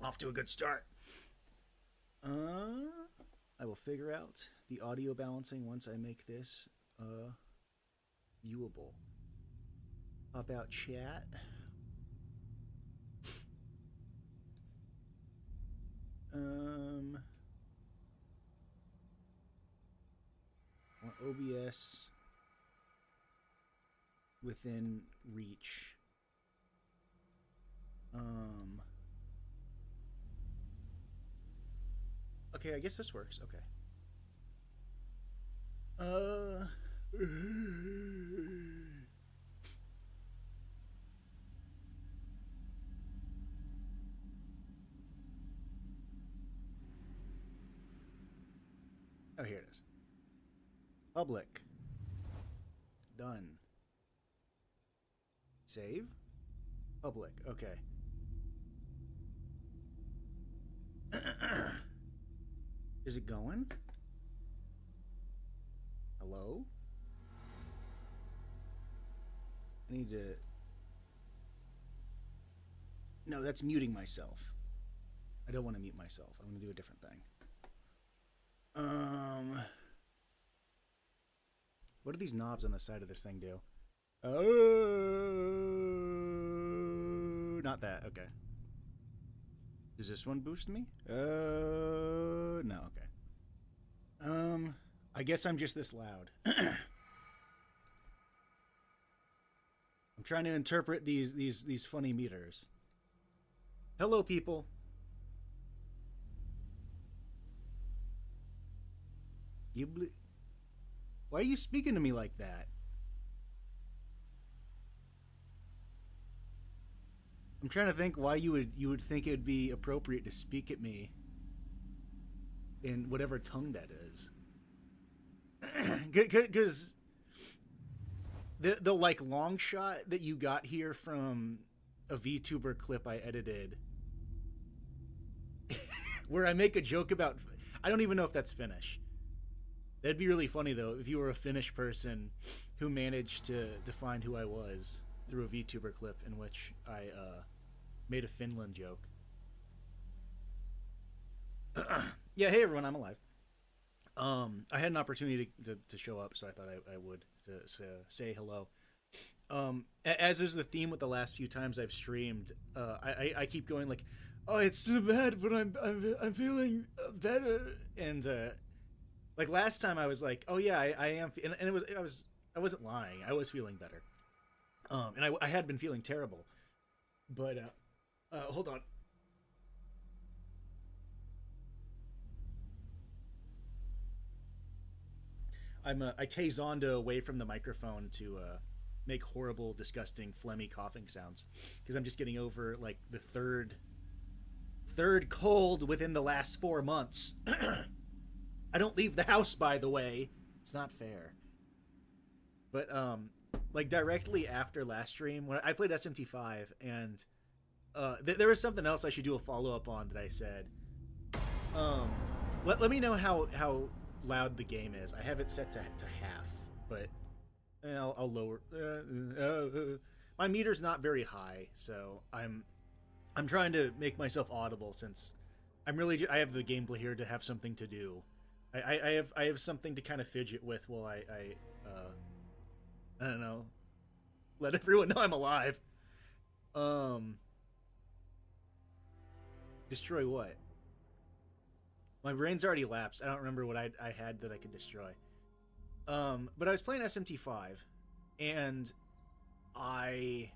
Off to a good start. I will figure out the audio balancing once I make this viewable. How about chat? Want OBS within reach. Okay, I guess this works. Okay. Oh, here it is. Public. Done. Save. Public. Okay. Is it going? Hello? I need to... No, that's muting myself. I don't want to mute myself. I'm going to do a different thing. What do these knobs on the side of this thing do? Oh, not that. Okay. Does this one boost me? No. Okay. I guess I'm just this loud. I'm trying to interpret these funny meters. Hello, people. Why are you speaking to me like that? I'm trying to think why you would think it would be appropriate to speak at me in whatever tongue that is. Because the like long shot that you got here from a VTuber clip I edited, where I make a joke about, I don't even know if that's Finnish. That'd be really funny though if you were a Finnish person who managed to find who I was through a VTuber clip in which I made a Finland joke. Yeah, hey everyone, I'm alive. I had an opportunity to show up, so I thought I would to say hello. As is the theme with the last few times I've streamed, I keep going like, oh, it's too bad, but I'm feeling better, and like last time I was like, oh yeah, I am, and I wasn't lying, I was feeling better, and I had been feeling terrible, but hold on. I Tazonda away from the microphone to make horrible, disgusting, phlegmy coughing sounds because I'm just getting over like the third cold within the last 4 months. I don't leave the house, by the way. It's not fair. But like directly after last stream, when I played SMT5, and there was something else I should do a follow up on that I said. Let me know how loud the game is. I have it set to half, but I'll lower. My meter's not very high, so I'm trying to make myself audible since I have the gameplay here to have something to do. I have something to kind of fidget with while I don't know, let everyone know I'm alive. Destroy what? My brain's already lapsed. I don't remember what I had that I could destroy. But I was playing SMT5, and I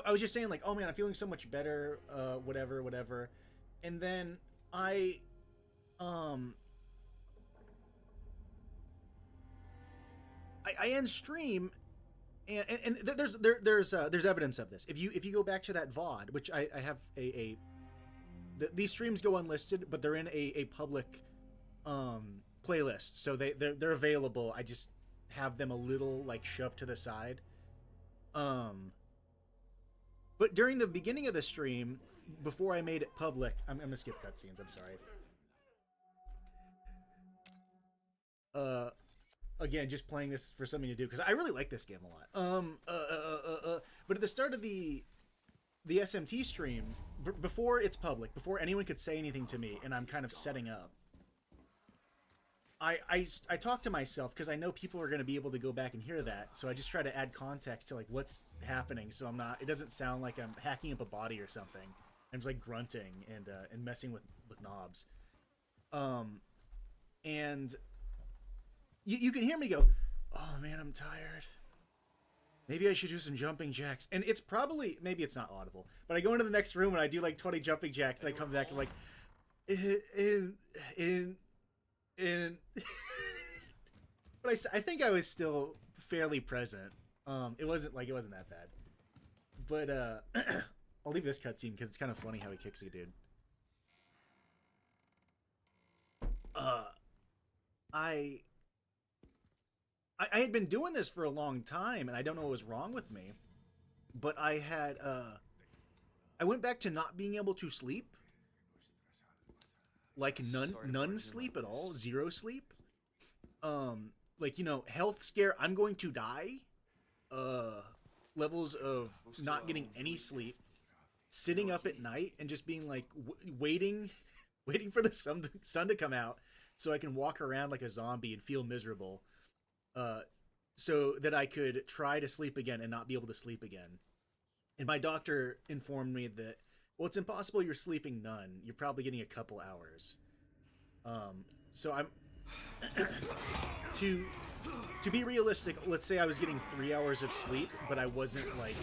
was just saying like, oh man, I'm feeling so much better, whatever. And then I end stream, and there's evidence of this. If you go back to that VOD, which I have these streams go unlisted, but they're in a public playlist, so they're available. I just have them a little like shoved to the side. But during the beginning of the stream, before I made it public, I'm gonna skip cutscenes. I'm sorry. Again, just playing this for something to do because I really like this game a lot. But at the start of the SMT stream, before it's public, before anyone could say anything to me, and I'm kind of setting up, I talk to myself because I know people are going to be able to go back and hear that, so I just try to add context to like what's happening, so it doesn't sound like I'm hacking up a body or something. I'm just like grunting and messing with knobs, and you can hear me go, "Oh man, I'm tired. Maybe I should do some jumping jacks." And it's probably, maybe it's not audible, but I go into the next room and I do like 20 jumping jacks, and I come back and like, but I think I was still fairly present. It wasn't that bad. But I'll leave this cutscene because it's kind of funny how he kicks a dude. I had been doing this for a long time, and I don't know what was wrong with me, but I went back to not being able to sleep. Like none sleep at all, zero sleep. Like, you know, health scare, I'm going to die. Levels of not getting any sleep, sitting up at night and just being like waiting for the sun to come out so I can walk around like a zombie and feel miserable. So that I could try to sleep again and not be able to sleep again. And my doctor informed me that, well, it's impossible you're sleeping none. You're probably getting a couple hours. So I'm to be realistic, let's say I was getting 3 hours of sleep, but I wasn't like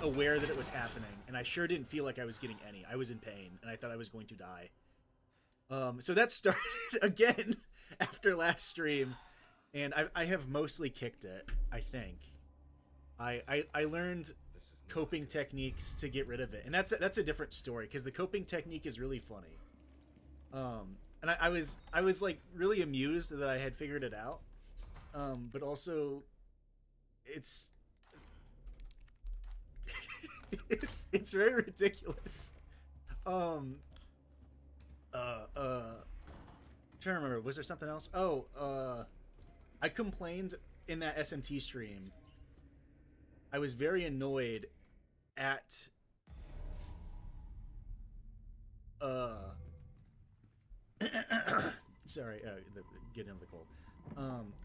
aware that it was happening, and I sure didn't feel like I was getting any. I was in pain, and I thought I was going to die. So that started again after last stream, and I have mostly kicked it, I think. I learned coping techniques to get rid of it, and that's a different story, because the coping technique is really funny. And I was like really amused that I had figured it out, but also it's it's very ridiculous. Trying to remember, was there something else? I complained in that SMT stream. I was very annoyed at sorry, getting over the cold.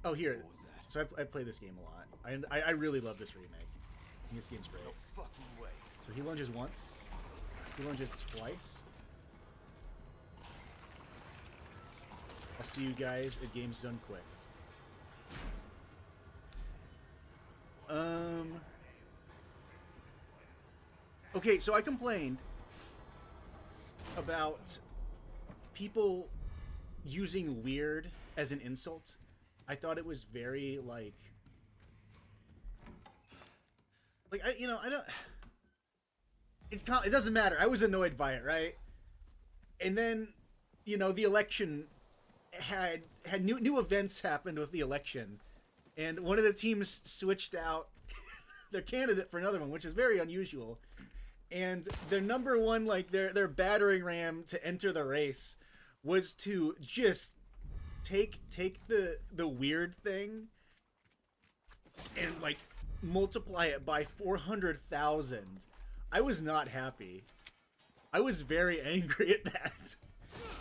Oh, here. So I've played this game a lot. I really love this remake. This game's great. No fucking way. So he lunges once. He lunges twice. I'll see you guys at game's done quick. Okay, so I complained about people using weird as an insult. I thought it was very like I don't. It doesn't matter. I was annoyed by it, right? And then, the election had new events happened with the election, and one of the teams switched out their candidate for another one, which is very unusual. And their number one, like their battering ram to enter the race was to just take the weird thing and like multiply it by 400,000. I was not happy. I was very angry at that.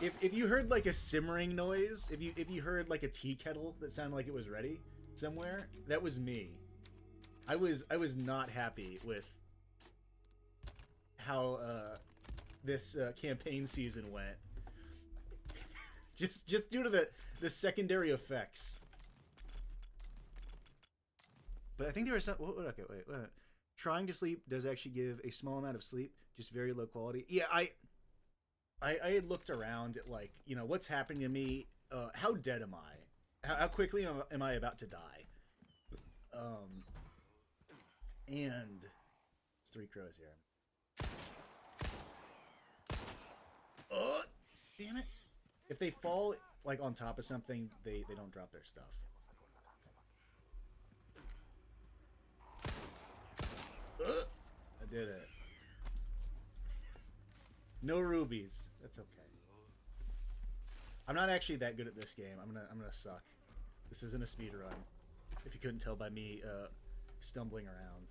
If you heard like a simmering noise, if you heard like a tea kettle that sounded like it was ready somewhere, that was me. I was not happy with how this campaign season went. just due to the secondary effects. But I think there was some. Okay, wait. Trying to sleep does actually give a small amount of sleep, just very low quality. Yeah, I had looked around at like what's happening to me. How dead am I? How quickly am I about to die? And there's 3 crows here. Oh, damn it! If they fall like on top of something, they don't drop their stuff. I did it. No rubies. That's okay. I'm not actually that good at this game. I'm gonna suck. This isn't a speed run. If you couldn't tell by me stumbling around.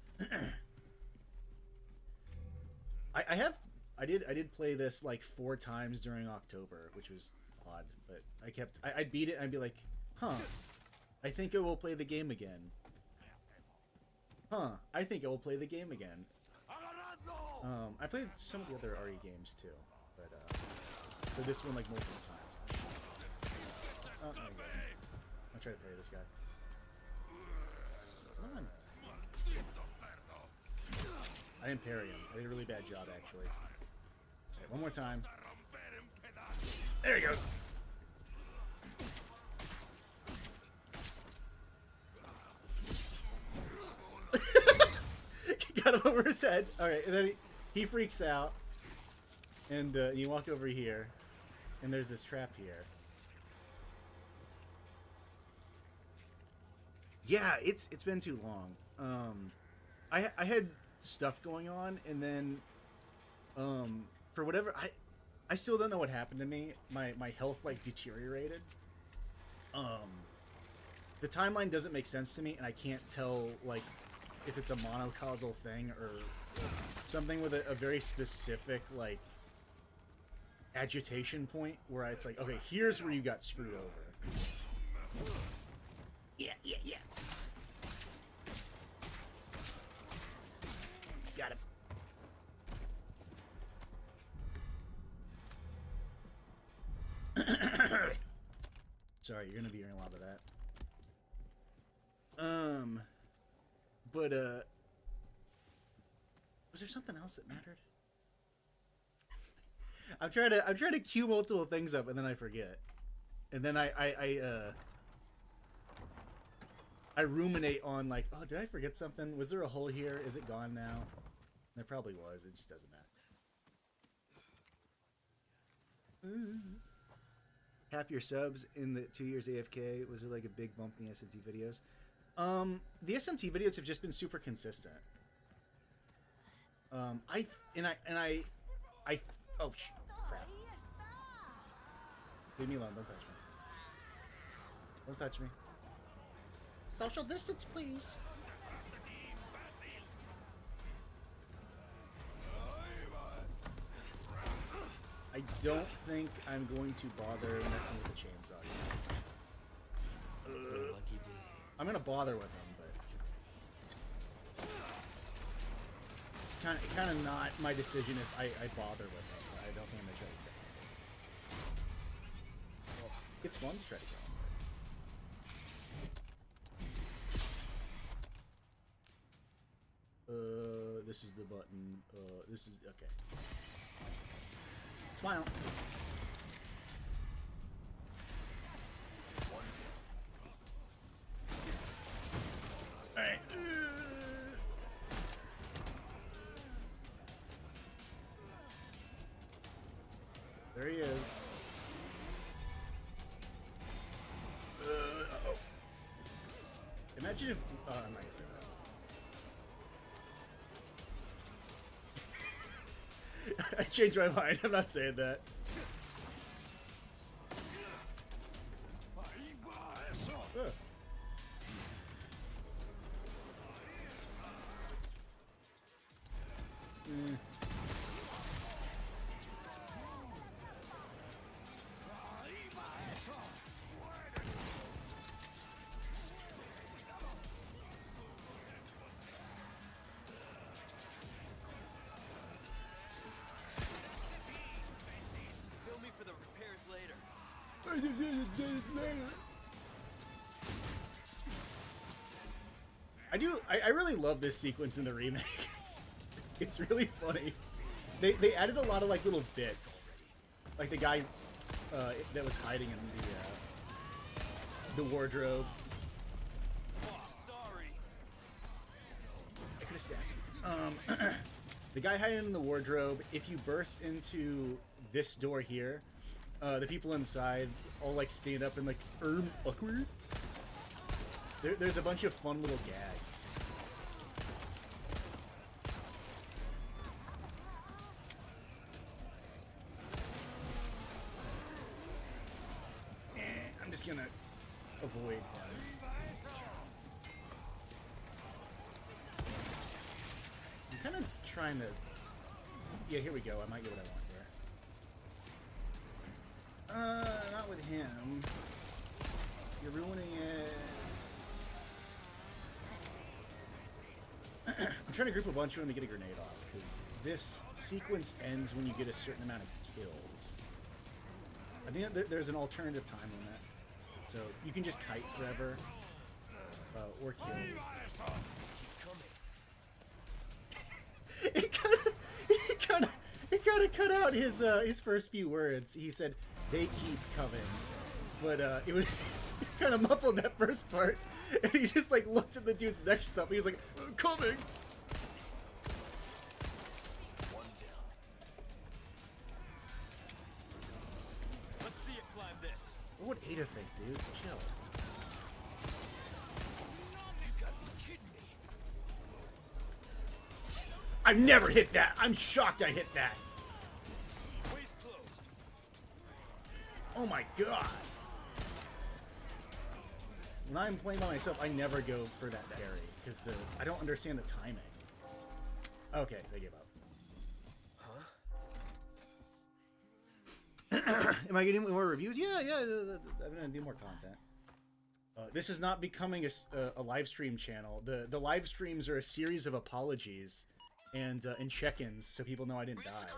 I did play this like 4 times during October, which was odd, but I'd beat it and I'd be like, huh, I think I will play the game again. Huh, I think I will play the game again. I played some of the other RE games too, but for this one like multiple times. Oh, there he goes. I'll try to parry this guy. Come on. I didn't parry him. I did a really bad job, actually. Okay, one more time. There he goes. Got him over his head. All right, and then he freaks out, and you walk over here, and there's this trap here. Yeah, it's been too long. I had stuff going on, and then for whatever I still don't know what happened to me. My health like deteriorated. The timeline doesn't make sense to me, and I can't tell like if it's a monocausal thing or something with a very specific like agitation point where it's like, okay, here's where you got screwed over. Yeah. Got him. Sorry, you're gonna be hearing a lot of that. But was there something else that mattered? I'm trying to queue multiple things up and then I forget, and then I ruminate on like, oh, did I forget something? Was there a hole here? Is it gone now? There probably was. It just doesn't matter. Half your subs in the 2 years AFK. Was there like a big bump in the SMT videos? The SMT videos have just been super consistent. Oh crap! Leave me alone. Don't touch me. Don't touch me. Social distance, please. I don't think I'm going to bother messing with the chainsaw yet. I'm gonna bother with him, but kind of not my decision if I bother with him. I don't think I'm gonna try to kill him. Well, it's fun to try to kill him. This is the button. This is okay. Smile. All right. There he is. Uh-oh. Imagine if... I'm not gonna say that. I changed my mind. I'm not saying that. Ugh. I really love this sequence in the remake. It's really funny. They added a lot of like little bits, like the guy that was hiding in the wardrobe. Sorry. I could have stabbed him. The guy hiding in the wardrobe. If you burst into this door here, the people inside all like stand up and like awkward. There's a bunch of fun little gags. I'm just gonna avoid him. I'm kind of trying to Yeah, here we go. I might get what I want here. Not with him. You're ruining it. I'm trying to group a bunch of them to get a grenade off, because this sequence ends when you get a certain amount of kills. I think there's an alternative time limit. So you can just kite forever, or kills. It kind of cut out his first few words. He said, "They keep coming," but it was kind of muffled that first part, and he just like looked at the dude's next stuff. He was like, "Coming." One down. Let's see you climb this. What would Ada think, dude? Chill. You gotta be kidding me. I've never hit that. I'm shocked I hit that. Waist closed. Oh my god. When I'm playing by myself, I never go for that parry because I don't understand the timing. Okay, they gave up. Huh? Am I getting more reviews? Yeah. I'm gonna do more content. This is not becoming a live stream channel. The live streams are a series of apologies and check-ins, so people know I didn't die.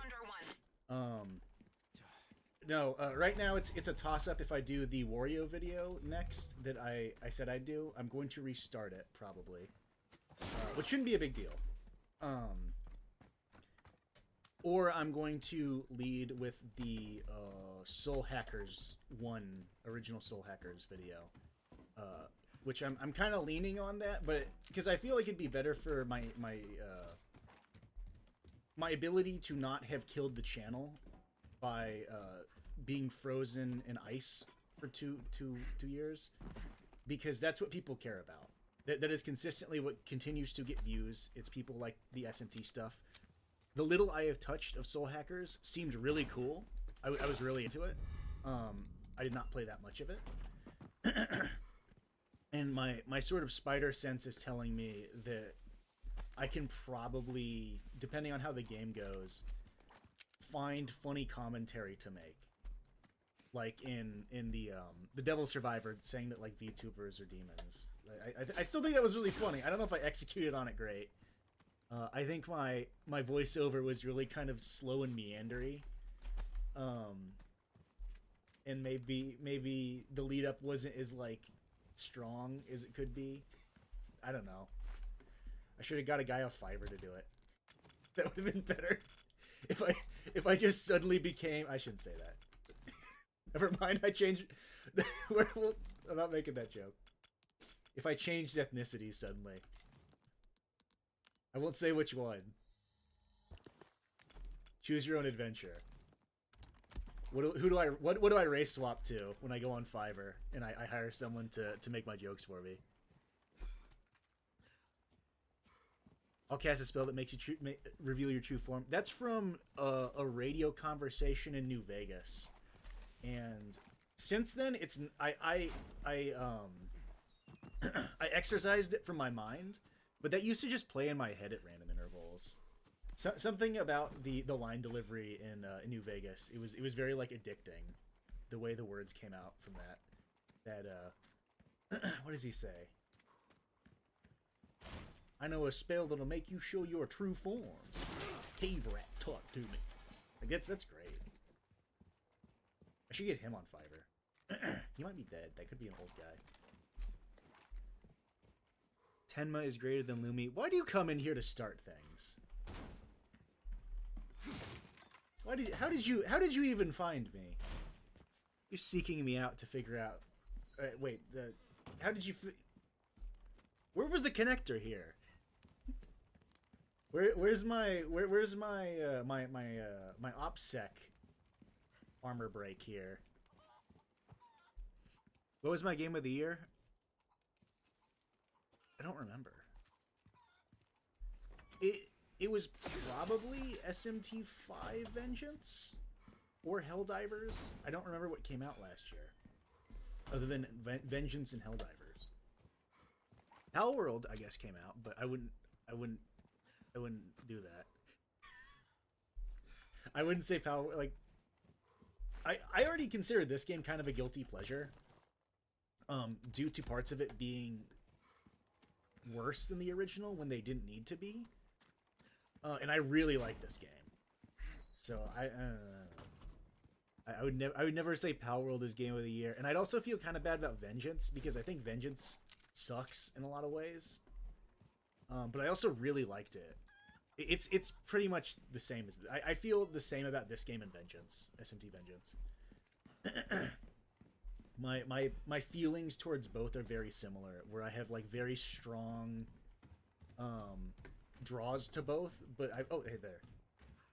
No, right now it's a toss-up if I do the Wario video next that I said I'd do. I'm going to restart it, probably. Which shouldn't be a big deal. Or I'm going to lead with the Soul Hackers 1, original Soul Hackers video. Which I'm kind of leaning on that, but because I feel like it'd be better for my ability to not have killed the channel by being frozen in ice for two years, because that's what people care about. That is consistently what continues to get views. It's people like the SMT stuff. The little I have touched of Soul Hackers seemed really cool. I was really into it. I did not play that much of it. And my sort of spider sense is telling me that I can probably, depending on how the game goes, find funny commentary to make. Like in the Devil Survivor saying that like VTubers are demons. I still think that was really funny. I don't know if I executed on it great. I think my voiceover was really kind of slow and meandery. And maybe the lead up wasn't as like strong as it could be. I don't know. I should have got a guy off Fiverr to do it. That would have been better. If I just suddenly became, I shouldn't say that. Never mind, I changed. I'm not making that joke. If I changed ethnicity suddenly, I won't say which one. Choose your own adventure. What do I race swap to when I go on Fiverr and I hire someone to make my jokes for me? I'll cast a spell that makes you reveal your true form. That's from a radio conversation in New Vegas, and since then it's I exercised it from my mind, but that used to just play in my head at random intervals. Something about the line delivery in New Vegas. It was very like addicting, the way the words came out from that. What does he say? I know a spell that'll make you show your true forms. Cave rat, talk to me. Like that's great. I should get him on Fiverr. He might be dead. That could be an old guy. Tenma is greater than Lumi. Why do you come in here to start things? How did you even find me? You're seeking me out to figure out. Wait, how did you? Where was the connector here? Where's my my OPSEC armor break here? What was my game of the year? I don't remember. It was probably SMT5 Vengeance or Helldivers. I don't remember what came out last year, other than Vengeance and Helldivers. Hellworld, I guess, came out, but I wouldn't do that. I wouldn't say power like I already consider this game kind of a guilty pleasure. Due to parts of it being worse than the original when they didn't need to be. And I really like this game. So I would never say Power World is Game of the Year. And I'd also feel kind of bad about Vengeance because I think Vengeance sucks in a lot of ways. But I also really liked it. It's pretty much the same as I feel the same about this game and Vengeance, SMT Vengeance. my feelings towards both are very similar, where I have like very strong draws to both, but hey there.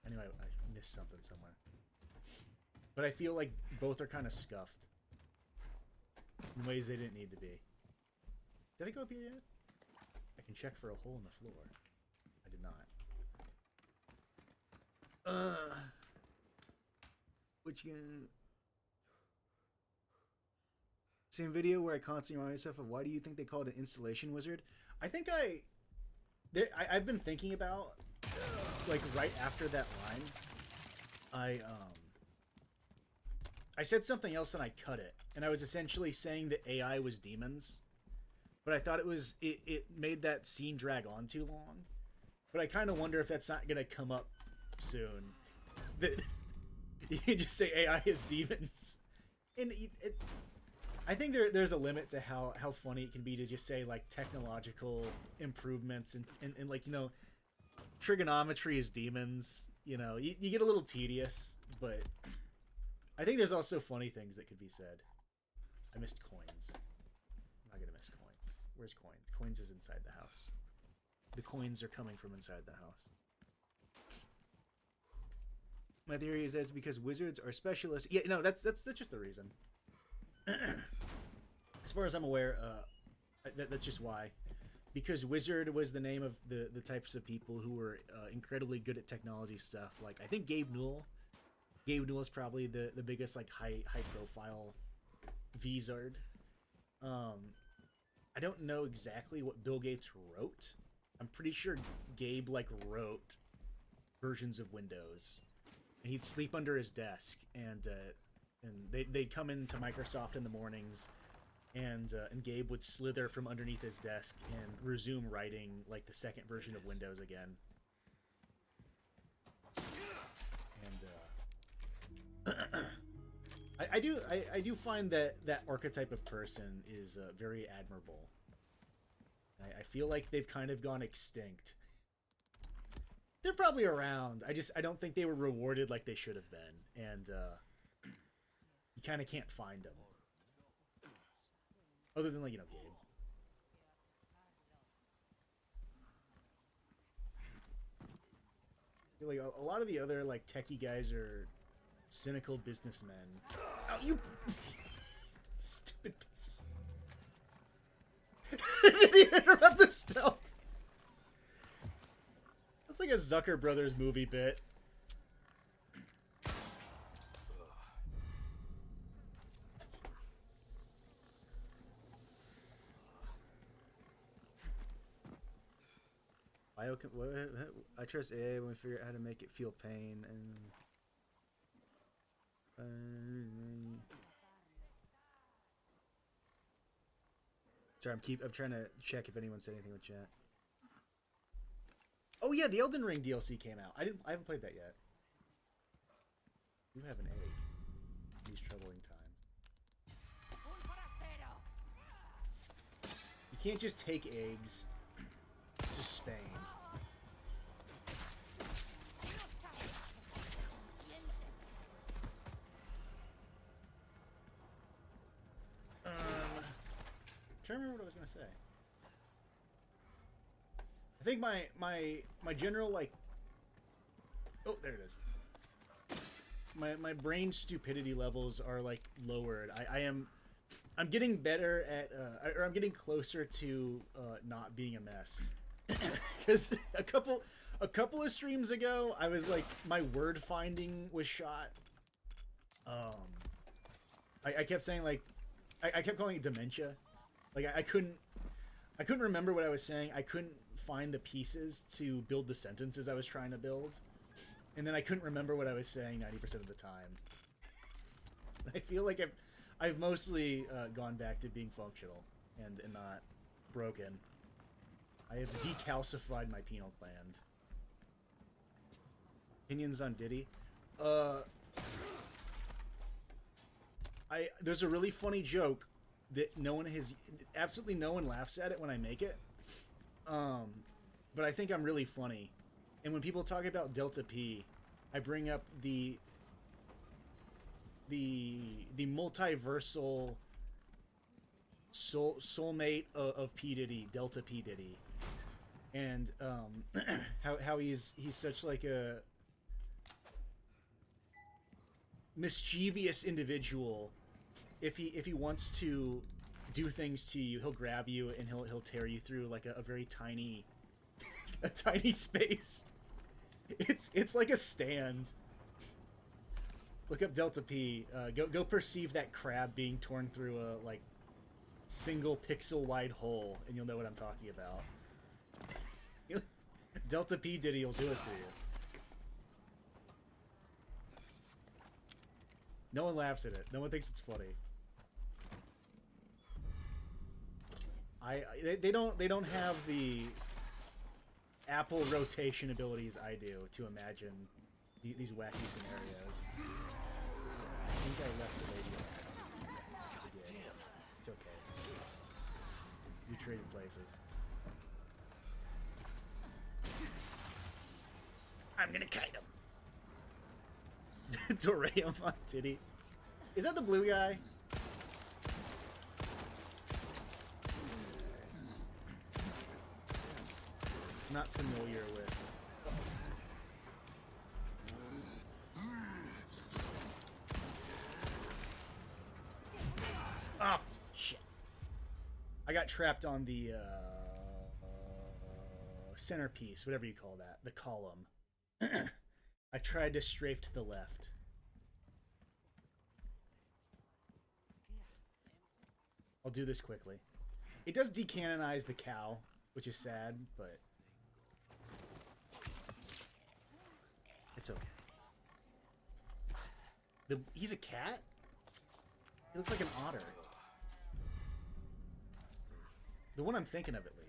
Anyway, I missed something somewhere. But I feel like both are kind of scuffed in ways they didn't need to be. Did I go up here yet? I can check for a hole in the floor. I did not. Which game? Same video where I constantly remind myself of why do you think they call it an installation wizard? I think I've been thinking about like right after that line, I said something else and I cut it, and I was essentially saying that AI was demons, but I thought it made that scene drag on too long. But I kind of wonder if that's not gonna come up soon. That you can just say AI is demons, and I think there's a limit to how funny it can be to just say like technological improvements and like, you know, trigonometry is demons. You know, you get a little tedious, but I think there's also funny things that could be said. I missed coins. I'm not gonna miss coins. Where's coins? Coins is inside the house. The coins are coming from inside the house. My theory is that it's because wizards are specialists. Yeah, no, that's just the reason. As far as I'm aware, that's just why. Because wizard was the name of the types of people who were incredibly good at technology stuff. Like, I think Gabe Newell. Gabe Newell is probably the biggest, like, high profile Vizard. I don't know exactly what Bill Gates wrote. I'm pretty sure Gabe, like, wrote versions of Windows. And he'd sleep under his desk, and they'd come into Microsoft in the mornings, and Gabe would slither from underneath his desk and resume writing like the second version of Windows again. And I do find that archetype of person is very admirable. I feel like they've kind of gone extinct. They're probably around. I don't think they were rewarded like they should have been, and you kind of can't find them. Other than, like, you know, Gabe. I feel like a lot of the other, like, techie guys are cynical businessmen. Oh, you stupid piece. Did you hear about the stealth? That's like a Zucker Brothers movie bit. I trust AA when we figure out how to make it feel pain and. Sorry, I'm trying to check if anyone said anything with chat. Oh yeah, the Elden Ring DLC came out. I haven't played that yet. You have an egg. These troubling times. You can't just take eggs to Spain. I'm trying to remember what I was gonna say. I think my general, like, oh, there it is. My brain stupidity levels are, like, lowered. I'm getting better at or I'm getting closer to not being a mess. Because a couple of streams ago, I was like, my word finding was shot. I kept saying, like, I kept calling it dementia. Like, I couldn't remember what I was saying. I couldn't find the pieces to build the sentences I was trying to build. and then I couldn't remember what I was saying 90% of the time. I feel like I've mostly gone back to being functional and not broken. I have decalcified my penile gland. Opinions on Diddy? There's a really funny joke that absolutely no one laughs at it when I make it. But I think I'm really funny. And when people talk about Delta P, I bring up the multiversal soulmate of P Diddy, Delta P Diddy, and how he's such like a mischievous individual. If he wants to do things to you, he'll grab you and he'll tear you through like a very tiny space. It's like a stand. Look up Delta P. Go perceive that crab being torn through a like single pixel wide hole, and you'll know what I'm talking about. Delta P Diddy will do it to you. No one laughs at it. No one thinks it's funny. They don't have the Apple rotation abilities I do to imagine these wacky scenarios. I think I left the radio on. God damn. It's okay. We traded places. I'm gonna kite him. Doraemon Titty. Is that the blue guy? Not familiar with. Oh, shit. I got trapped on the centerpiece, whatever you call that, the column. I tried to strafe to the left. I'll do this quickly. It does decanonize the cow, which is sad, but it's okay. He's a cat? He looks like an otter. The one I'm thinking of, at least.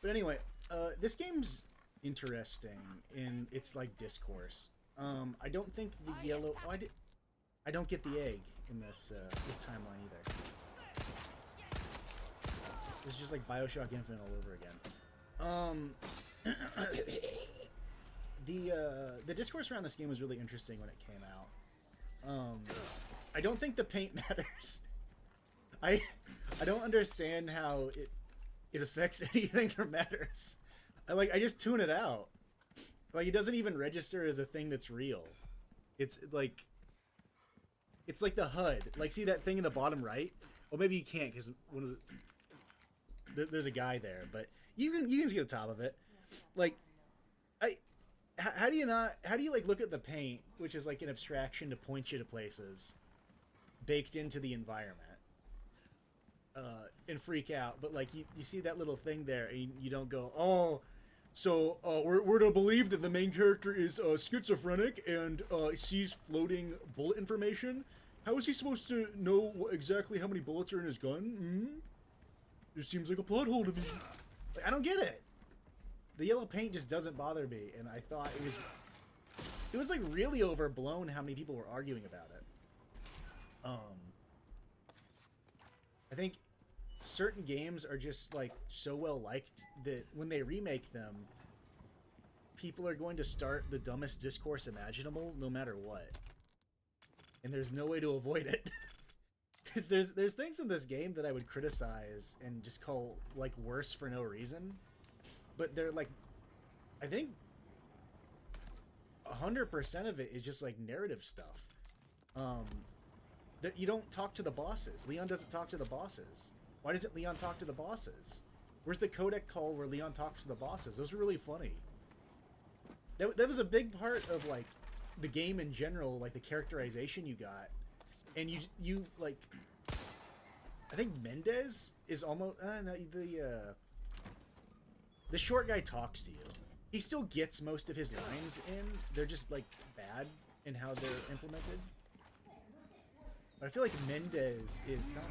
But anyway, this game's interesting in its like discourse. I don't think the yellow. Oh, I don't get the egg in this this timeline either. It's just like BioShock Infinite all over again. The discourse around this game was really interesting when it came out. I don't think the paint matters. I don't understand how it affects anything or matters. I just tune it out. Like, it doesn't even register as a thing that's real. It's like the HUD. Like, see that thing in the bottom right? Well, maybe you can't because one of there's a guy there, but you can see the top of it. Like, how do you like look at the paint, which is like an abstraction to point you to places, baked into the environment, and freak out? But like you see that little thing there, and you don't go, oh. So, we're to believe that the main character is schizophrenic and sees floating bullet information? How is he supposed to know exactly how many bullets are in his gun? It seems like a plot hole to me. Like, I don't get it. The yellow paint just doesn't bother me, and I thought it was like really overblown how many people were arguing about it. I think certain games are just like so well liked that when they remake them, people are going to start the dumbest discourse imaginable no matter what, and there's no way to avoid it. Because there's things in this game that I would criticize and just call like worse for no reason, but they're like, I think 100% of it is just like narrative stuff. That you don't talk to the bosses. Leon doesn't talk to the bosses. Why doesn't Leon talk to the bosses? Where's the codec call where Leon talks to the bosses? Those were really funny. That was a big part of like the game in general, like the characterization you got, and you like. I think Mendez is almost no, the short guy talks to you. He still gets most of his lines in. They're just like bad in how they're implemented. But I feel like Mendez is not.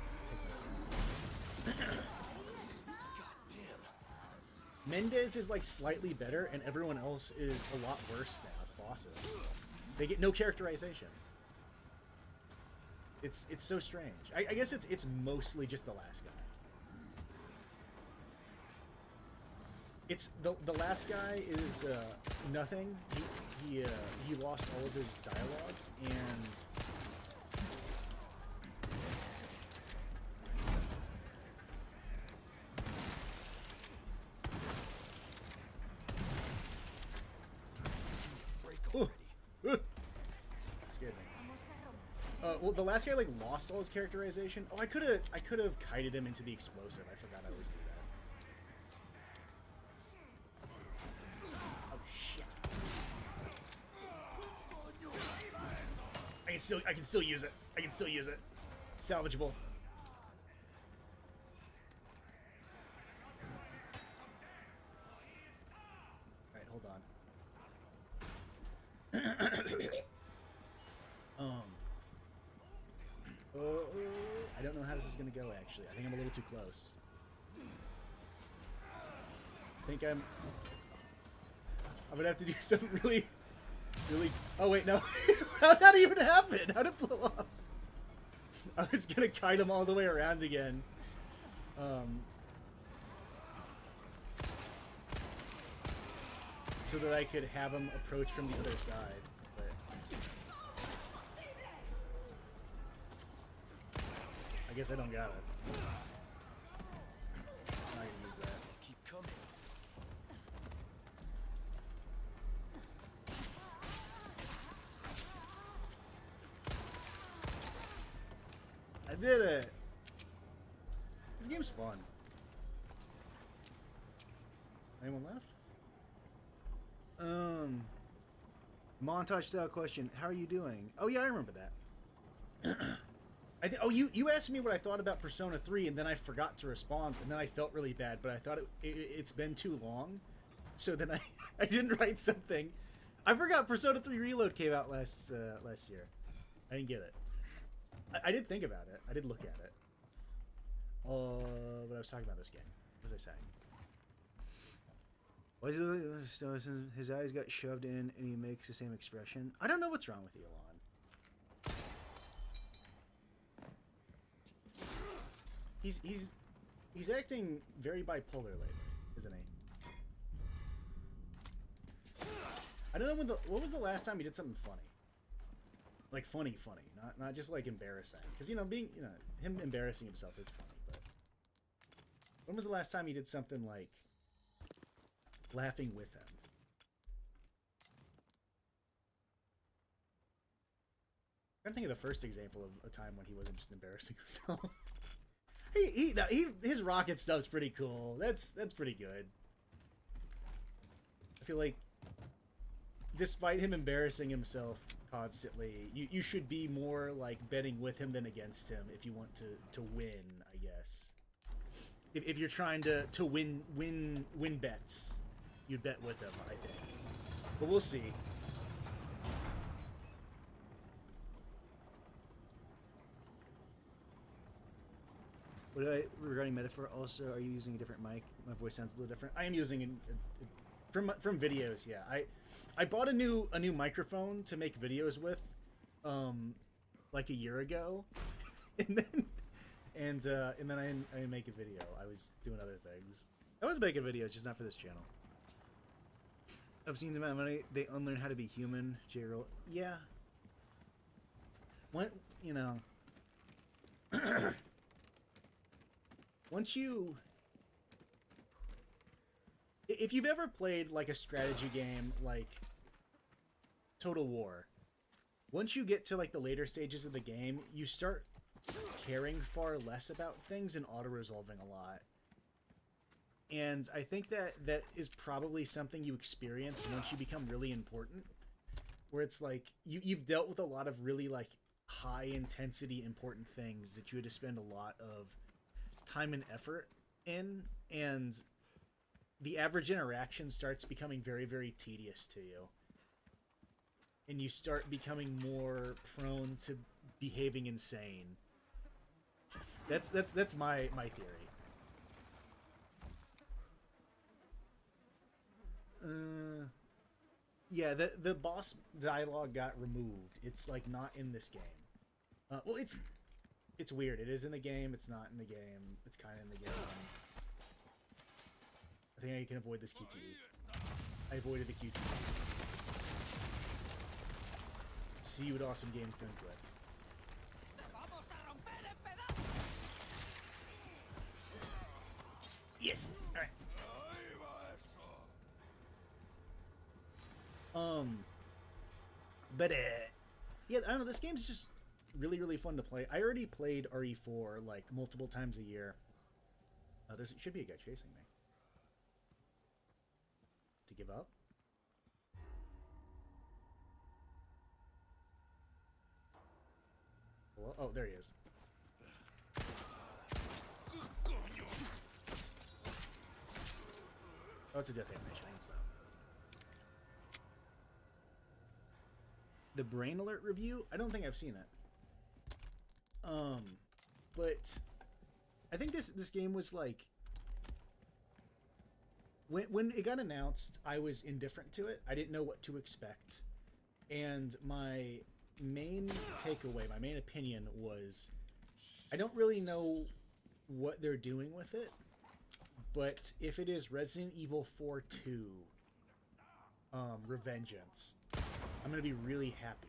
Mendez is like slightly better, and everyone else is a lot worse now. The bosses, they get no characterization. It's so strange. I guess it's mostly just the last guy. It's the last guy is nothing. He lost all of his dialogue and. Scared me. Well, the last guy like lost all his characterization. Oh, I could have kited him into the explosive. I forgot I always do that. Oh shit! I can still use it. I can still use it. Salvageable. All right, hold on. I don't know how this is gonna go. Actually, I think I'm a little too close. I think I'm gonna have to do something really. Oh wait, no. How'd that even happen? How'd it blow up? I was gonna kite him all the way around again. So that I could have him approach from the other side. But I guess I don't got it. I'm not gonna use that. Keep coming. I did it! This game's fun. Anyone left? Montage style question. How are you doing? Oh yeah, I remember that. Oh, you asked me what I thought about Persona 3, and then I forgot to respond, and then I felt really bad, but I thought it's been too long, so then I didn't write something. I forgot Persona 3 Reload came out last year. I didn't get it. I did think about it. I did look at it. But I was talking about this game. What was I saying? Why is it his eyes got shoved in and he makes the same expression? I don't know what's wrong with Elon. He's acting very bipolar lately, isn't he? I don't know what was the last time he did something funny. Like funny, not just like embarrassing. Because him embarrassing himself is funny. But when was the last time he did something like laughing with him? I'm trying to think of the first example of a time when he wasn't just embarrassing himself. His rocket stuff's pretty cool. That's pretty good. I feel like, despite him embarrassing himself constantly, you should be more like betting with him than against him if you want to win, I guess. If you're trying to win bets, you'd bet with him, I think. But we'll see. Regarding metaphor, also, are you using a different mic? My voice sounds a little different. I am using from videos. Yeah, I bought a new microphone to make videos with, like a year ago, and then I didn't make a video. I was doing other things. I was making videos, just not for this channel. I've seen the amount of money they unlearn how to be human. J-roll. Yeah. What once you, if you've ever played like a strategy game like Total War, once you get to like the later stages of the game, you start caring far less about things and auto-resolving a lot. And I think that is probably something you experience once you become really important, where it's like you've dealt with a lot of really like high intensity important things that you had to spend a lot of time and effort in, and the average interaction starts becoming very, very tedious to you. And you start becoming more prone to behaving insane. That's my theory. Yeah, the boss dialogue got removed. It's like not in this game. Well, it's weird. It is in the game. It's not in the game. It's kind of in the game. I think I can avoid this QTE. I avoided the QTE. See you at Awesome Games done good. Yes. All right. But yeah, I don't know. This game's just really, really fun to play. I already played RE4 like multiple times a year. There should be a guy chasing me. To give up? Hello? Oh, there he is. Oh, it's a death animation. Thanks, though. The Brain Alert review? I don't think I've seen it. But I think this game was like when it got announced, I was indifferent to it. I didn't know what to expect. And my main takeaway, my main opinion was I don't really know what they're doing with it, but if it is Resident Evil 4 2 Revengeance, I'm going to be really happy.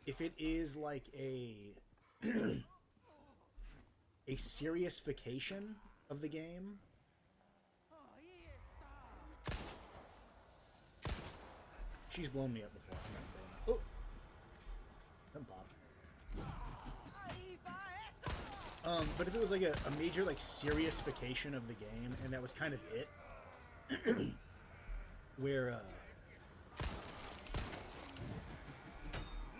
If it is like a a seriousification of the game, she's blown me up before. I'm not saying that. Oh, that popped. But if it was like a major like seriousification of the game, and that was kind of it, where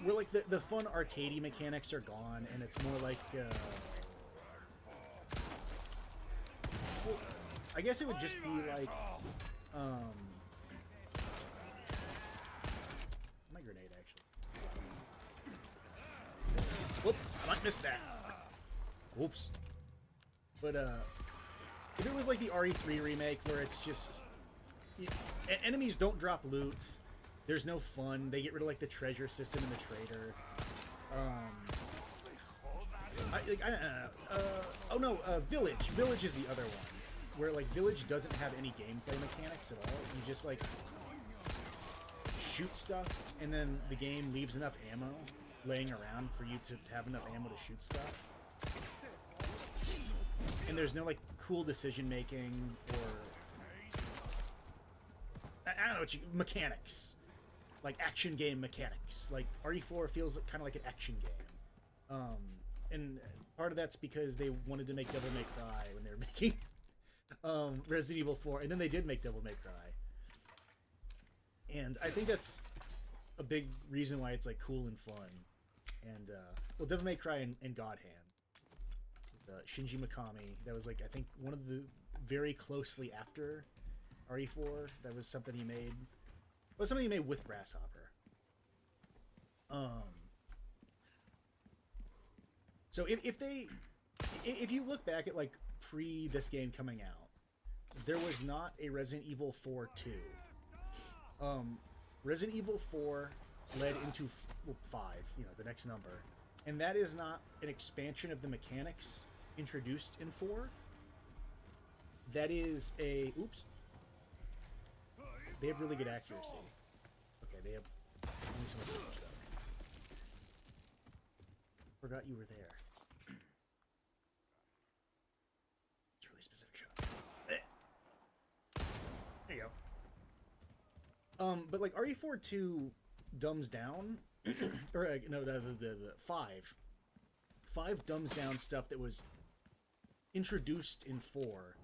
like the fun arcadey mechanics are gone, and it's more like well, I guess it would just be like my grenade actually. Whoop! I might miss that. Oops. But if it was like the RE3 remake, where it's just enemies don't drop loot. There's no fun. They get rid of like the treasure system and the trader. Oh no, Village. Village is the other one, where like Village doesn't have any gameplay mechanics at all. You just like shoot stuff, and then the game leaves enough ammo laying around for you to have enough ammo to shoot stuff. And there's no like cool decision making or I don't know, mechanics. Like action game mechanics. Like RE4 feels kind of like an action game. And part of that's because they wanted to make Devil May Cry when they were making Resident Evil 4, and then they did make Devil May Cry. And I think that's a big reason why it's like cool and fun. And well, Devil May Cry and God Hand. Shinji Mikami, that was like I think one of the very closely after RE4. That was something he made. It was something he made with Grasshopper. So if you look back at like pre this game coming out, there was not a Resident Evil 4 2. Resident Evil 4 led into 5, you know, the next number, and that is not an expansion of the mechanics introduced in 4. That is a oops. They have really good accuracy. Okay, they have only so much damage though. Forgot you were there. It's a really specific shot. There you go. But like RE4 2 dumbs down, or no, the 5 dumbs down stuff that was introduced in 4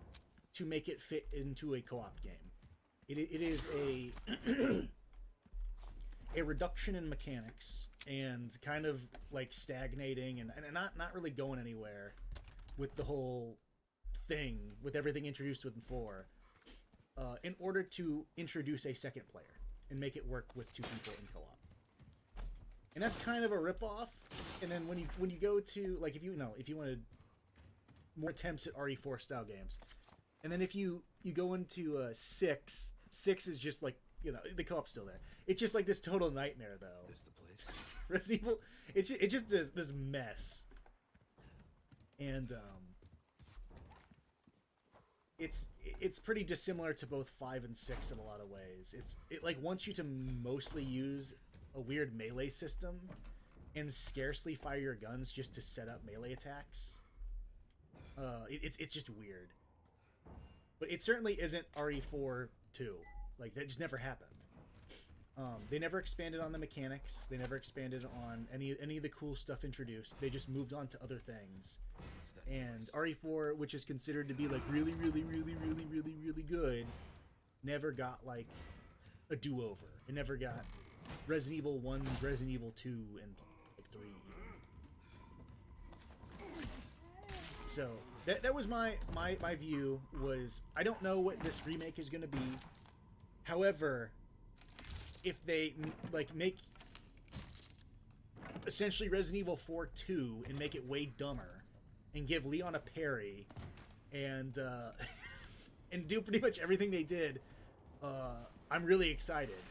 to make it fit into a co-op game. It is a a reduction in mechanics and kind of like stagnating and not really going anywhere with the whole thing with everything introduced within 4, in order to introduce a second player and make it work with 2 people in co-op. And that's kind of a ripoff. And then when you go to, like, if you wanted more attempts at RE4 style games, and then if you go into 6 is just like, you know, the co-op's still there. It's just like this total nightmare, though. This the place. Resident Evil, it's just this mess. And it's pretty dissimilar to both 5 and 6 in a lot of ways. It like wants you to mostly use a weird melee system and scarcely fire your guns just to set up melee attacks. It's just weird. But it certainly isn't RE4 2. Like, that just never happened. They never expanded on the mechanics. They never expanded on any of the cool stuff introduced. They just moved on to other things. And RE4, which is considered to be like really, really, really, really, really, really good, never got like a do-over. It never got Resident Evil 1's Resident Evil 2 and like 3 even. So that was my view. Was I don't know what this remake is going to be. However, if they like make essentially Resident Evil 4 2 and make it way dumber and give Leon a parry and and do pretty much everything they did, I'm really excited.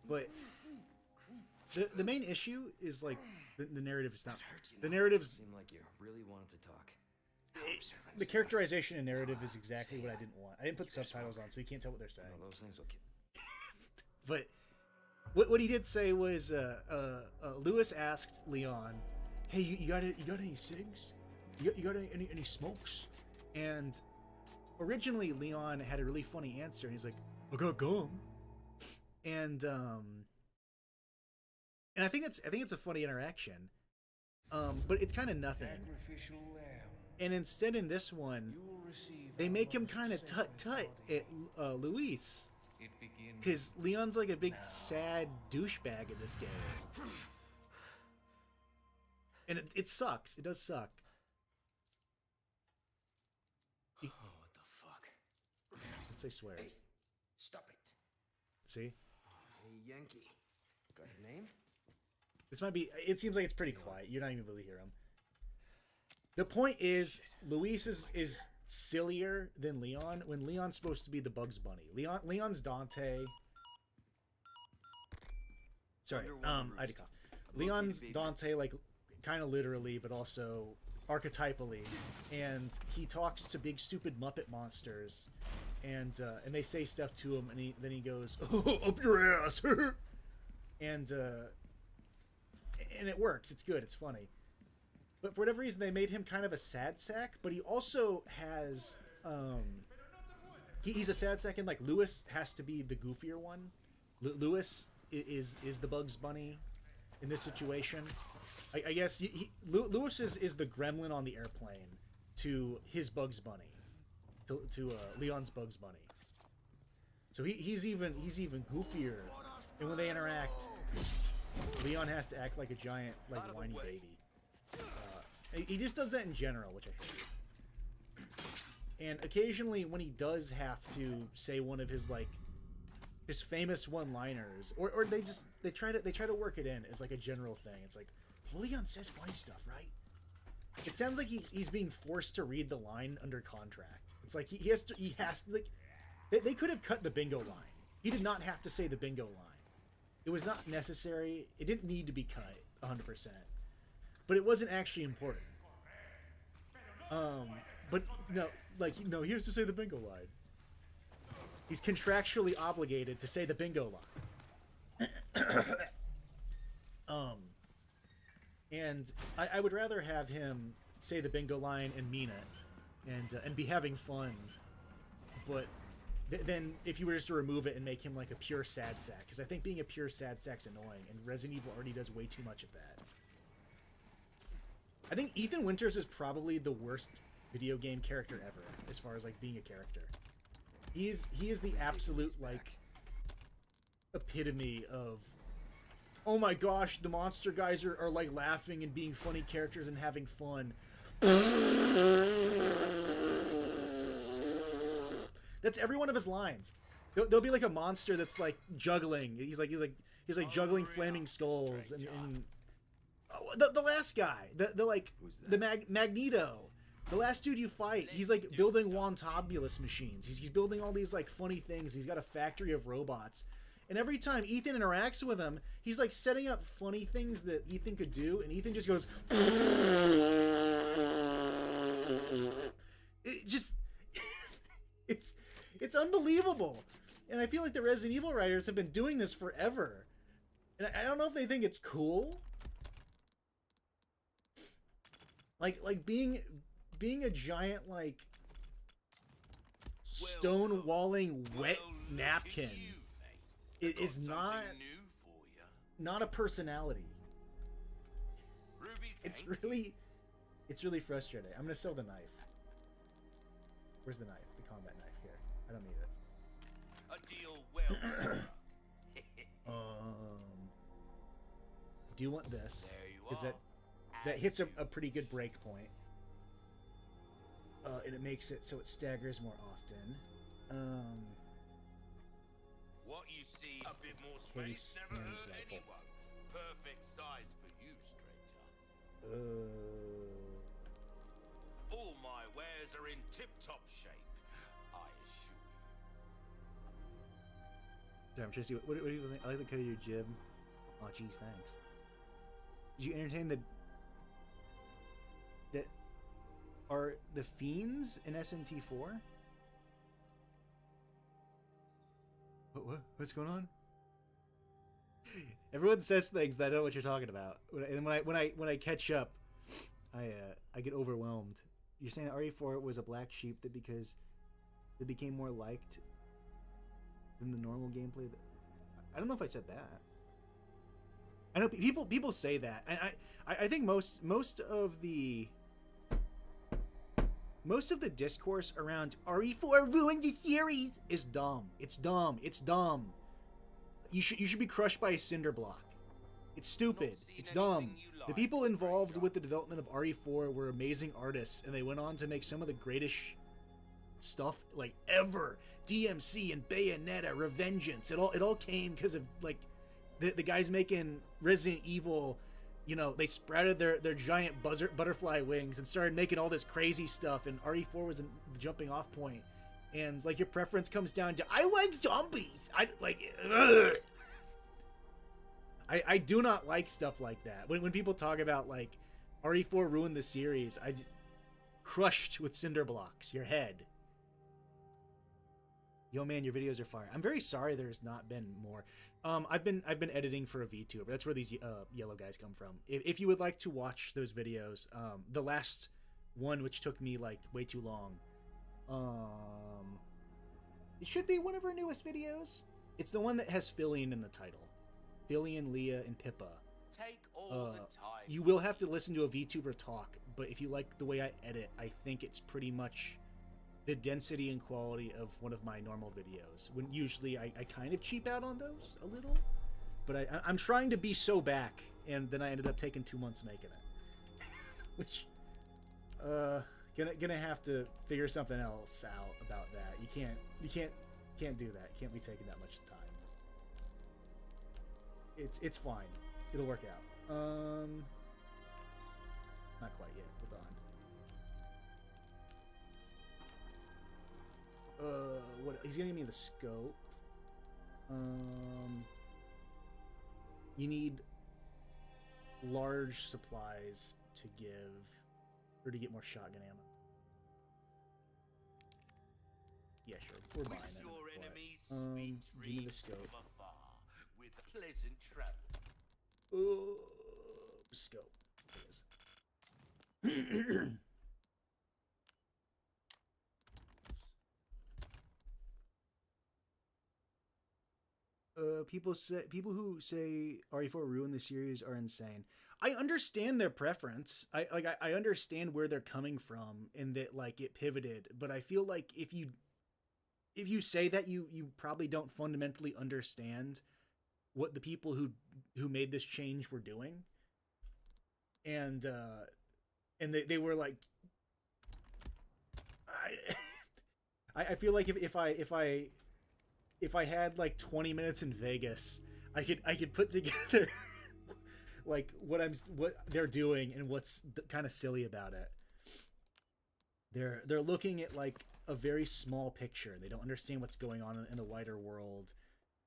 But the main issue is like the narrative is not. The narrative's seem like you really wanted to talk. The characterization and narrative is exactly what I didn't want. I didn't put subtitles on, so you can't tell what they're saying. No, those things will But what he did say was, Lewis asked Leon, "Hey, you got any cigs? You got any smokes?" And originally Leon had a really funny answer, and he's like, "I got gum." And I think it's a funny interaction, but it's kind of nothing. And instead, in this one, they make him kind of tut at Luis, because Leon's like a big sad douchebag in this game, and it sucks. It does suck. Oh, what the fuck? Let's say swears. Hey, stop it. See, Hey, Yankee. Got your name? this might be. It seems like it's pretty quiet. You're not even able to hear him. The point is, Luis is sillier than Leon when Leon's supposed to be the Bugs Bunny. Leon's Dante. Sorry, I had to cough. Leon's Dante, like, kind of literally, but also archetypally, and he talks to big stupid Muppet monsters, and they say stuff to him, and then he goes, "Oh, up your ass," and it works. It's good. It's funny. But for whatever reason, they made him kind of a sad sack. But he also has, he's a sad sack, and like Lewis has to be the goofier one. Lewis is the Bugs Bunny in this situation. I guess Lewis is the gremlin on the airplane to his Bugs Bunny, to Leon's Bugs Bunny. So he's even goofier, and when they interact, Leon has to act like a giant, like, whiny baby. He just does that in general, which I hate. And occasionally, when he does have to say one of his, like, his famous one-liners, or they try to work it in as like a general thing. It's like, well, Leon says funny stuff, right? It sounds like he's being forced to read the line under contract. It's like he has to like, they could have cut the bingo line. He did not have to say the bingo line. It was not necessary. It didn't need to be cut 100%. But it wasn't actually important. But no, like, no, he has to say the bingo line. He's contractually obligated to say the bingo line. And I would rather have him say the bingo line and mean it, and be having fun. But then if you were just to remove it and make him like a pure sad sack, because I think being a pure sad sack's annoying, and Resident Evil already does way too much of that. I think Ethan Winters is probably the worst video game character ever, as far as like being a character. He is the absolute like epitome of oh my gosh, the monster guys are like laughing and being funny characters and having fun. That's every one of his lines. There'll be like a monster that's like juggling. He's like juggling flaming skulls and oh, the last guy, the like the Magneto, the last dude you fight. He's like building Wontabulous machines. He's building all these like funny things. He's got a factory of robots. And every time Ethan interacts with him, he's like setting up funny things that Ethan could do, and Ethan just goes. It just, it's unbelievable, and I feel like the Resident Evil writers have been doing this forever, and I don't know if they think it's cool. Like being a giant like stone walling wet napkin. It is not a personality. It's really frustrating. I'm gonna sell the knife. Where's the knife? The combat knife here. I don't need it. A deal well. Do you want this? There you Because are. that hits a pretty good break point. And it makes it so it staggers more often. What you see, a bit more space, Case never and hurt rifle. anyone. Perfect size for you, stranger. All my wares are in tip-top shape, I assure you. I'm trying to see what do you think? I like the cut of your jib. Oh, geez, thanks. Did you entertain that are the fiends in SNT4? What's going on? Everyone says things that I don't know what you're talking about, and when I catch up, I get overwhelmed. You're saying that RE4 was a black sheep that because it became more liked than the normal gameplay. I don't know if I said that. I know people say that, and I think most of the discourse around RE4 ruined the series is dumb. It's dumb. It's dumb. You should be crushed by a cinder block. It's stupid. It's dumb. The people involved with the development of RE4 were amazing artists, and they went on to make some of the greatest stuff like ever. DMC and Bayonetta, Revengeance. It all came because of like the guys making Resident Evil. You know, they sprouted their giant butterfly wings and started making all this crazy stuff, and RE4 was the jumping off point. And like your preference comes down to I like zombies. I like ugh. I do not like stuff like that. When people talk about like RE4 ruined the series, crushed with cinder blocks your head. Yo man, your videos are fire. I'm very sorry there's not been more. I've been editing for a VTuber. That's where these yellow guys come from. If you would like to watch those videos, the last one, which took me like way too long, it should be one of our newest videos. It's the one that has Fillion in the title. Fillion, Leah, and Pippa. Take all the time. You will have to listen to a VTuber talk, but if you like the way I edit, I think it's pretty much the density and quality of one of my normal videos. When usually I kind of cheap out on those a little, but I'm trying to be so back, and then I ended up taking 2 months making it, which gonna have to figure something else out about that. You can't do that. Can't be taking that much time. It's fine. It'll work out. Not quite yet. Hold on. What he's gonna give me the scope. You need large supplies to get more shotgun ammo. Yeah, sure. We're buying it. Your but, enemies give me the scope. from afar with pleasant travel. Scope. There it is. People who say RE4 ruined the series are insane. I understand their preference. I understand where they're coming from and that like it pivoted, but I feel like if you say that, you probably don't fundamentally understand what the people who who made this change were doing, and they were like, I feel like if I had like 20 minutes in Vegas, I could put together like what they're doing and what's kind of silly about it. They're looking at like a very small picture. They don't understand what's going on in the wider world,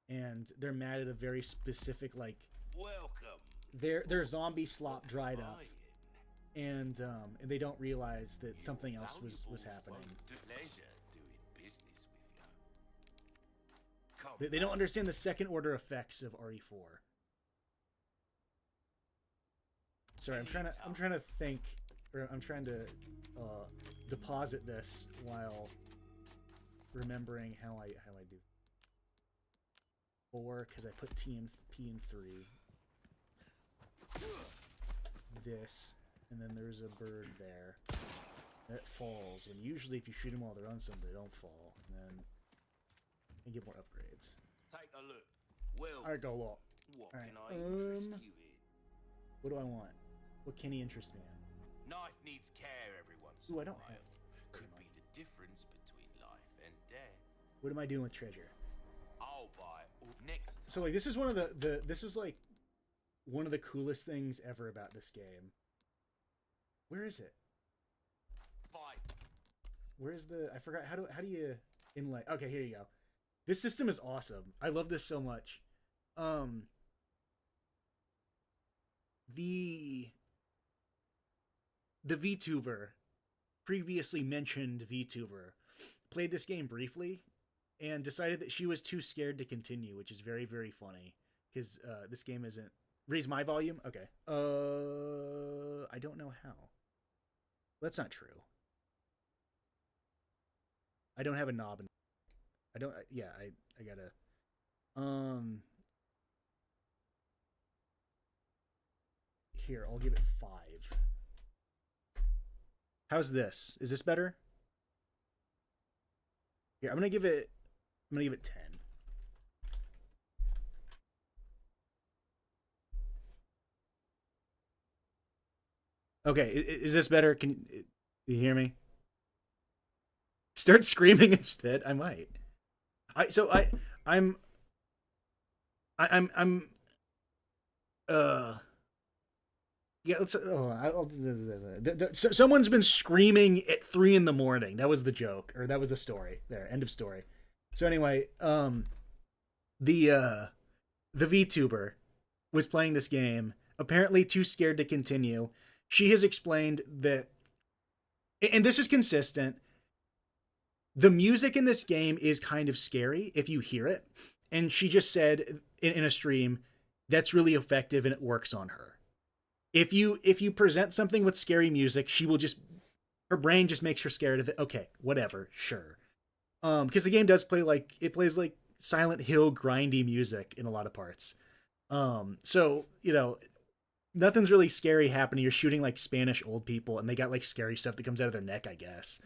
and they're mad at a very specific like Welcome. their zombie slop dried up, and they don't realize that something else was happening. Pleasure doing business with you. Come They don't understand the second order effects of RE4. Sorry, I'm trying to think, or I'm trying to deposit this while remembering how I do. 4 because I put P in 3. This, and then there's a bird there that falls. When usually if you shoot them while they're on something, they don't fall. And then you get more upgrades. Take a look. Well, Alright, go walk. what Alright, can I interest you in? what do I want? What can he interest me in? Knife needs care every once Ooh, I in a don't while. have- Could be the difference between life and death. What am I doing with treasure? I'll buy it next time. So like this is one of this is like one of the coolest things ever about this game. Where is it? Fight. Where's the I forgot how do you inlay? Okay, here you go. This system is awesome. I love this so much. The VTuber, previously mentioned VTuber, played this game briefly and decided that she was too scared to continue, which is very, very funny because this game isn't. Raise my volume? Okay. I don't know how. That's not true. I don't have a knob. I don't. Yeah, I gotta. Here, I'll give it 5. How's this? Is this better? Here, I'm gonna give it 10. Okay, is this better? Can you hear me? Start screaming instead. I might. I'm yeah, let's. Someone's been screaming at 3 a.m. That was the joke, or that was the story. There, end of story. So anyway, the VTuber was playing this game, apparently too scared to continue. She has explained that, and this is consistent. The music in this game is kind of scary if you hear it, and she just said in a stream that's really effective and it works on her. If you present something with scary music, she will just, her brain just makes her scared of it. Okay, whatever, sure. Because the game does plays like Silent Hill grindy music in a lot of parts. So nothing's really scary happening. You're shooting like Spanish old people, and they got like scary stuff that comes out of their neck, I guess.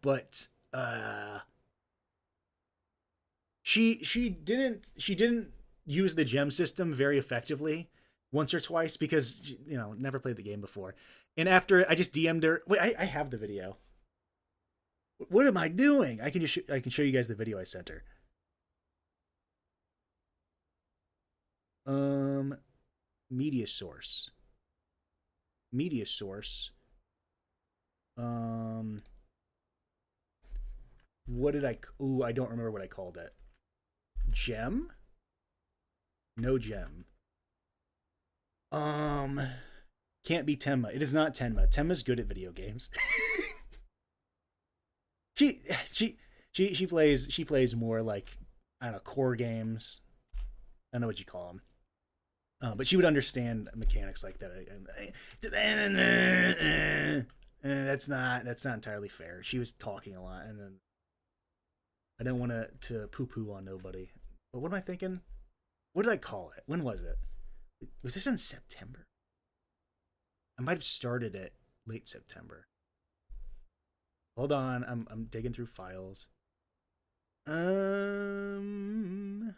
But she didn't use the gem system very effectively once or twice because never played the game before. And after I just DM'd her. Wait, I have the video. What am I doing? I can show you guys the video I sent her. Media source. What did I don't remember what I called it. Gem? No gem. Can't be Tenma. It is not Tenma. Tenma's good at video games. She plays more like, I don't know, core games. I don't know what you call them. But she would understand mechanics like that. That's not entirely fair. She was talking a lot, and then I don't want to poo-poo on nobody. But what am I thinking? What did I call it? When was it? Was this in September? I might have started it late September. Hold on, I'm digging through files. Um.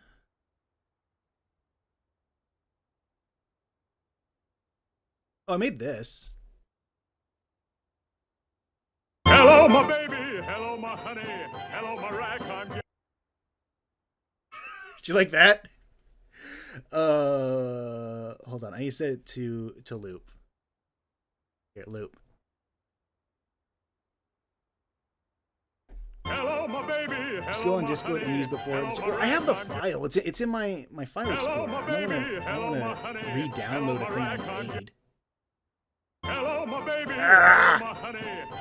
Oh, I made this. Hello, my baby. Hello, my honey. Hello, my rack. Did you like that? Hold on. I need to set it to loop. Here, loop. Hello, my baby. Hello, Just go on my Discord honey. and use before. Hello, my I have the rack. file. It's in my file explorer. my I don't baby. Hello, my want to honey. re-download Hello, a thing my I rack. made. Hello, my baby. Ah! Hello, my honey.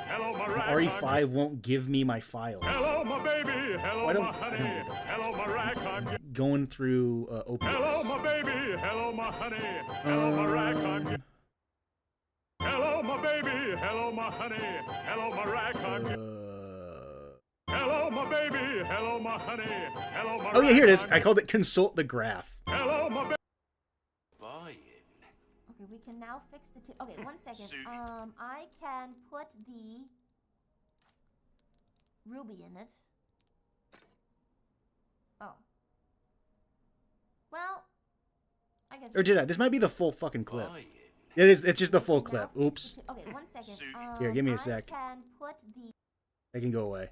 Hello, my rack. RE5 won't give me my files. Hello, my baby. Hello, I don't my honey. get the files. Hello, my rack. Going through Hello, OPS. my baby. Hello, my honey. Hello, my rack. Hello, my baby. Hello, my honey. Hello, my rack. Hello, my baby. Hello, my honey. Hello, my Oh yeah, here it is. rack. I called it consult the graph. Hello, my baby. Buying. Okay, we can now fix the two. Okay, one second. Suit. I can put the ruby in it. Oh. Well, I guess. Or did I? This might be the full fucking clip. Buying. It is. It's just the full Now clip. fix the Oops. two- Okay, one second. Suit. Here, give me a sec. I can put the. I can go away.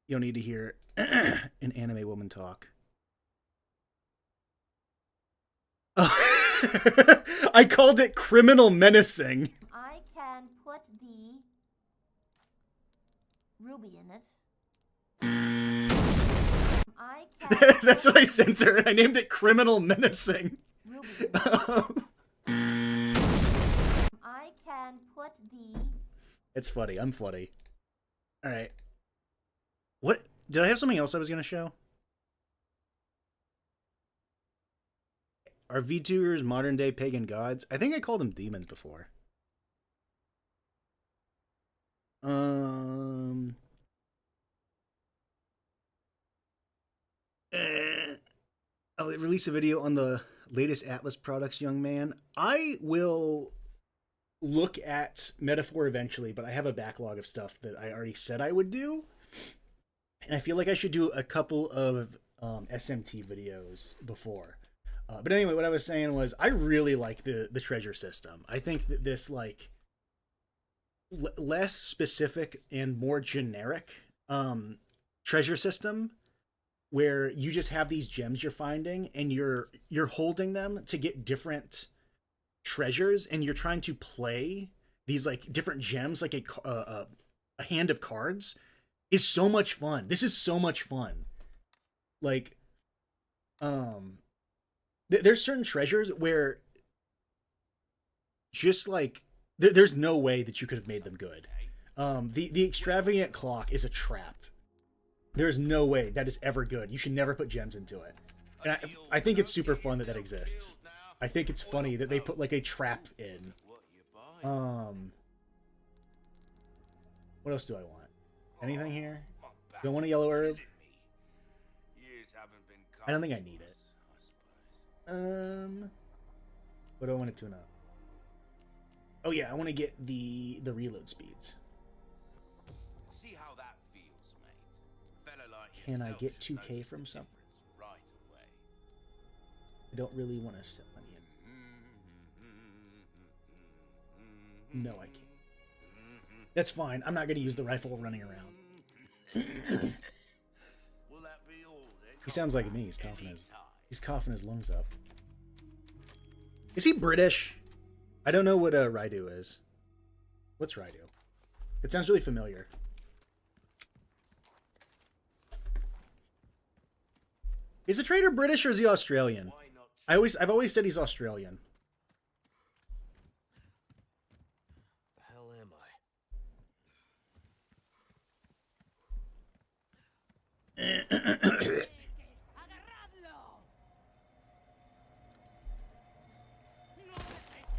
You don't need to hear an anime woman talk. I called it criminal menacing. I can put the ruby in it. I can. That's what I sent her. I named it criminal menacing. Ruby in it. I can put the. It's funny. I'm funny. All right. What? Did I have something else I was going to show? Are VTubers modern day pagan gods? I think I called them demons before. I'll release a video on the latest Atlas products, young man. I will look at Metaphor eventually, but I have a backlog of stuff that I already said I would do. And I feel like I should do a couple of SMT videos before. But anyway, what I was saying was I really like the treasure system. I think that this like less specific and more generic treasure system where you just have these gems you're finding and you're holding them to get different treasures and you're trying to play these like different gems like a hand of cards is so much fun. This is so much fun. Like there's certain treasures where just like there's no way that you could have made them good. The extravagant clock is a trap. There's no way that is ever good. You should never put gems into it. And I think it's super fun that exists. I think it's funny that they put like a trap in. What else do I want? Anything here? Do I want a yellow herb? I don't think I need it. What do I want to tune up? Oh yeah, I want to get the reload speeds. See how that feels, mate. Fella like Can I yourself get should 2K notice from the something? difference right away. I don't really want to set money in. No, I can't. That's fine. I'm not going to use the rifle running around. Will that be all then? He sounds like me. He's coughing his lungs up. Is he British? I don't know what Raidu is. What's Raidu? It sounds really familiar. Is the trader British or is he Australian? I've always said he's Australian. The hell am I?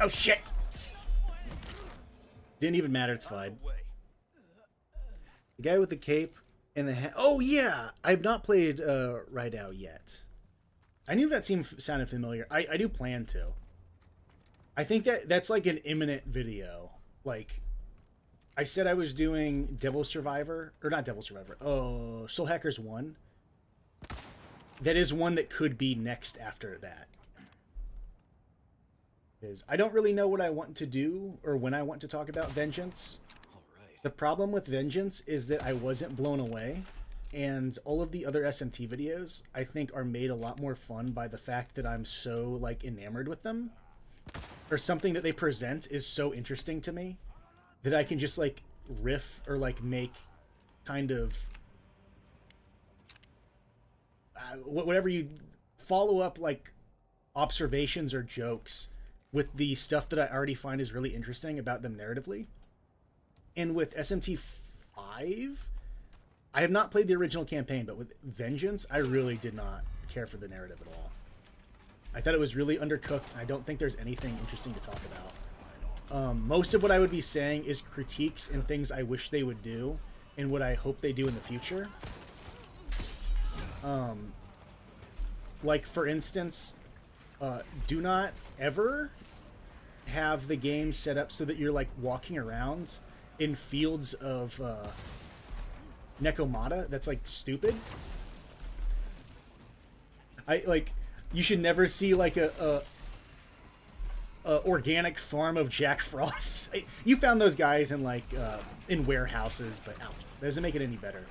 Oh shit! Didn't even matter. It's fine. The guy with the cape and the hat. Oh yeah, I've not played Raidu yet. I knew that sounded familiar. I do plan to. I think that's like an imminent video. Like, I said I was doing Devil Survivor or not Devil Survivor. Oh, Soul Hackers 1, that is one that could be next after that. Because I don't really know what I want to do or when I want to talk about Vengeance. All right. The problem with Vengeance is that I wasn't blown away, and all of the other SMT videos I think are made a lot more fun by the fact that I'm so like enamored with them, or something that they present is so interesting to me that I can just like riff or like make kind of whatever you follow up like observations or jokes with the stuff that I already find is really interesting about them narratively. And with SMT 5, I have not played the original campaign, but with Vengeance, I really did not care for the narrative at all. I thought it was really undercooked, and I don't think there's anything interesting to talk about. Most of what I would be saying is critiques and things I wish they would do, and what I hope they do in the future. Like, for instance, do not ever have the game set up so that you're, like, walking around in fields of Nekomata. That's, like, stupid. You should never see, like, a organic farm of Jack Frosts. You found those guys in, like, in warehouses, but ouch, that doesn't make it any better.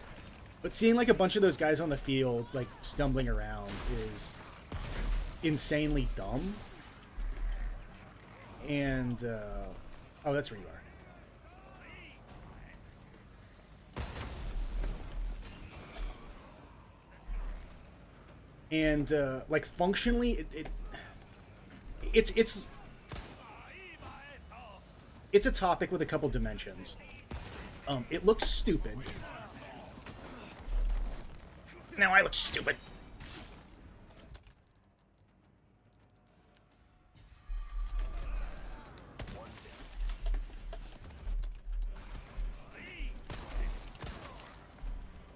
But seeing, like, a bunch of those guys on the field, like, stumbling around is insanely dumb. And, oh, that's where you are. And, like, functionally, it's a topic with a couple dimensions. It looks stupid. Now I look stupid.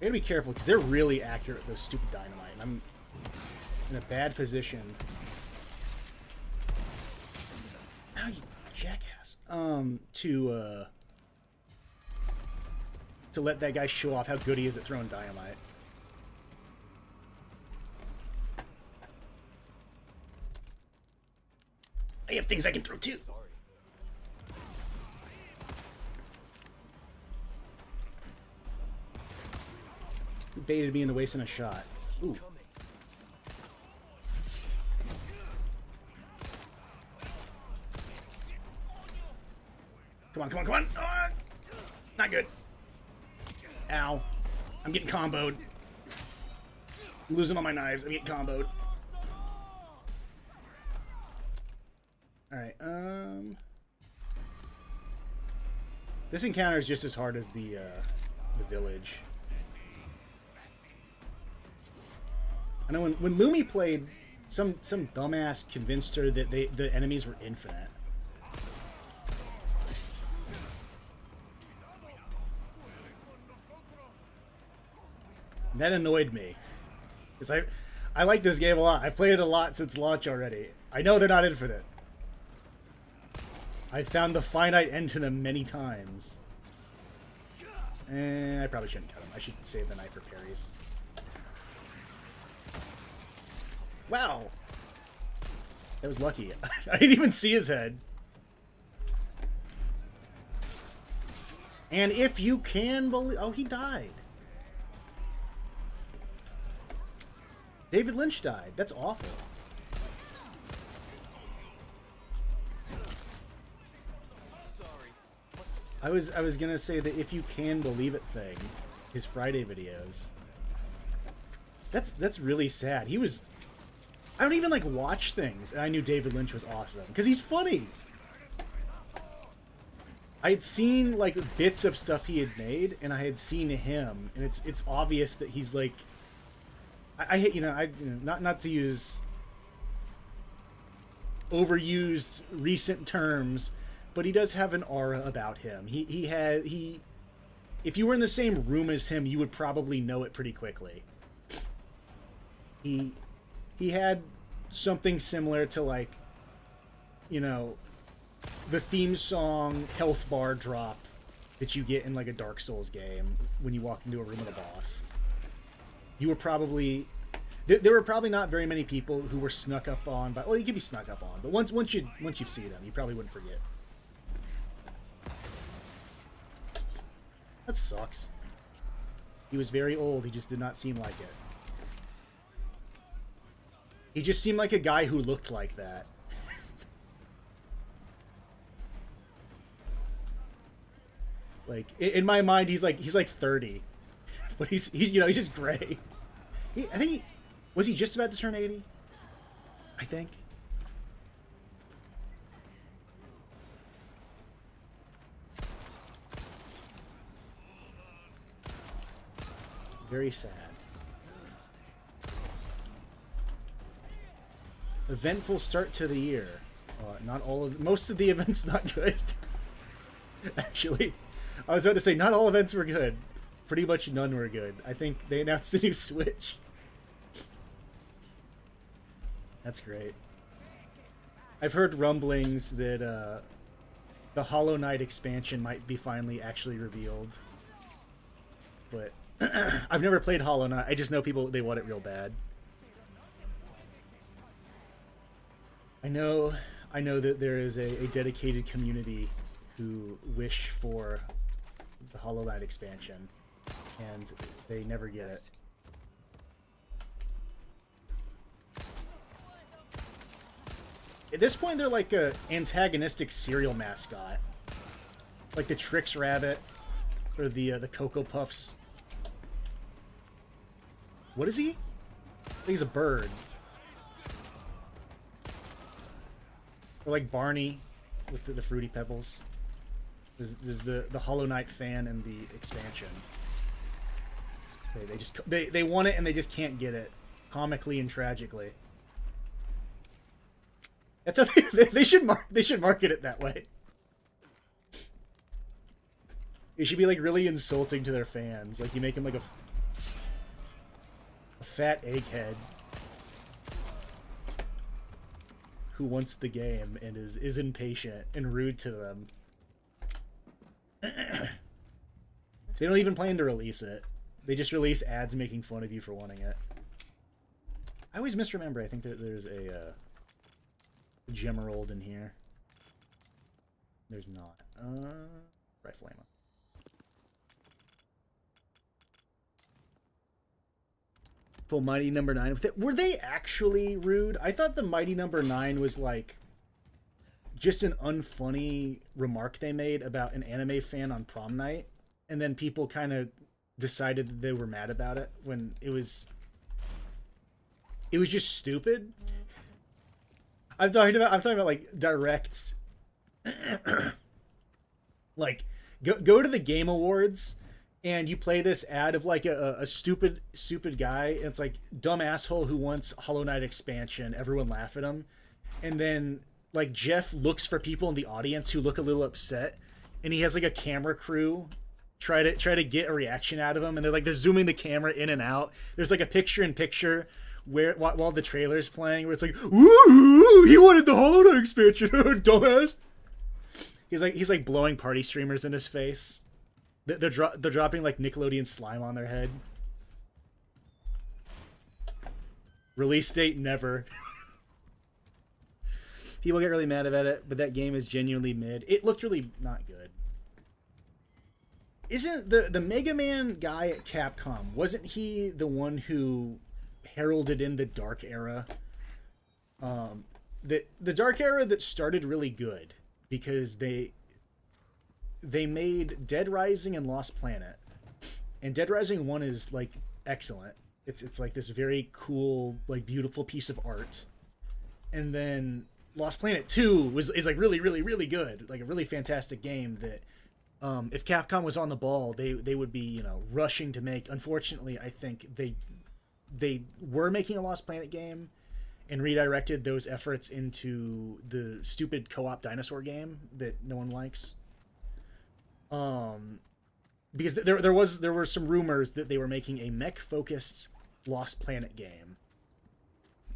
I gotta be careful because they're really accurate with those stupid dynamite, and I'm in a bad position. Ow, you jackass. To let that guy show off how good he is at throwing dynamite. I have things I can throw too. Sorry. You baited me into wasting a shot. Ooh. Come on, come on, come on! Ah! Not good. Ow. I'm getting comboed. I'm losing all my knives. I'm getting comboed. Alright, this encounter is just as hard as the village. I know when Lumi played, some dumbass convinced her that the enemies were infinite. That annoyed me. Because I like this game a lot. I played it a lot since launch already. I know they're not infinite. I found the finite end to them many times. I probably shouldn't cut him. I should save the knife for parries. Wow! That was lucky. I didn't even see his head. And if you can believe... Oh, he died. David Lynch died. That's awful. I was gonna say that if you can believe it thing, his Friday videos. That's really sad. He was... I don't even like watch things, and I knew David Lynch was awesome because he's funny. I had seen like bits of stuff he had made, and I had seen him, and it's obvious that he's like... I hate, not to use overused recent terms, but he does have an aura about him. If you were in the same room as him, you would probably know it pretty quickly. He had something similar to, like, the theme song health bar drop that you get in like a Dark Souls game when you walk into a room with a boss. You were probably There were probably not very many people who were snuck up on, but well, you could be snuck up on, but once you've seen them, you probably wouldn't forget. That sucks. He was very old. He just did not seem like it. He just seemed like a guy who looked like that. Like in my mind, he's like 30, but he's just gray. I think was he just about to turn 80? I think. Very sad. Eventful start to the year. Not all of most of the events not good. Actually, I was about to say not all events were good. Pretty much none were good. I think they announced a new Switch. That's great. I've heard rumblings that the Hollow Knight expansion might be finally actually revealed. But I've never played Hollow Knight. I just know people, they want it real bad. I know that there is a dedicated community who wish for the Hollow Knight expansion, and they never get it. At this point, they're like a antagonistic cereal mascot, like the Trix Rabbit or the Cocoa Puffs. What is he? I think he's a bird. Or like Barney with the Fruity Pebbles. There's the Hollow Knight fan and the expansion. They want it and they just can't get it, comically and tragically. That's how they should market it that way. It should be like really insulting to their fans. Like you make them like a fat egghead who wants the game and is impatient and rude to them. They don't even plan to release it. They just release ads making fun of you for wanting it. I always misremember. I think that there's a Gemerald in here. There's not. Rifle ammo. Full Mighty Number 9. Were they actually rude? I thought the Mighty Number 9 was like just an unfunny remark they made about an anime fan on prom night, and then people kind of decided that they were mad about it when it was just stupid. I'm talking about like direct like go to the Game Awards and you play this ad of like a stupid guy, and it's like dumb asshole who wants Hollow Knight expansion, everyone laugh at him, and then like Jeff looks for people in the audience who look a little upset, and he has like a camera crew try to get a reaction out of him, and they're zooming the camera in and out. There's like a picture-in-picture where while the trailer's playing, where it's like, ooh, he wanted the Hollow Knight expansion, dumbass. He's like blowing party streamers in his face. They're dropping like Nickelodeon slime on their head. Release date never. People get really mad about it, but that game is genuinely mid. It looked really not good. Isn't the Mega Man guy at Capcom, wasn't he the one who heralded in the Dark Era? The Dark Era that started really good because they made Dead Rising and Lost Planet. And Dead Rising 1 is like excellent. It's like this very cool, like beautiful piece of art. And then Lost Planet 2 is like really, really, really good. Like a really fantastic game that if Capcom was on the ball, they would be, rushing to make. Unfortunately, I think they were making a Lost Planet game and redirected those efforts into the stupid co-op dinosaur game that no one likes. Because there were some rumors that they were making a mech-focused Lost Planet game.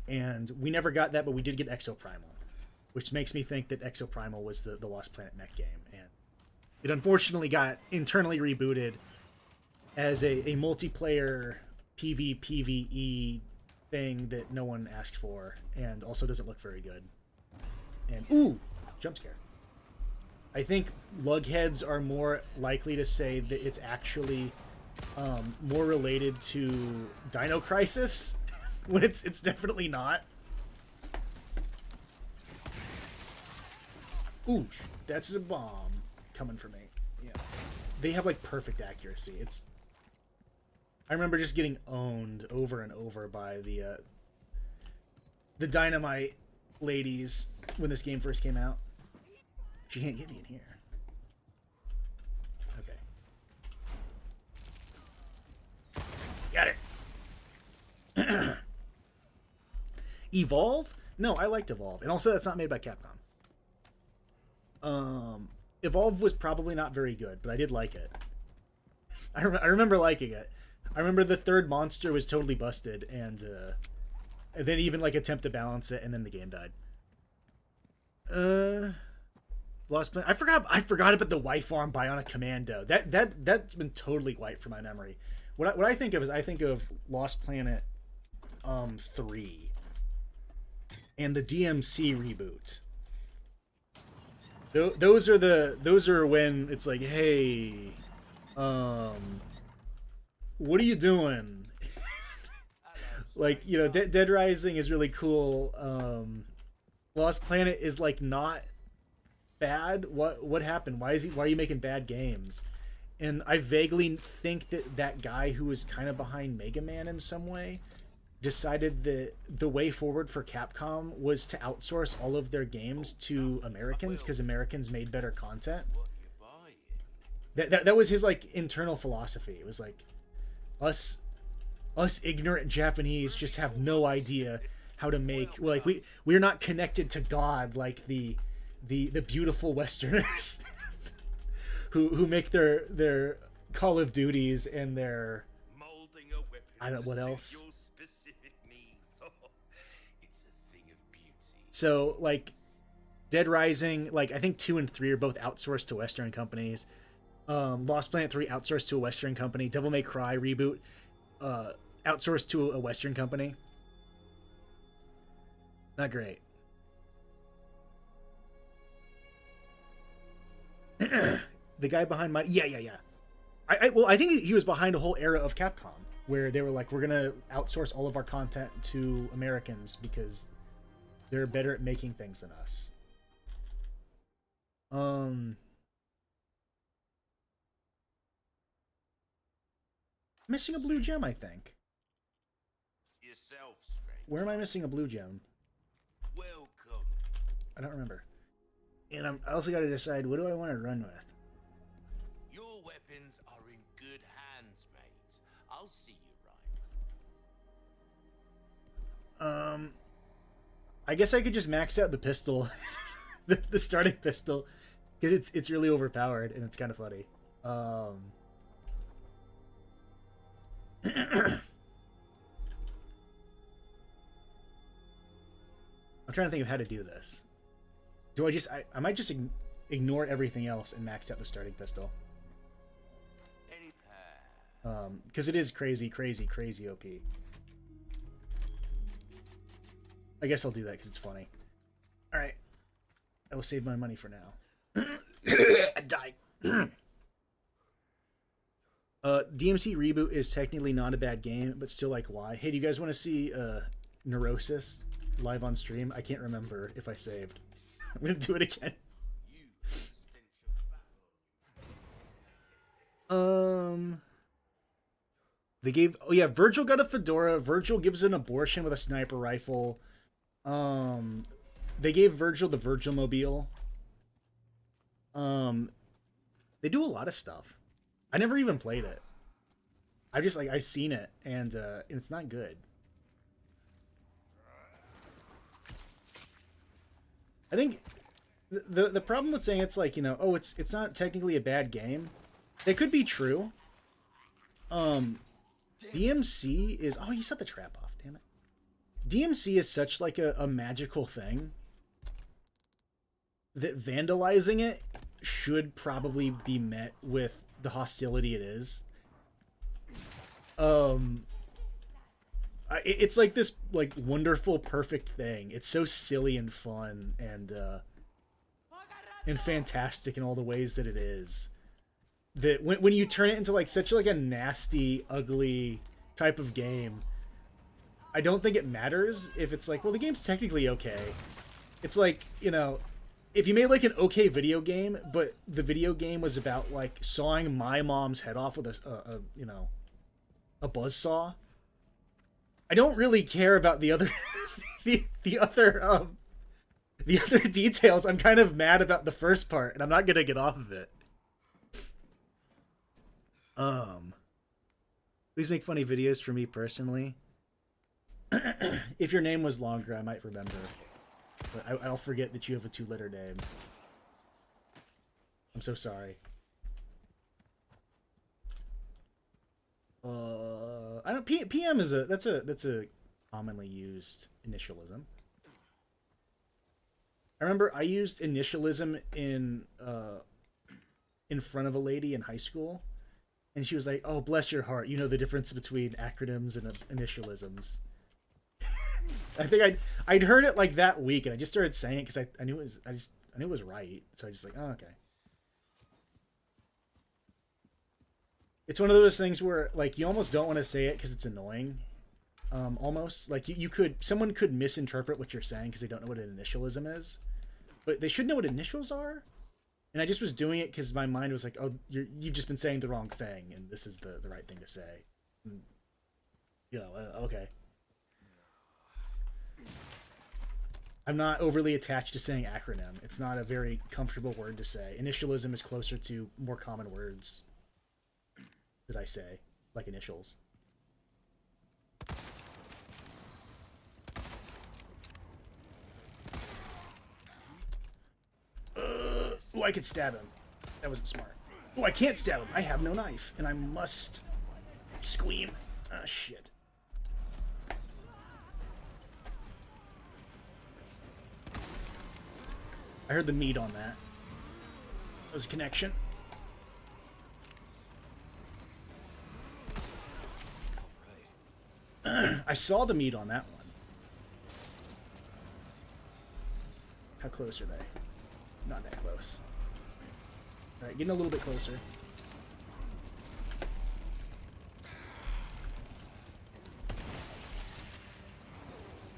And we never got that, but we did get Exoprimal, which makes me think that Exoprimal was the Lost Planet mech game. And it unfortunately got internally rebooted as a multiplayer PvPvE thing that no one asked for, and also doesn't look very good. And ooh, jump scare. I think lugheads are more likely to say that it's actually more related to Dino Crisis, when it's definitely not. Ooh, that's a bomb coming for me. Yeah, they have like perfect accuracy. I remember just getting owned over and over by the dynamite ladies when this game first came out. She can't get me in here. Okay. Got it. Evolve? No, I liked Evolve. And also that's not made by Capcom. Evolve was probably not very good, but I did like it. I remember liking it. I remember the third monster was totally busted, and then even like attempt to balance it, and then the game died. Lost Planet. I forgot about the Y form Bionic Commando. That's been totally wiped from my memory. What I think of is I think of Lost Planet 3 and the DMC reboot. Those are when it's like, hey, what are you doing? Like, you know, Dead Rising is really cool. Lost Planet is like not bad. What happened? Why are you making bad games? And I vaguely think that guy who was kind of behind Mega Man in some way decided that the way forward for Capcom was to outsource all of their games to Americans because Americans made better content. That was his like internal philosophy. It was like us ignorant Japanese just have no idea how to make, well, like we're not connected to God like the beautiful Westerners who make their Call of Duties and their I don't know what else. So like Dead Rising, like I think 2 and 3 are both outsourced to Western companies. Lost Planet 3 outsourced to a Western company. Devil May Cry reboot outsourced to a Western company. Not great. The guy behind my yeah. I think he was behind a whole era of Capcom where they were like, we're gonna outsource all of our content to Americans because they're better at making things than us. Missing a blue gem, I think. Yourself, stranger. Where am I missing a blue gem? Welcome. I don't remember. And I also got to decide, what do I want to run with? Your weapons are in good hands, mate. I'll see you right. I guess I could just max out the pistol, the starting pistol, because it's really overpowered and it's kind of funny. I'm trying to think of how to do this. Do I might just ignore everything else and max out the starting pistol. Because it is crazy OP. I guess I'll do that because it's funny. All right, I will save my money for now. I died. DMC reboot is technically not a bad game, but still like why? Hey, do you guys want to see Neurosis live on stream? I can't remember if I saved. I'm gonna do it again. They gave Virgil got a fedora. Virgil gives an abortion with a sniper rifle. They gave Virgil the Virgil mobile. They do a lot of stuff. I never even played it. I've seen it and it's not good. I think the problem with saying it's like, you know, oh, it's not technically a bad game. That could be true. DMC is, oh, you set the trap off, damn it. DMC is such like a magical thing that vandalizing it should probably be met with the hostility it is. It's like this like wonderful, perfect thing. It's so silly and fun and fantastic in all the ways that it is. That when you turn it into like such like a nasty, ugly type of game, I don't think it matters if it's like, well, the game's technically okay. It's like, you know, if you made like an okay video game, but the video game was about like sawing my mom's head off with a you know, a buzzsaw. I don't really care about the other the other details. I'm kind of mad about the first part, and I'm not gonna get off of it. Please make funny videos for me personally. If your name was longer, I might remember. But I'll forget that you have a 2-letter name. I'm so sorry. I don't. PM is that's a commonly used initialism. I remember I used initialism in front of a lady in high school, and she was like, "Oh, bless your heart, you know the difference between acronyms and initialisms." I think I'd heard it like that week, and I just started saying it because I knew it was I knew it was right, so I just like, oh, okay. It's one of those things where like you almost don't want to say it because it's annoying. Almost like someone could misinterpret what you're saying because they don't know what an initialism is, but they should know what initials are. And I just was doing it because my mind was like, oh, you've just been saying the wrong thing, and this is the right thing to say. And, you know, okay. I'm not overly attached to saying acronym. It's not a very comfortable word to say. Initialism is closer to more common words that I say, like initials. Oh, I could stab him. That wasn't smart. Oh, I can't stab him. I have no knife, and I must squeam. Ah, shit. I heard the meat on that. That was a connection. I saw the meat on that one. How close are they? Not that close. Alright, getting a little bit closer.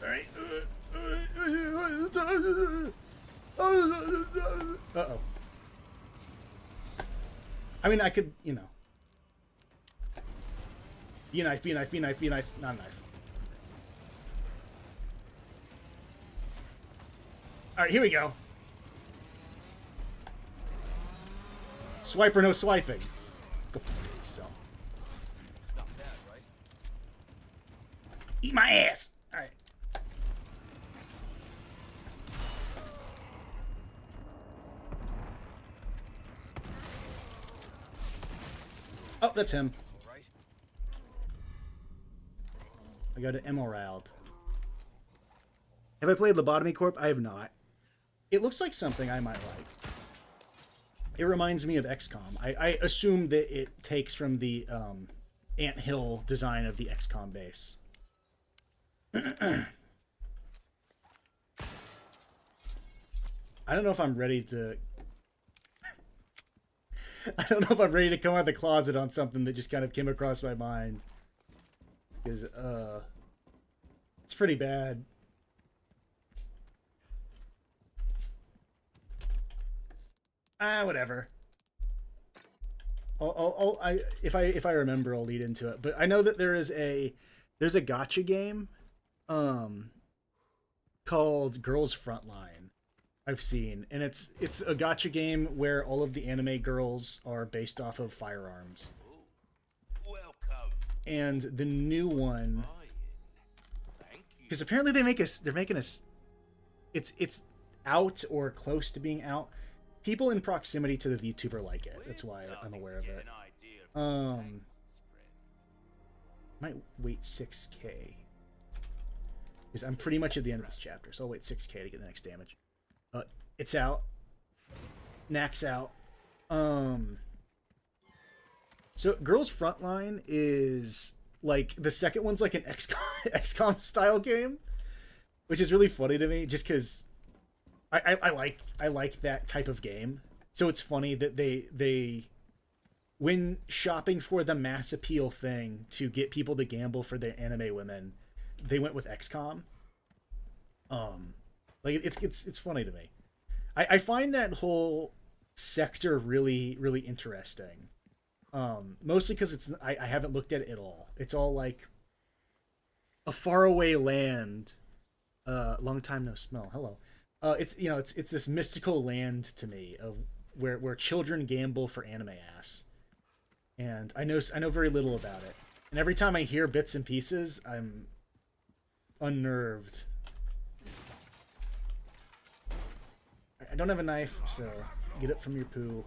Alright. Uh-oh. I mean, I could, you know. Be a knife, be a knife, be a knife, be a knife. Not a knife. Alright, here we go. Swipe or no swiping. Go for yourself. Not bad, right? Eat my ass! Alright. Oh, that's him. All right. I got an emerald. Have I played Lobotomy Corp? I have not. It looks like something I might like. It reminds me of XCOM. I assume that it takes from the anthill design of the XCOM base. I don't know if I'm ready to... I don't know if I'm ready to come out of the closet on something that just kind of came across my mind. Because, it's pretty bad. Whatever. If I remember, I'll lead into it. But I know that there's a gacha game, called Girls Frontline. I've seen, and it's a gacha game where all of the anime girls are based off of firearms. Welcome. And the new one, Thank you. because apparently they're making us. It's out or close to being out. People in proximity to the VTuber like it. That's why I'm aware of it. Might wait 6K. Because I'm pretty much at the end of this chapter, so I'll wait 6K to get the next damage. It's out. Knack's out. So Girls Frontline is like the second one's like an XCOM style game, which is really funny to me, just because I like that type of game. So it's funny that they when shopping for the mass appeal thing to get people to gamble for their anime women, they went with XCOM. Like it's funny to me. I find that whole sector really interesting. Mostly because I haven't looked at it at all. It's all like a faraway land. Long time no smell. Hello. It's it's this mystical land to me of where children gamble for anime ass, and I know very little about it. And every time I hear bits and pieces, I'm unnerved. I don't have a knife, so get up from your poo.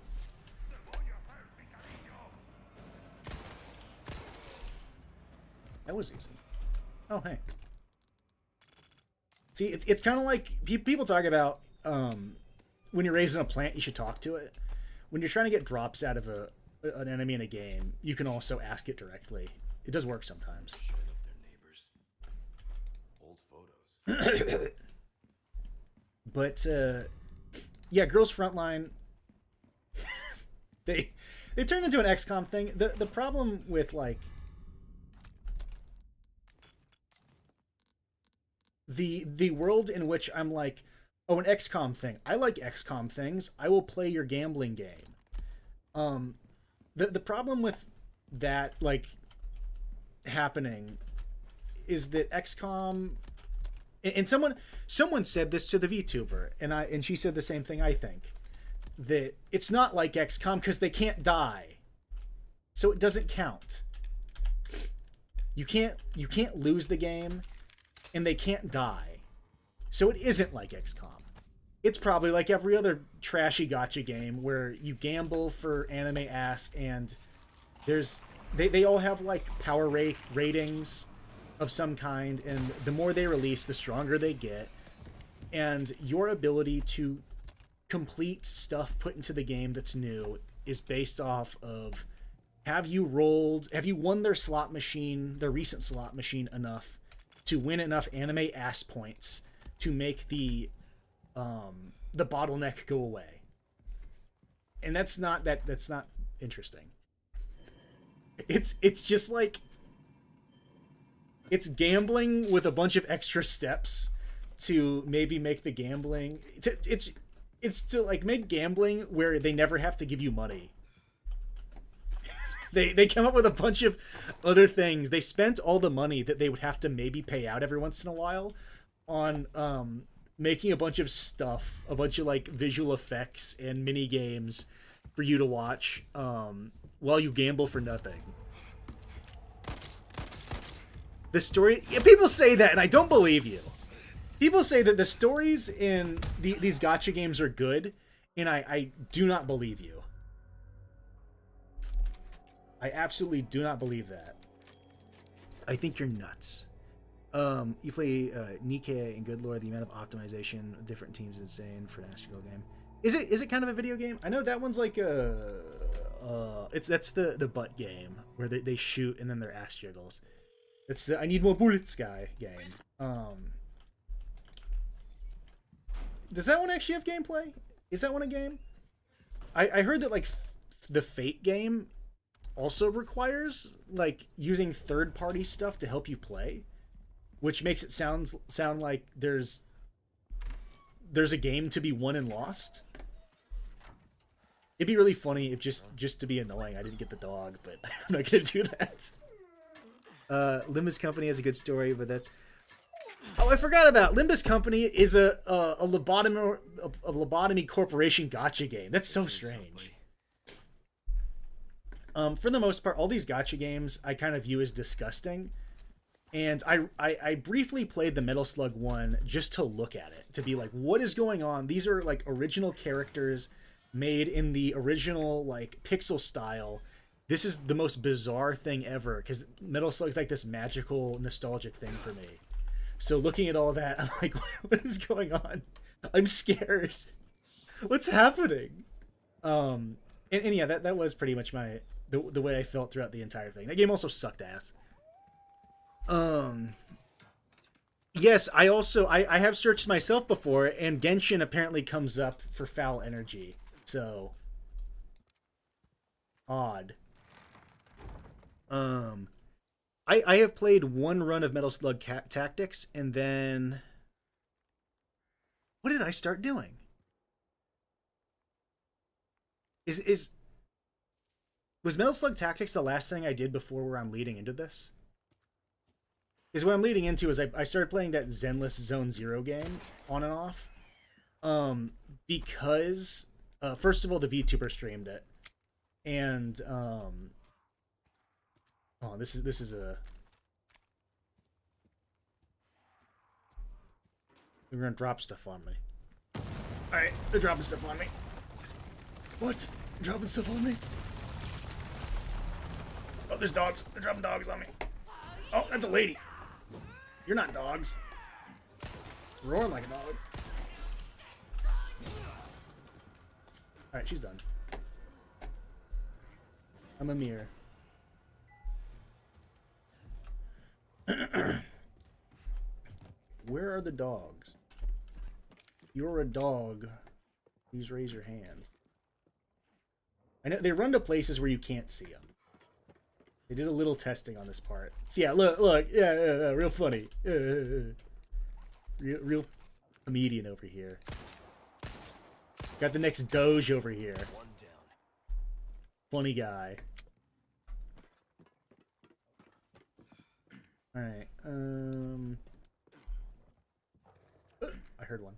That was easy. Oh, hey. See, it's kind of like people talk about when you're raising a plant, you should talk to it. When you're trying to get drops out of an enemy in a game, you can also ask it directly. It does work sometimes. Old photos. But yeah, Girls Frontline. they turned into an XCOM thing. The problem with like the world in which I'm like, oh, an XCOM thing. I like XCOM things. I will play your gambling game. The problem with that like happening is that XCOM, and someone said this to the VTuber, and she said the same thing. I think that it's not like XCOM because they can't die, so it doesn't count. You can't lose the game, and they can't die, so it isn't like XCOM. It's probably like every other trashy gacha game where you gamble for anime ass, and they all have like power ratings of some kind, and the more they release, the stronger they get. And your ability to complete stuff put into the game that's new is based off of have you won their recent slot machine enough to win enough anime ass points to make the bottleneck go away. And that's not interesting. It's just like it's gambling with a bunch of extra steps to maybe make the gambling it's to like make gambling where they never have to give you money. They come up with a bunch of other things. They spent all the money that they would have to maybe pay out every once in a while on making a bunch of stuff, a bunch of like visual effects and mini games for you to watch while you gamble for nothing. The story, people say that, and I don't believe you. People say that the stories in these gacha games are good, and I do not believe you. I absolutely do not believe that. I think you're nuts. You play Nikkei and Good Lord. The amount of optimization of different teams is insane for an astral game. Is it kind of a video game? I know that one's like that's the butt game where they shoot and then their ass jiggles. It's the I need more bullets guy game. Does that one actually have gameplay? Is that one a game? I heard that like the Fate game also requires like using third-party stuff to help you play, which makes it sound like there's a game to be won and lost. It'd be really funny if just to be annoying I didn't get the dog, but I'm not gonna do that. Limbus Company has a good story, but that's... Oh, I forgot about Limbus Company is a lobotomy corporation gacha game. That's so strange. For the most part, all these gacha games I kind of view as disgusting. And I briefly played the Metal Slug one just to look at it, to be like, what is going on? These are like original characters made in the original like pixel style. This is the most bizarre thing ever, because Metal Slug's like this magical, nostalgic thing for me. So looking at all that, I'm like, what is going on? I'm scared. What's happening? And yeah, that was pretty much the way I felt throughout the entire thing. That game also sucked ass. Yes, I also I have searched myself before, and Genshin apparently comes up for foul energy. So odd. I have played one run of Metal Slug Tactics, and then what did I start doing? Is was Metal Slug Tactics the last thing I did before where I'm leading into this? Is what I'm leading into is I started playing that Zenless Zone Zero game on and off. Because first of all the VTuber streamed it. And oh, this is a they're gonna drop stuff on me. Alright, they're dropping stuff on me. What? They're dropping stuff on me? Oh, there's dogs. They're dropping dogs on me. Oh, that's a lady. You're not dogs. Roar like a dog. Alright, she's done. I'm a mirror. Where are the dogs? You're a dog. Please raise your hands. I know they run to places where you can't see them. They did a little testing on this part. So yeah, look, yeah, real funny. Real comedian over here. Got the next Doge over here. One down. Funny guy. Alright, I heard one.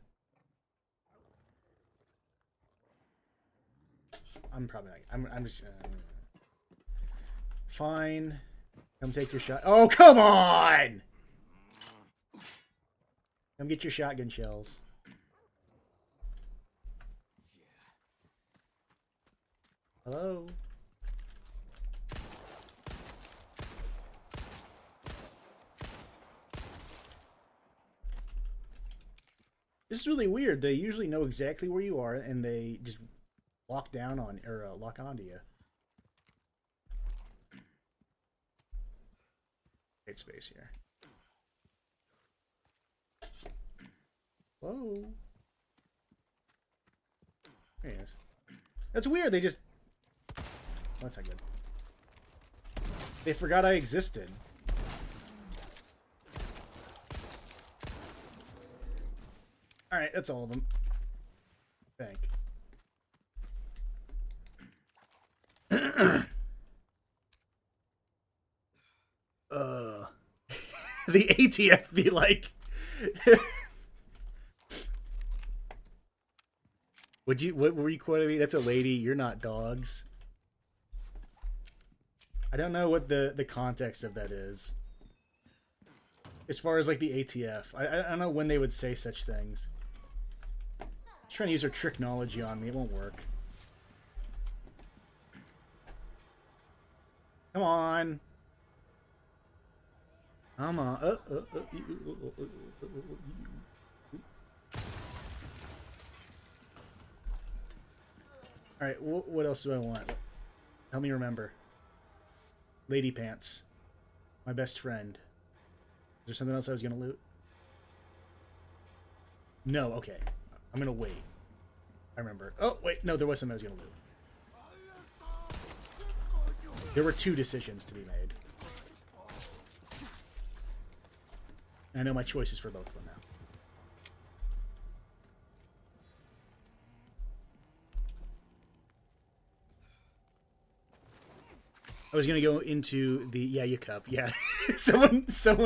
I'm probably not. I'm just. Fine. Come take your shot. Oh, come on! Come get your shotgun shells. Hello? This is really weird. They usually know exactly where you are, and they just lock down on, or lock onto you. Great space here. Whoa. There he is. That's weird. They just... Oh, that's not good. They forgot I existed. Alright, that's all of them. I think. The ATF be like... What were you quoting me? That's a lady, you're not dogs. I don't know what the context of that is. As far as like the ATF. I don't know when they would say such things. She's trying to use her tricknology on me, it won't work. Come on. Come on. Alright, what else do I want? Help me remember. Lady pants. My best friend. Is there something else I was gonna loot? No, okay. I'm gonna wait. I remember. Oh, wait, no, there was something I was gonna loot. There were two decisions to be made. And I know my choices for both of them now. I was gonna go into the you cup. Yeah, someone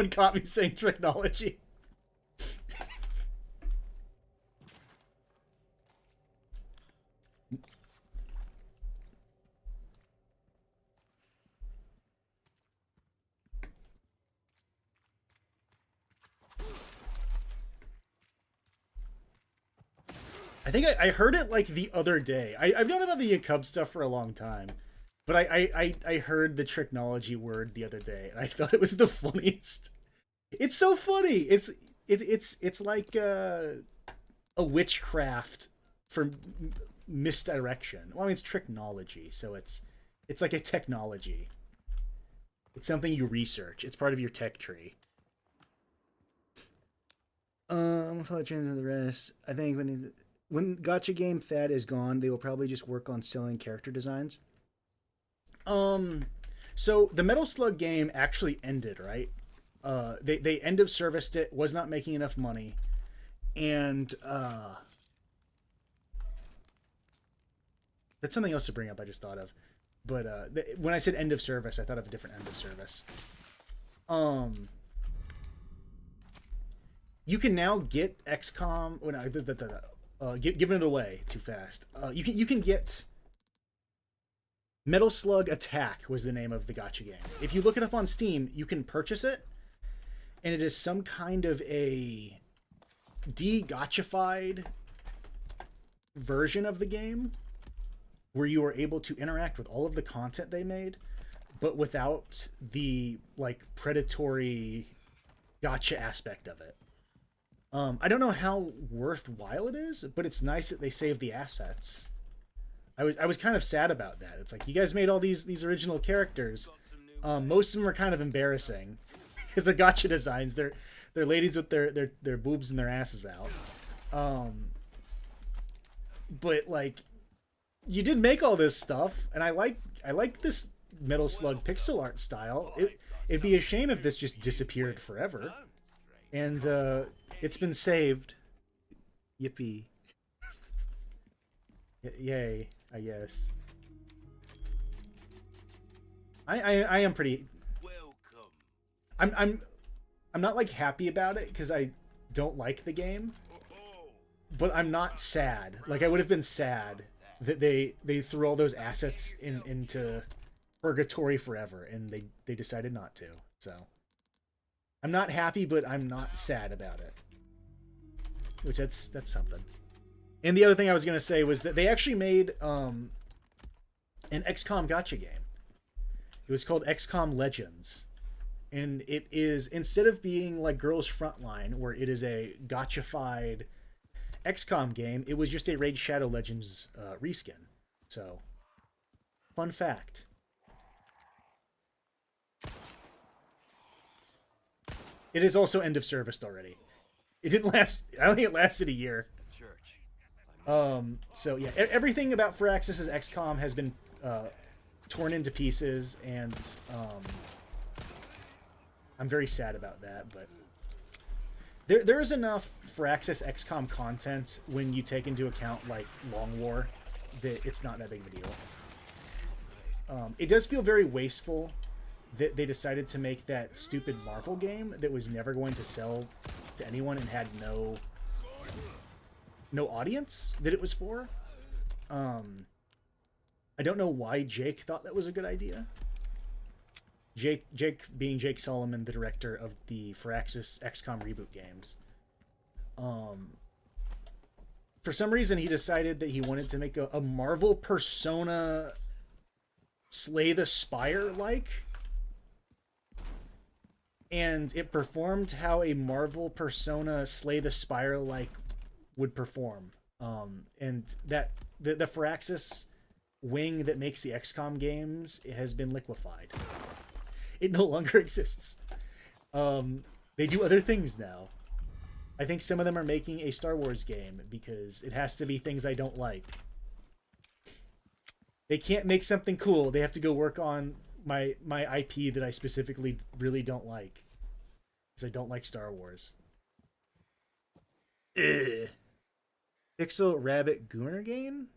caught me saying tricknology. I think I heard it like the other day. I've known about the Yakub stuff for a long time. But I heard the tricknology word the other day, and I thought it was the funniest. It's so funny. It's like a witchcraft for misdirection. Well, I mean, it's tricknology, so it's like a technology. It's something you research. It's part of your tech tree. Follow trends and the rest. I think when gacha game fad is gone, they will probably just work on selling character designs. So the Metal Slug game actually ended, right? They end of serviced it, was not making enough money, and that's something else to bring up I just thought of. But when I said end of service, I thought of a different end of service. You can now get XCOM. Giving it away too fast. You can get Metal Slug Attack was the name of the gacha game. If you look it up on Steam, you can purchase it, and it is some kind of a de-gachified version of the game where you are able to interact with all of the content they made, but without the like predatory gacha aspect of it. I don't know how worthwhile it is, but it's nice that they saved the assets. I was kind of sad about that. It's like, you guys made all these original characters. Most of them are kind of embarrassing because they're gacha designs. They're ladies with their boobs and their asses out. But like, you did make all this stuff, and I like this Metal Slug pixel art style. It'd be a shame if this just disappeared forever. And it's been saved. Yippee. Yay, I guess. I am pretty. I'm not like happy about it because I don't like the game, but I'm not sad. Like, I would have been sad that they threw all those assets into purgatory forever, and they decided not to. So I'm not happy, but I'm not sad about it. Which that's something. And the other thing I was gonna say was that they actually made an XCOM gacha game. It was called XCOM Legends. And it is, instead of being like Girls Frontline, where it is a gacha-fied XCOM game, it was just a Raid Shadow Legends reskin. So, fun fact. It is also end of service already. It didn't last, I don't think it lasted a year. So yeah, everything about Firaxis's XCOM has been torn into pieces, and I'm very sad about that, but there is enough Firaxis XCOM content when you take into account like Long War that it's not that big of a deal. It does feel very wasteful that they decided to make that stupid Marvel game that was never going to sell to anyone and had no audience that it was for. I don't know why Jake thought that was a good idea. Jake being Jake Solomon, the director of the Firaxis XCOM reboot games. For some reason, he decided that he wanted to make a Marvel Persona Slay the Spire-like. And it performed how a Marvel Persona Slay the Spire-like would perform. And that the Firaxis wing that makes the XCOM games, it has been liquefied. It no longer exists. They do other things now. I think some of them are making a Star Wars game because it has to be things I don't like. They can't make something cool. They have to go work on my IP that I specifically really don't like. Because I don't like Star Wars. Ugh. Pixel Rabbit Gooner game?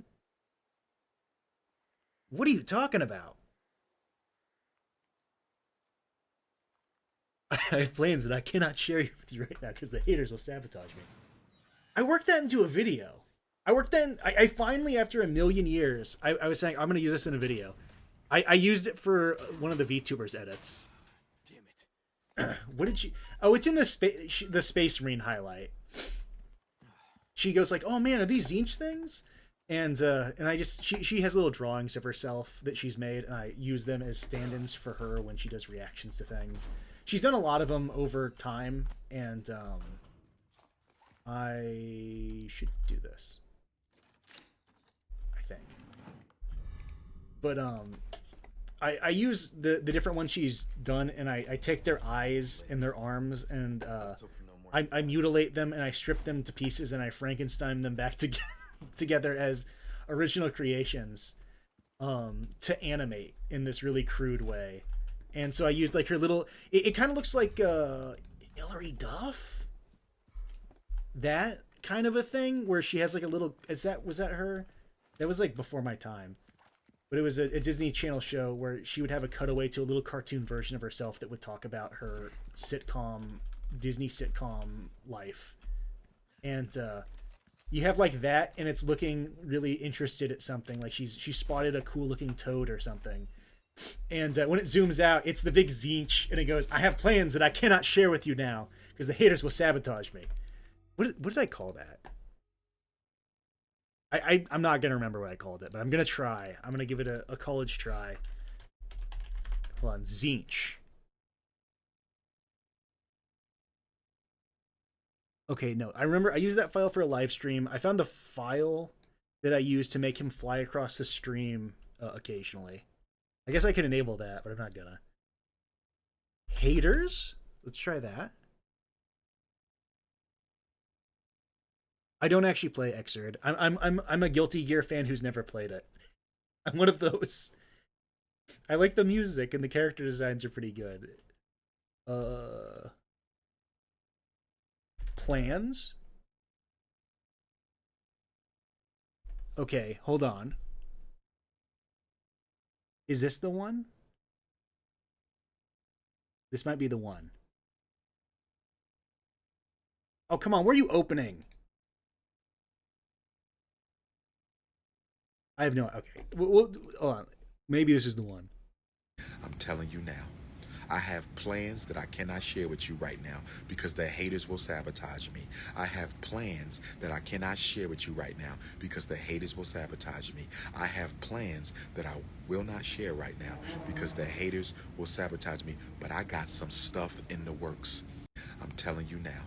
What are you talking about? I have plans that I cannot share with you right now because the haters will sabotage me. I worked that into a video. I finally, after a million years, I was saying, I'm going to use this in a video. I used it for one of the VTubers edits. Damn it. What did she... Oh, it's in the Space Marine highlight. She goes like, oh man, are these Zinch things? And I just... She has little drawings of herself that she's made, and I use them as stand-ins for her when she does reactions to things. She's done a lot of them over time, and I should do this. I think. But I use the different ones she's done, and I take their eyes and their arms, and I mutilate them, and I strip them to pieces, and I Frankenstein them back together as original creations to animate in this really crude way. And so I used like her little. It kind of looks like Hilary Duff. That kind of a thing where she has like a little. Was that her? That was like before my time. But it was a Disney Channel show where she would have a cutaway to a little cartoon version of herself that would talk about her Disney sitcom life. And you have like that, and it's looking really interested at something. Like she spotted a cool looking toad or something. And when it zooms out, it's the big Zinch, and it goes, "I have plans that I cannot share with you now because the haters will sabotage me." What did I call that? I'm not going to remember what I called it, but I'm going to try. I'm going to give it a college try. Hold on. Zinch. Okay, no. I remember I used that file for a live stream. I found the file that I used to make him fly across the stream occasionally. I guess I can enable that, but I'm not gonna. Haters? Let's try that. I don't actually play Xrd. I'm a Guilty Gear fan who's never played it. I'm one of those. I like the music and the character designs are pretty good. Plans? Okay, hold on. Is this the one? This might be the one. Oh, come on. Where are you opening? I have no... Okay. Hold on. Maybe this is the one. I'm telling you now. I have plans that I cannot share with you right now because the haters will sabotage me. I have plans that I cannot share with you right now because the haters will sabotage me. I have plans that I will not share right now because the haters will sabotage me. But I got some stuff in the works. I'm telling you now.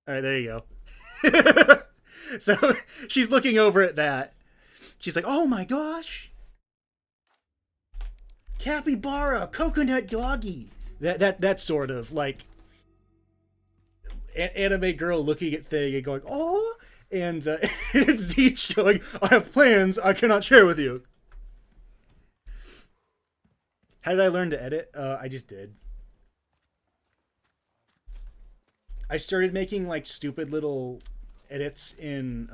All right, there you go. So she's looking over at that. She's like, "Oh my gosh. Capybara, coconut doggy." That sort of like anime girl looking at thing and going, "Oh," and it's each going, "I have plans I cannot share with you." How did I learn to edit? I just did. I started making like stupid little edits in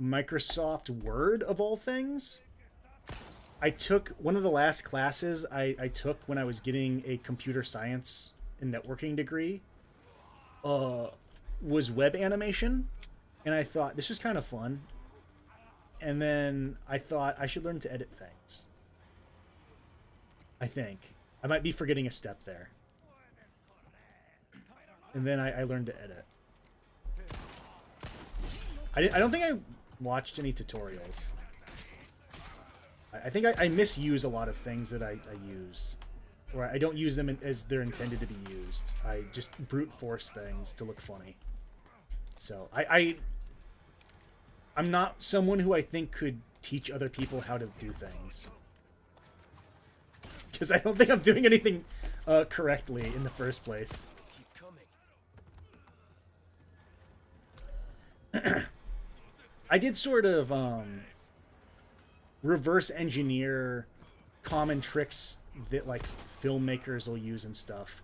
Microsoft Word of all things. I took one of the last classes I took when I was getting a computer science and networking degree was web animation, and I thought this is kind of fun. And then I thought I should learn to edit things. I think I might be forgetting a step there. And then I learned to edit. I don't think I watched any tutorials. I think I misuse a lot of things that I use. Or I don't use them as they're intended to be used. I just brute force things to look funny. So I'm not someone who I think could teach other people how to do things. Because I don't think I'm doing anything correctly in the first place. I did sort of reverse engineer common tricks that like filmmakers will use and stuff.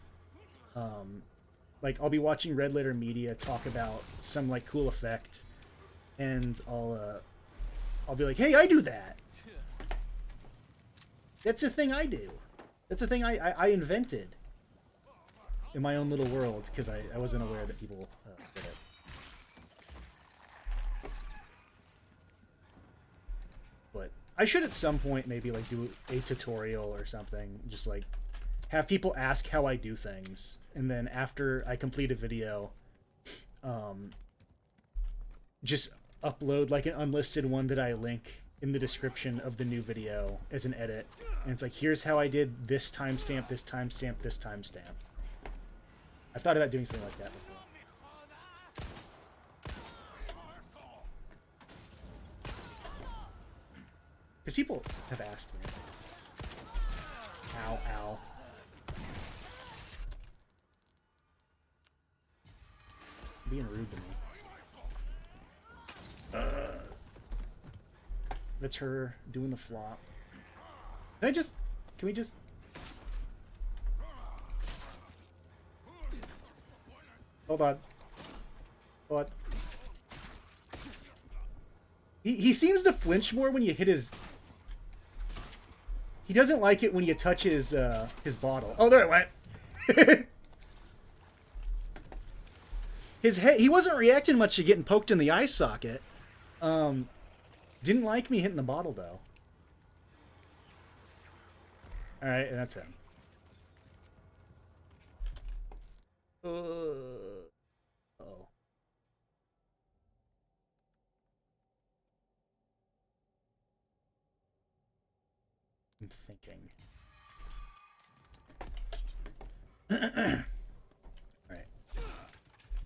Like I'll be watching Red Letter Media talk about some like cool effect, and I'll be like, "Hey, I do that. That's a thing I do. That's a thing I invented in my own little world because I wasn't aware that people did it." But I should at some point maybe like do a tutorial or something. Just like have people ask how I do things. And then after I complete a video, just upload like an unlisted one that I link in the description of the new video as an edit. And it's like, here's how I did this timestamp, this timestamp, this timestamp. I've thought about doing something like that before. Because people have asked me. Ow, ow. Being rude to me. That's her doing the flop. Can we just... Hold on. Hold on. He seems to flinch more when you hit his... He doesn't like it when you touch his bottle. Oh, there it went. His head... He wasn't reacting much to getting poked in the eye socket. Didn't like me hitting the bottle, though. Alright, and that's him. Oh. I'm thinking. Alright.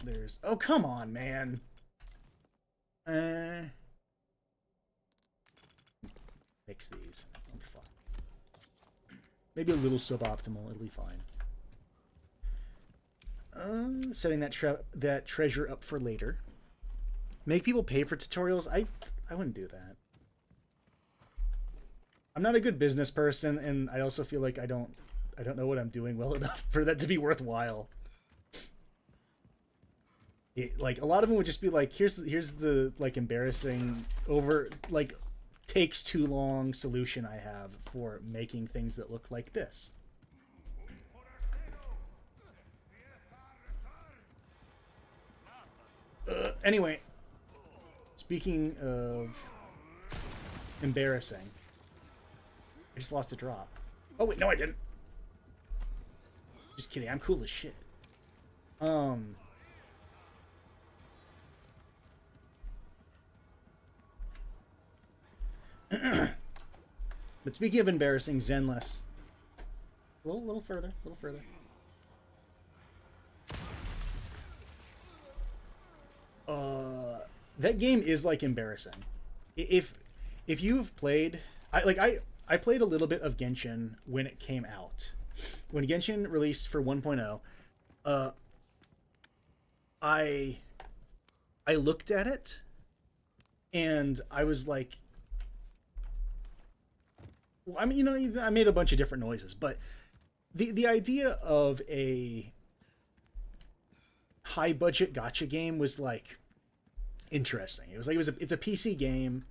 There's... Oh, come on, man. Fix these. It'll be fine. Maybe a little suboptimal. It'll be fine. Setting that treasure up for later. Make people pay for tutorials? I wouldn't do that. I'm not a good business person, and I also feel like I don't know what I'm doing well enough for that to be worthwhile. Like, a lot of them would just be like, here's the, like, embarrassing, takes too long solution I have for making things that look like this. Anyway, speaking of embarrassing, I just lost a drop. Oh wait, no I didn't. Just kidding, I'm cool as shit. But speaking of embarrassing, Zenless. A little further, a little further. That game is like embarrassing. If you've played, I played a little bit of Genshin when it came out. When Genshin released for 1.0, I looked at it and I was like, I mean, you know, I made a bunch of different noises, but the idea of a high budget gacha game was like interesting. It was like it's a PC game.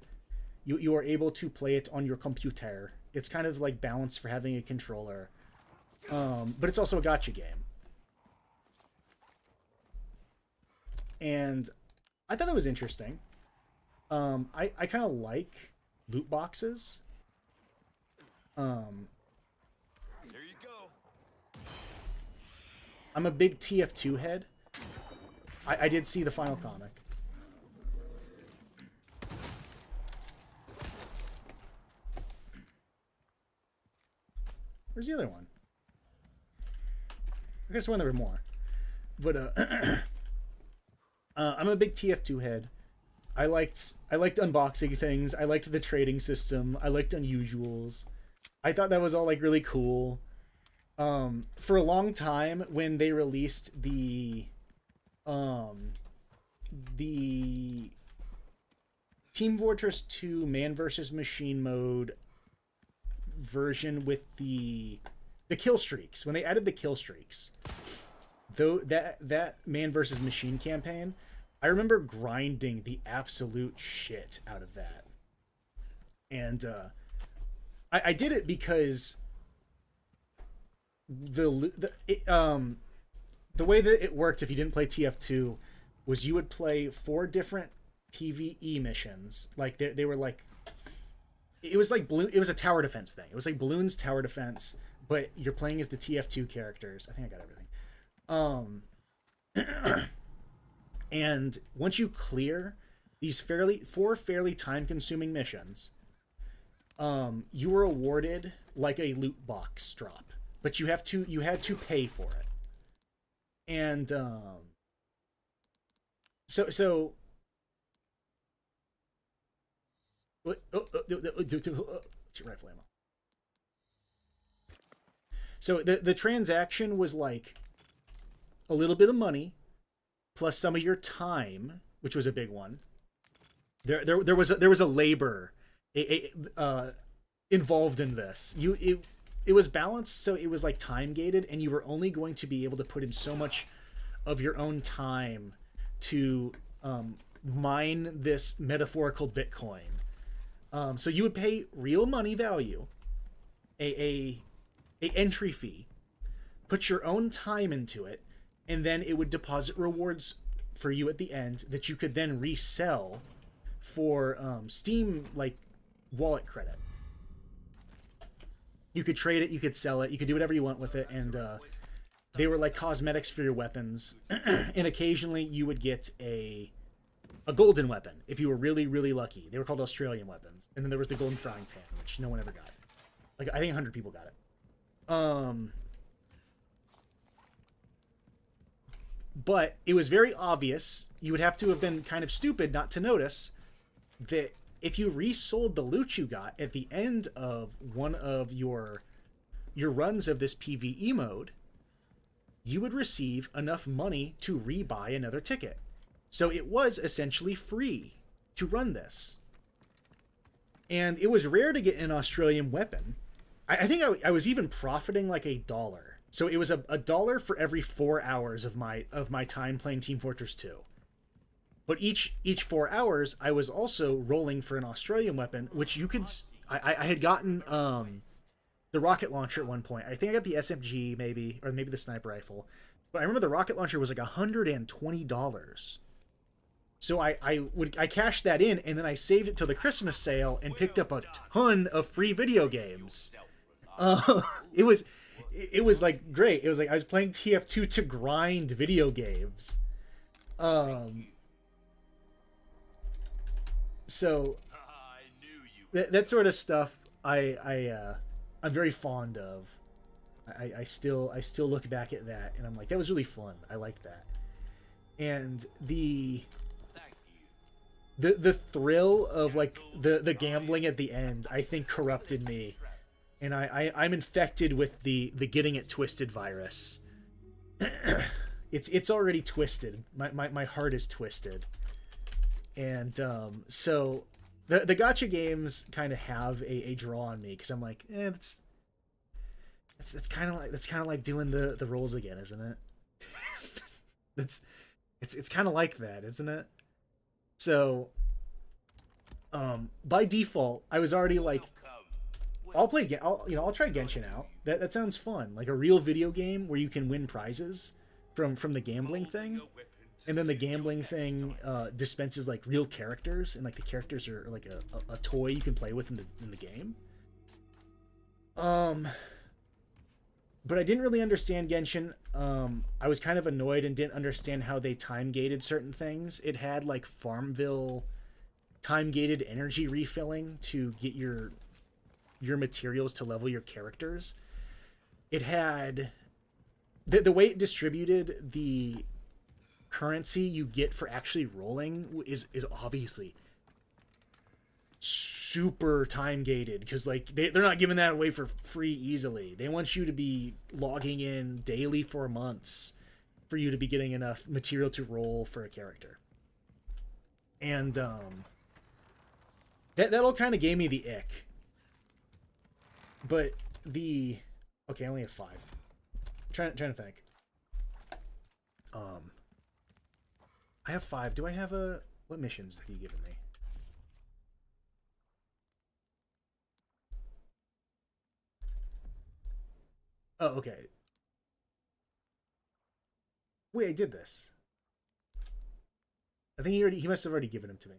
You are able to play it on your computer. It's kind of like balanced for having a controller, but it's also a gacha game. And I thought that was interesting. I kind of like loot boxes. There you go. I'm a big TF2 head. I did see the final comic. Where's the other one? I guess when there were more. But I'm a big TF2 head. I liked unboxing things. I liked the trading system. I liked unusuals. I thought that was all like really cool. For a long time when they released the Team Fortress 2 Man vs. Machine mode version with the kill streaks, when they added the kill streaks, though that Man vs. Machine campaign, I remember grinding the absolute shit out of that. And I did it because the way that it worked if you didn't play TF2 was you would play 4 different PvE missions. Like they were like, it was like it was a tower defense thing. It was like Balloon's tower defense, but you're playing as the TF2 characters. I think I got everything. And once you clear these 4 fairly time-consuming missions, you were awarded like a loot box drop, but you had to pay for it. And so It's your rifle ammo. So the transaction was like a little bit of money plus some of your time, which was a big one. There was a labor involved in this. It was balanced, so it was like time gated, and you were only going to be able to put in so much of your own time to mine this metaphorical Bitcoin. So you would pay real money value, a entry fee, put your own time into it, and then it would deposit rewards for you at the end that you could then resell for Steam like wallet credit. You could trade it, you could sell it, you could do whatever you want with it, and they were like cosmetics for your weapons. And occasionally you would get a golden weapon if you were really, really lucky. They were called Australian weapons. And then there was the golden frying pan, which no one ever got. Like, I think 100 people got it. But it was very obvious, you would have to have been kind of stupid not to notice, that if you resold the loot you got at the end of one of your runs of this PvE mode, you would receive enough money to rebuy another ticket. So it was essentially free to run this. And it was rare to get an Australian weapon. I think I was even profiting like $1. So it was $1 for every 4 hours of my time playing Team Fortress 2. But each 4 hours, I was also rolling for an Australian weapon, which you could... I had gotten the rocket launcher at one point. I think I got the SMG, maybe, or maybe the sniper rifle. But I remember the rocket launcher was like $120. So I cashed that in, and then I saved it till the Christmas sale and picked up a ton of free video games. It was like great. It was like I was playing TF2 to grind video games. So that sort of stuff I'm very fond of. I still look back at that and I'm like, that was really fun. I liked that. And the thrill of like the gambling at the end, I think corrupted me. And I'm infected with the getting it twisted virus. It's already twisted. My heart is twisted. And so the gacha games kind of have a draw on me because I'm like, it's kind of like doing the rolls again, isn't it? it's kind of like that, isn't it? So by default, I was already like, I'll try Genshin out. That sounds fun, like a real video game where you can win prizes from the gambling thing. And then the gambling thing dispenses like real characters, and like the characters are like a toy you can play with in the game. But I didn't really understand Genshin. I was kind of annoyed and didn't understand how they time gated certain things. It had like Farmville time gated energy refilling to get your materials to level your characters. It had the way it distributed the currency you get for actually rolling is obviously super time gated, because like they're not giving that away for free easily. They want you to be logging in daily for months for you to be getting enough material to roll for a character. And that all kind of gave me the ick. But okay, I only have 5. I'm trying to think. I have 5. Do I have what missions have you given me? Oh, okay. Wait, I did this. I think he must have already given them to me.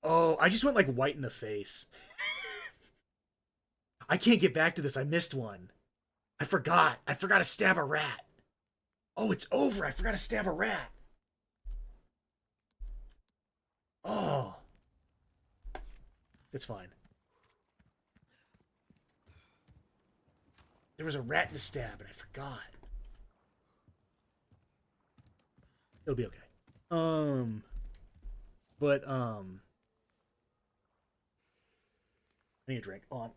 Oh, I just went like white in the face. I can't get back to this. I missed one. I forgot to stab a rat. Oh, it's over. I forgot to stab a rat. Oh. It's fine. There was a rat to stab and I forgot. It'll be okay. But I need a drink. On.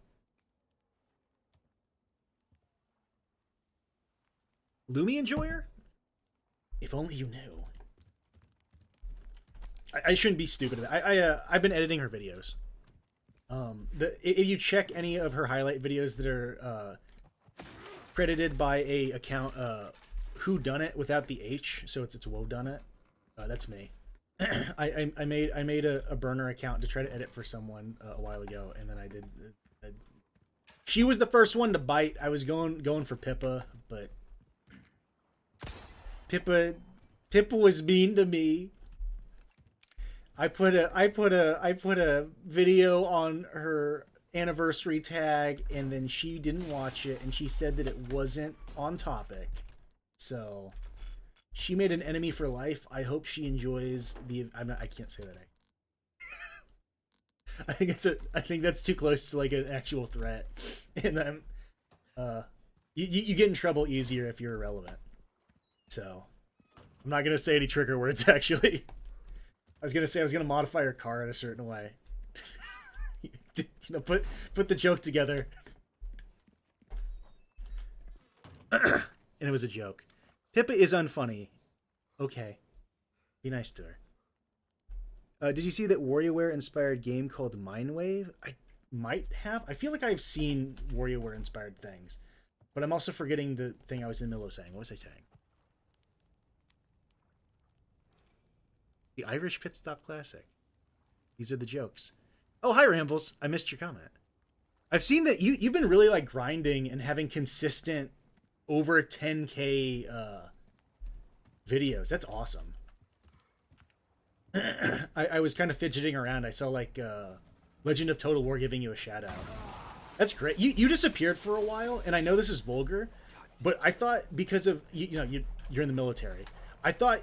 Lumi Enjoyer? If only you knew. I shouldn't be stupid. I've been editing her videos. If you check any of her highlight videos that are credited by a account Who Done It without the H, so it's Woe Done It. That's me. I made a burner account to try to edit for someone a while ago, and then I did. She was the first one to bite. I was going for Pippa, but Pippa was mean to me. I put a video on her anniversary tag, and then she didn't watch it, and she said that it wasn't on topic. So she made an enemy for life. I hope she enjoys the. I can't say that. I think that's too close to like an actual threat, and then you get in trouble easier if you're irrelevant. So I'm not gonna say any trigger words. Actually, I was gonna modify her car in a certain way. Put the joke together, and it was a joke. Pippa is unfunny. Okay. Be nice to her. Did you see that WarioWare inspired game called Mindwave? I might have. I feel like I've seen WarioWare inspired things. But I'm also forgetting the thing I was in the middle of saying. What was I saying? The Irish Pit Stop Classic. These are the jokes. Oh, hi, Rambles. I missed your comment. I've seen that you've been really like grinding and having consistent over 10K videos. That's awesome. I was kind of fidgeting around. I saw like Legend of Total War giving you a shout out. That's great. You disappeared for a while, and I know this is vulgar, but I thought because of you're in the military, I thought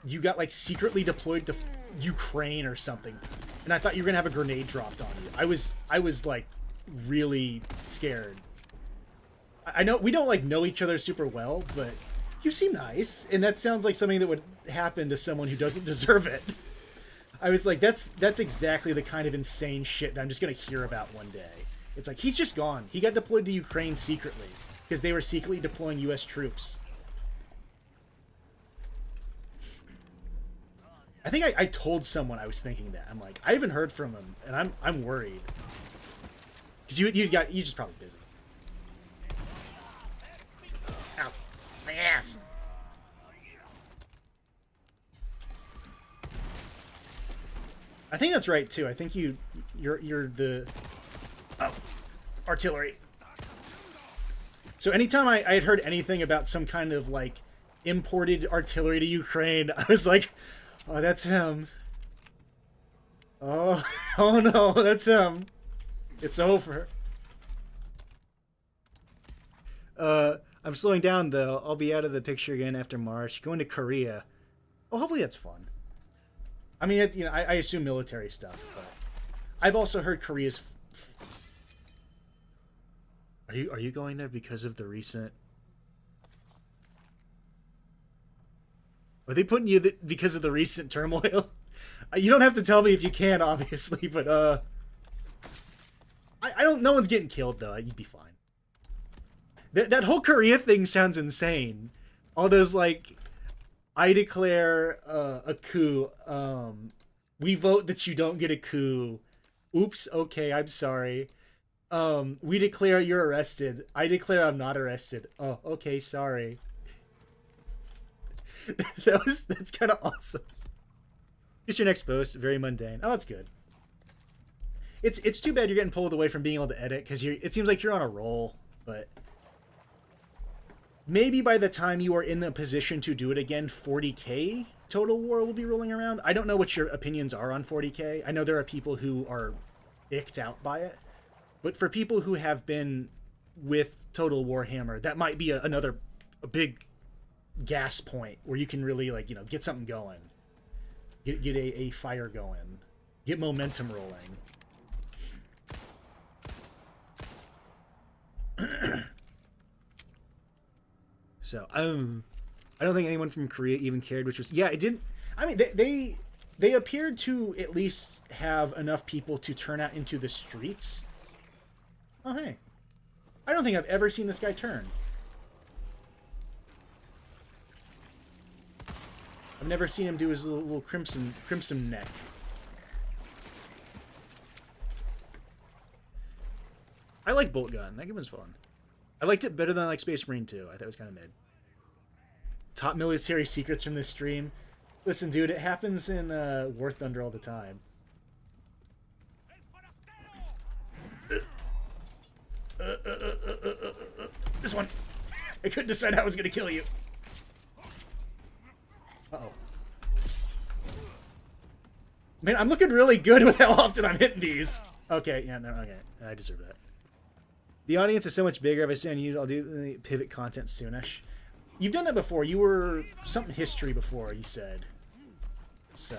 you got like secretly deployed to Ukraine or something, and I thought you were gonna have a grenade dropped on you. I was like really scared. I know we don't like know each other super well, but you seem nice, and that sounds like something that would happen to someone who doesn't deserve it. I was like, that's exactly the kind of insane shit that I'm just gonna hear about one day. It's like, he's just gone. He got deployed to Ukraine secretly because they were secretly deploying U.S. troops. I think I told someone I was thinking that. I'm like, I haven't heard from him, and I'm worried because you just probably busy. Ow, my ass. I think that's right too. I think you're the artillery. So anytime I had heard anything about some kind of like imported artillery to Ukraine, I was like, oh, that's him. Oh, oh no, that's him. It's over. I'm slowing down though. I'll be out of the picture again after March. Going to Korea. Oh, hopefully that's fun. I mean, I assume military stuff, but I've also heard Korea's. Are you going there because of the recent? Are they putting you because of the recent turmoil? You don't have to tell me if you can, obviously, but I don't. No one's getting killed though. You'd be fine. That whole Korea thing sounds insane. All those like. I declare a coup. We vote that you don't get a coup. Oops, okay, I'm sorry. We declare you're arrested. I declare I'm not arrested. Oh, okay, sorry. That's kind of awesome. Just your next post, very mundane. Oh, that's good. It's too bad you're getting pulled away from being able to edit because it seems like you're on a roll, but. Maybe by the time you are in the position to do it again, 40K Total War will be rolling around. I don't know what your opinions are on 40K. I know there are people who are icked out by it. But for people who have been with Total Warhammer, that might be a big gas point where you can really get something going. Get a fire going. Get momentum rolling. So I don't think anyone from Korea even cared, which was it didn't. I mean, they appeared to at least have enough people to turn out into the streets, Oh, hey. I don't think I've ever seen this guy turn. I've never seen him do his little crimson neck. I like Bolt Gun. That game was fun. I liked it better than I like Space Marine 2. I thought it was kind of mid. Top military secrets from this stream. Listen, dude, it happens in War Thunder all the time. This one. I couldn't decide how I was going to kill you. Uh-oh. Man, I'm looking really good with how often I'm hitting these. Okay, yeah, no, okay. I deserve that. The audience is so much bigger. If I say on YouTube, I'll do the pivot content soonish. You've done that before. You were something history before, you said. So,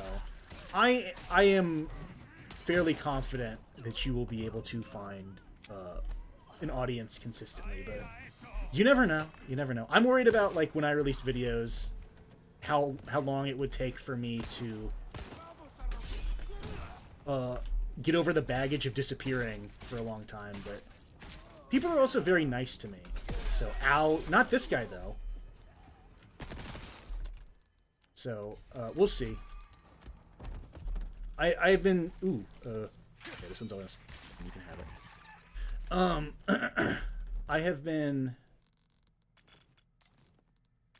I am fairly confident that you will be able to find an audience consistently, but you never know. You never know. I'm worried about, like, when I release videos, how long it would take for me to get over the baggage of disappearing for a long time, but people are also very nice to me. So, not this guy, though. So, we'll see. I've been... Ooh, okay, this one's always... You can have it. I have been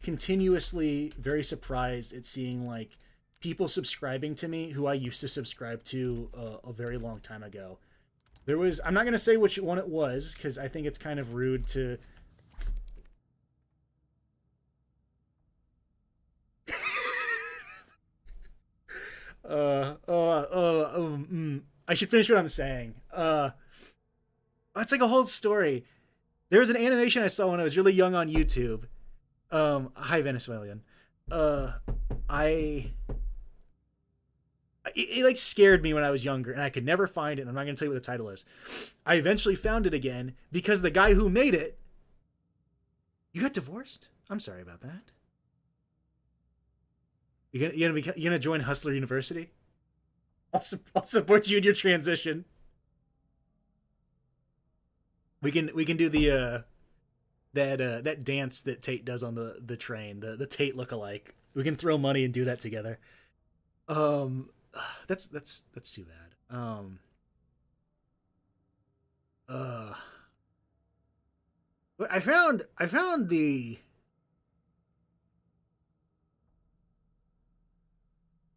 continuously very surprised at seeing, like, people subscribing to me who I used to subscribe to a very long time ago. There was... I'm not going to say which one it was, because I think it's kind of rude to... I should finish what I'm saying. It's like a whole story. There was an animation I saw when I was really young on YouTube. Hi, Venezuelan. It like scared me when I was younger, and I could never find it. And I'm not going to tell you what the title is. I eventually found it again because the guy who made it. You got divorced? I'm sorry about that. You gonna join Hustler University? I'll support you in your transition. We can do the that dance that Tate does on the train, the Tate lookalike. We can throw money and do that together. That's too bad. But I found the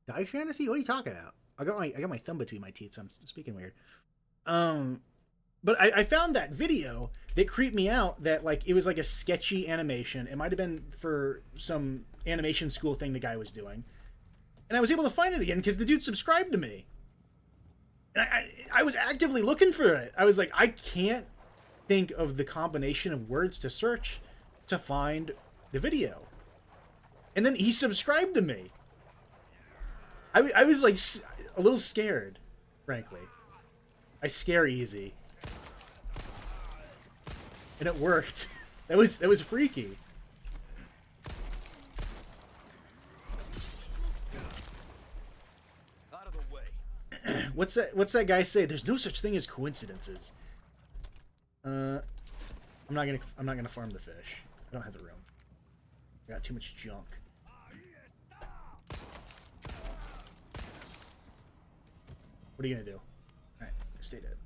Die Fantasy? What are you talking about? I got my thumb between my teeth, so I'm speaking weird. But I found that video that creeped me out. That, like, it was like a sketchy animation. It might have been for some animation school thing the guy was doing, and I was able to find it again because the dude subscribed to me. And I was actively looking for it. I was like, I can't think of the combination of words to search to find the video, and then he subscribed to me. I was like a little scared, frankly. I scare easy, and it worked. That was freaky. Out of the way. What's that guy say? There's no such thing as coincidences. I'm not gonna farm the fish. I don't have the room. I got too much junk. What are you gonna do? Alright, stay dead.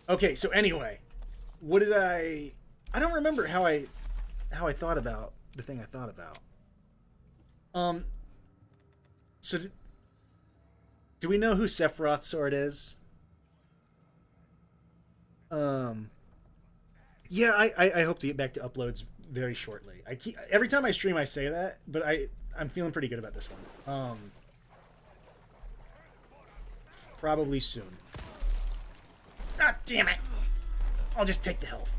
Okay, so anyway, what did I don't remember how I thought about the thing I thought about. So do we know who Sephiroth's sword is? Yeah, I hope to get back to uploads very shortly. Every time I stream I say that, but I'm feeling pretty good about this one. Probably soon. Ah, damn it! I'll just take the health.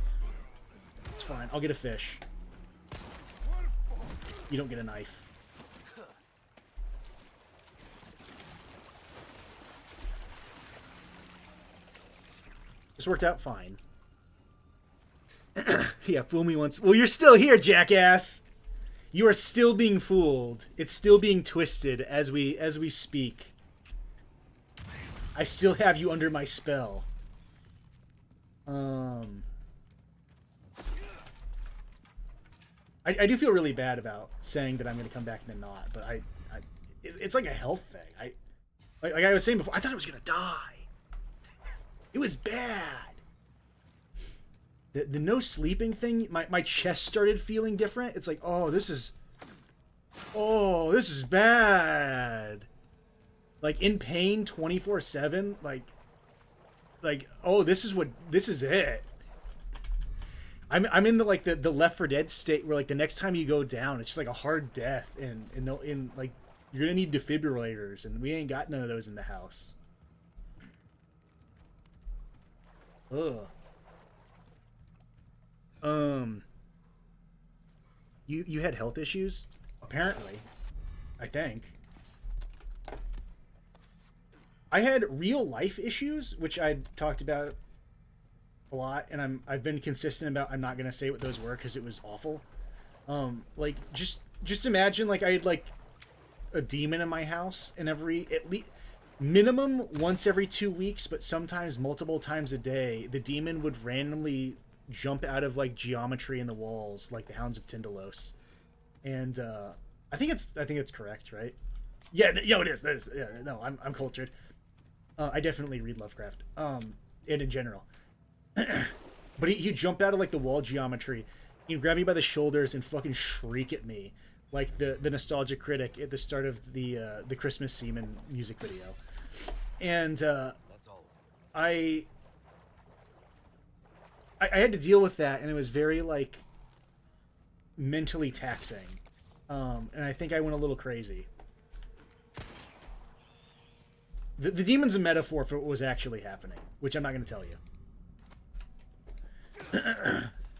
It's fine. I'll get a fish. You don't get a knife. This worked out fine. Yeah, fool me once. Well, you're still here, jackass! You are still being fooled. It's still being twisted as we speak. I still have you under my spell. I do feel really bad about saying that I'm going to come back and then not, but it's like a health thing. Like I was saying before, I thought I was going to die. It was bad. The no sleeping thing, my chest started feeling different. It's like, oh, this is bad. Like in pain 24/7, like oh, this is it. I'm in the Left 4 Dead state where like the next time you go down, it's just like a hard death, and like you're gonna need defibrillators, and we ain't got none of those in the house. Ugh. You had health issues, apparently. I think. I had real life issues, which I talked about a lot, and I've been consistent about I'm not gonna say what those were because it was awful. Like just imagine like I had like a demon in my house, and at least minimum once every 2 weeks, but sometimes multiple times a day, the demon would randomly jump out of like geometry in the walls, like the Hounds of Tindalos. And I think it's correct, right? Yeah, no, it is. Yeah, no, I'm cultured. I definitely read Lovecraft, and in general. But he'd jump out of like the wall geometry, he'd grab me by the shoulders and fucking shriek at me, like the Nostalgia Critic at the start of the Christmas Seaman music video. And I had to deal with that, and it was very like mentally taxing, and I think I went a little crazy. The demon's a metaphor for what was actually happening, which I'm not going to tell you.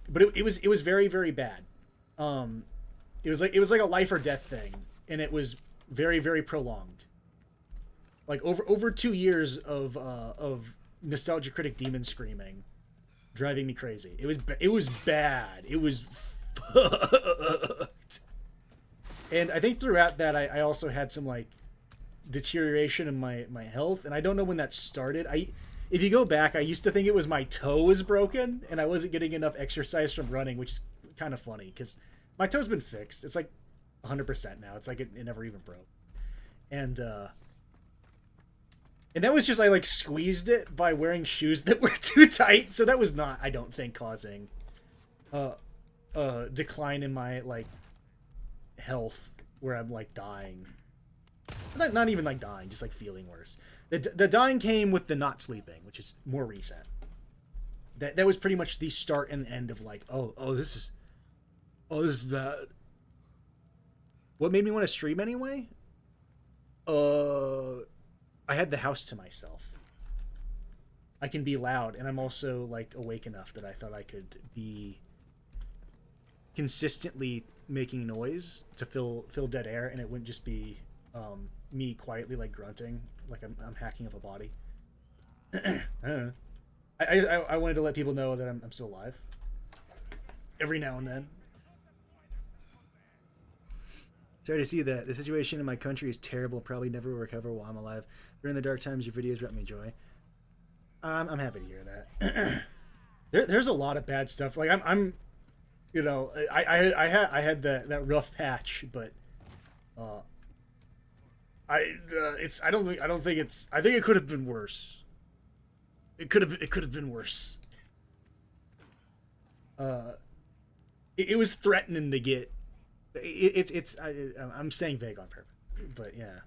But it was very, very bad. It was like a life or death thing, and it was very, very prolonged. Like over 2 years of Nostalgia Critic demon screaming, driving me crazy. It was bad. It was fucked. And I think throughout that, I also had some like deterioration in my health, and I don't know when that started. If you go back, I used to think it was my toe was broken and I wasn't getting enough exercise from running, which is kind of funny because my toe's been fixed. It's like 100% now. It's like it never even broke. And that was just I like squeezed it by wearing shoes that were too tight. So that was not, I don't think, causing decline in my like health where I'm like dying. Not even like dying, just like feeling worse. The dying came with the not sleeping, which is more recent. That was pretty much the start and end of like, this is bad. What made me want to stream anyway? I had the house to myself. I can be loud, and I'm also like awake enough that I thought I could be consistently making noise to fill dead air, and it wouldn't just be me quietly like grunting like I'm hacking up a body. I don't know. I wanted to let people know that I'm still alive every now and then. Sorry to see that. The situation in my country is terrible. Probably never will recover while I'm alive. During the dark times, your videos brought me joy. I'm happy to hear that. There's a lot of bad stuff. Like I'm you know, I had that rough patch, but I think it could have been worse. It could have been worse. It was threatening to get. I'm staying vague on purpose, but yeah.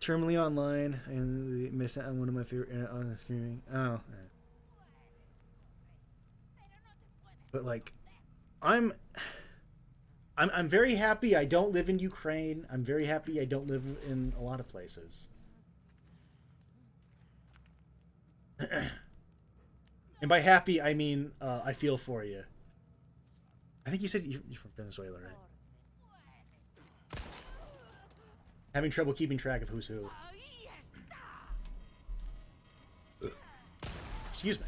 Terminally online and miss out on one of my favorite on the streaming. Oh, but like, I'm very happy I don't live in Ukraine. I'm very happy I don't live in a lot of places. And by happy, I mean I feel for you. I think you said you're from Venezuela, right? Having trouble keeping track of who's who. Excuse me.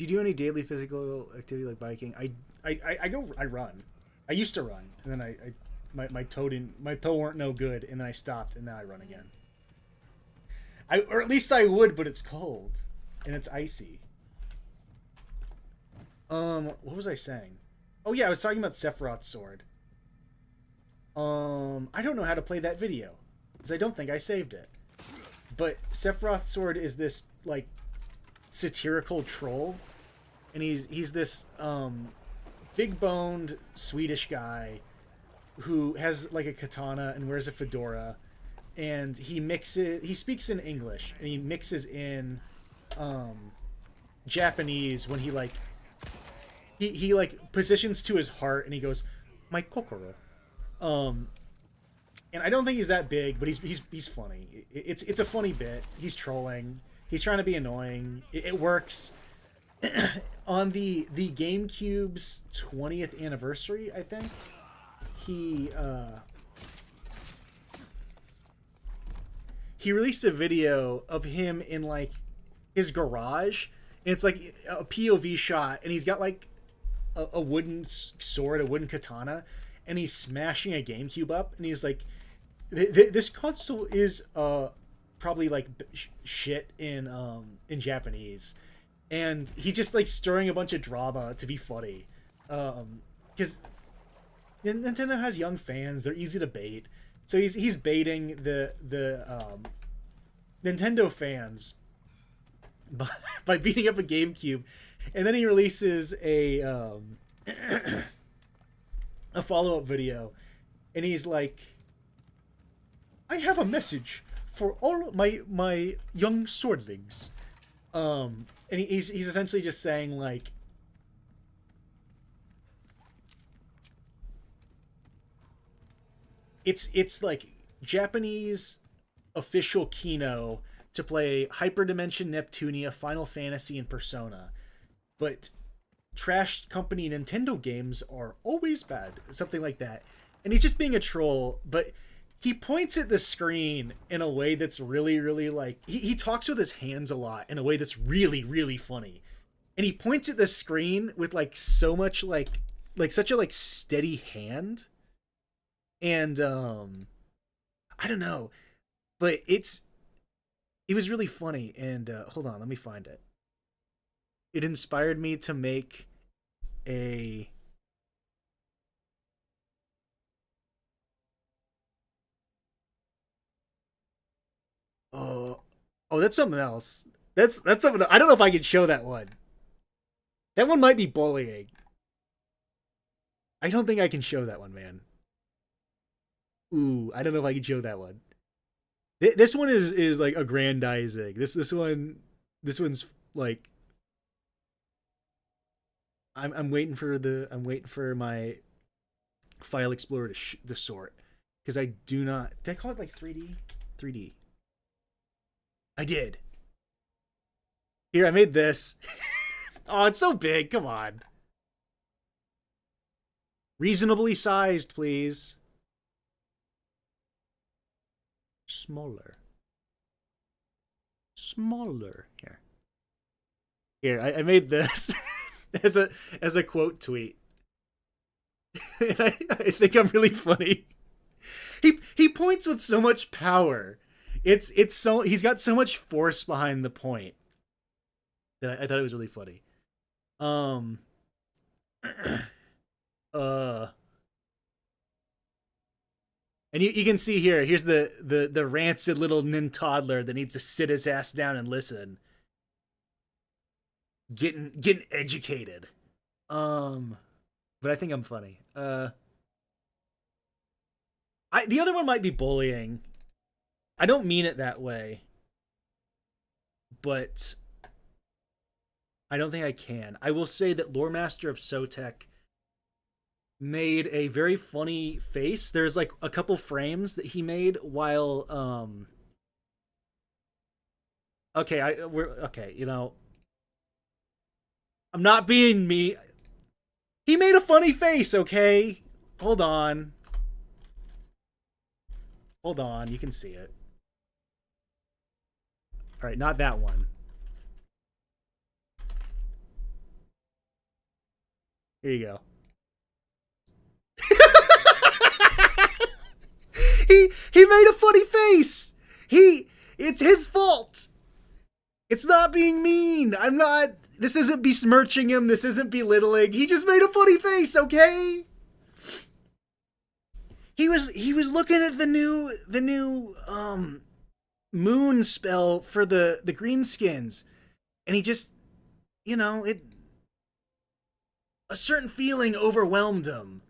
Do you do any daily physical activity like biking? I run. I used to run, and then my toe weren't no good, and then I stopped, and now I run again. Or at least I would, but it's cold, and it's icy. What was I saying? Oh yeah, I was talking about Sephiroth's sword. I don't know how to play that video, because I don't think I saved it. But Sephiroth's sword is this like satirical troll, and he's this big-boned Swedish guy who has like a katana and wears a fedora, and he speaks in English and he mixes in Japanese when he like positions to his heart and he goes my kokoro. And I don't think he's that big, but he's funny. It's a funny bit. He's trolling. He's trying to be annoying. It works. On the GameCube's 20th anniversary, I think, he released a video of him in like his garage, and it's like a POV shot, and he's got like a wooden sword, a wooden katana, and he's smashing a GameCube up, and he's like, this console is probably like shit in Japanese, and he's just like stirring a bunch of drama to be funny, because Nintendo has young fans. They're easy to bait, so he's baiting the Nintendo fans by beating up a GameCube, and then he releases a follow-up video, and he's like, I have a message for all my young swordlings. And he's essentially just saying like, it's like Japanese official Kino to play Hyperdimension Neptunia, Final Fantasy, and Persona, but trash company Nintendo games are always bad, something like that. And he's just being a troll, but he points at the screen in a way that's really, really like... He talks with his hands a lot in a way that's really, really funny. And he points at the screen with like so much like such a like steady hand. And I don't know, but it was really funny. And hold on, let me find it. It inspired me to make a... Oh, that's something else. That's something. I don't know if I can show that one. That one might be bullying. I don't think I can show that one, man. Ooh, I don't know if I can show that one. This one is like aggrandizing. This one's like... I'm waiting for my file explorer to sort, because I do not... Did I call it like 3D? 3D. I did. Here, I made this. Oh, it's so big. Come on. Reasonably sized, please. Smaller. Here, I made this as a quote tweet. And I think I'm really funny. He points with so much power. It's so... He's got so much force behind the point that I thought it was really funny. And you can see here's the rancid little nin toddler that needs to sit his ass down and listen. Getting educated. But I think I'm funny. The other one might be bullying. I don't mean it that way, but I don't think I can. I will say that Lore Master of Sotek made a very funny face. There's like a couple frames that he made while okay, you know, I'm not being me. He made a funny face, okay? Hold on, you can see it. All right, not that one. Here you go. He made a funny face. It's his fault. It's not being mean. I'm not. This isn't besmirching him. This isn't belittling. He just made a funny face. Okay. He was looking at the new moon spell for the greenskins, and he just, a certain feeling overwhelmed him,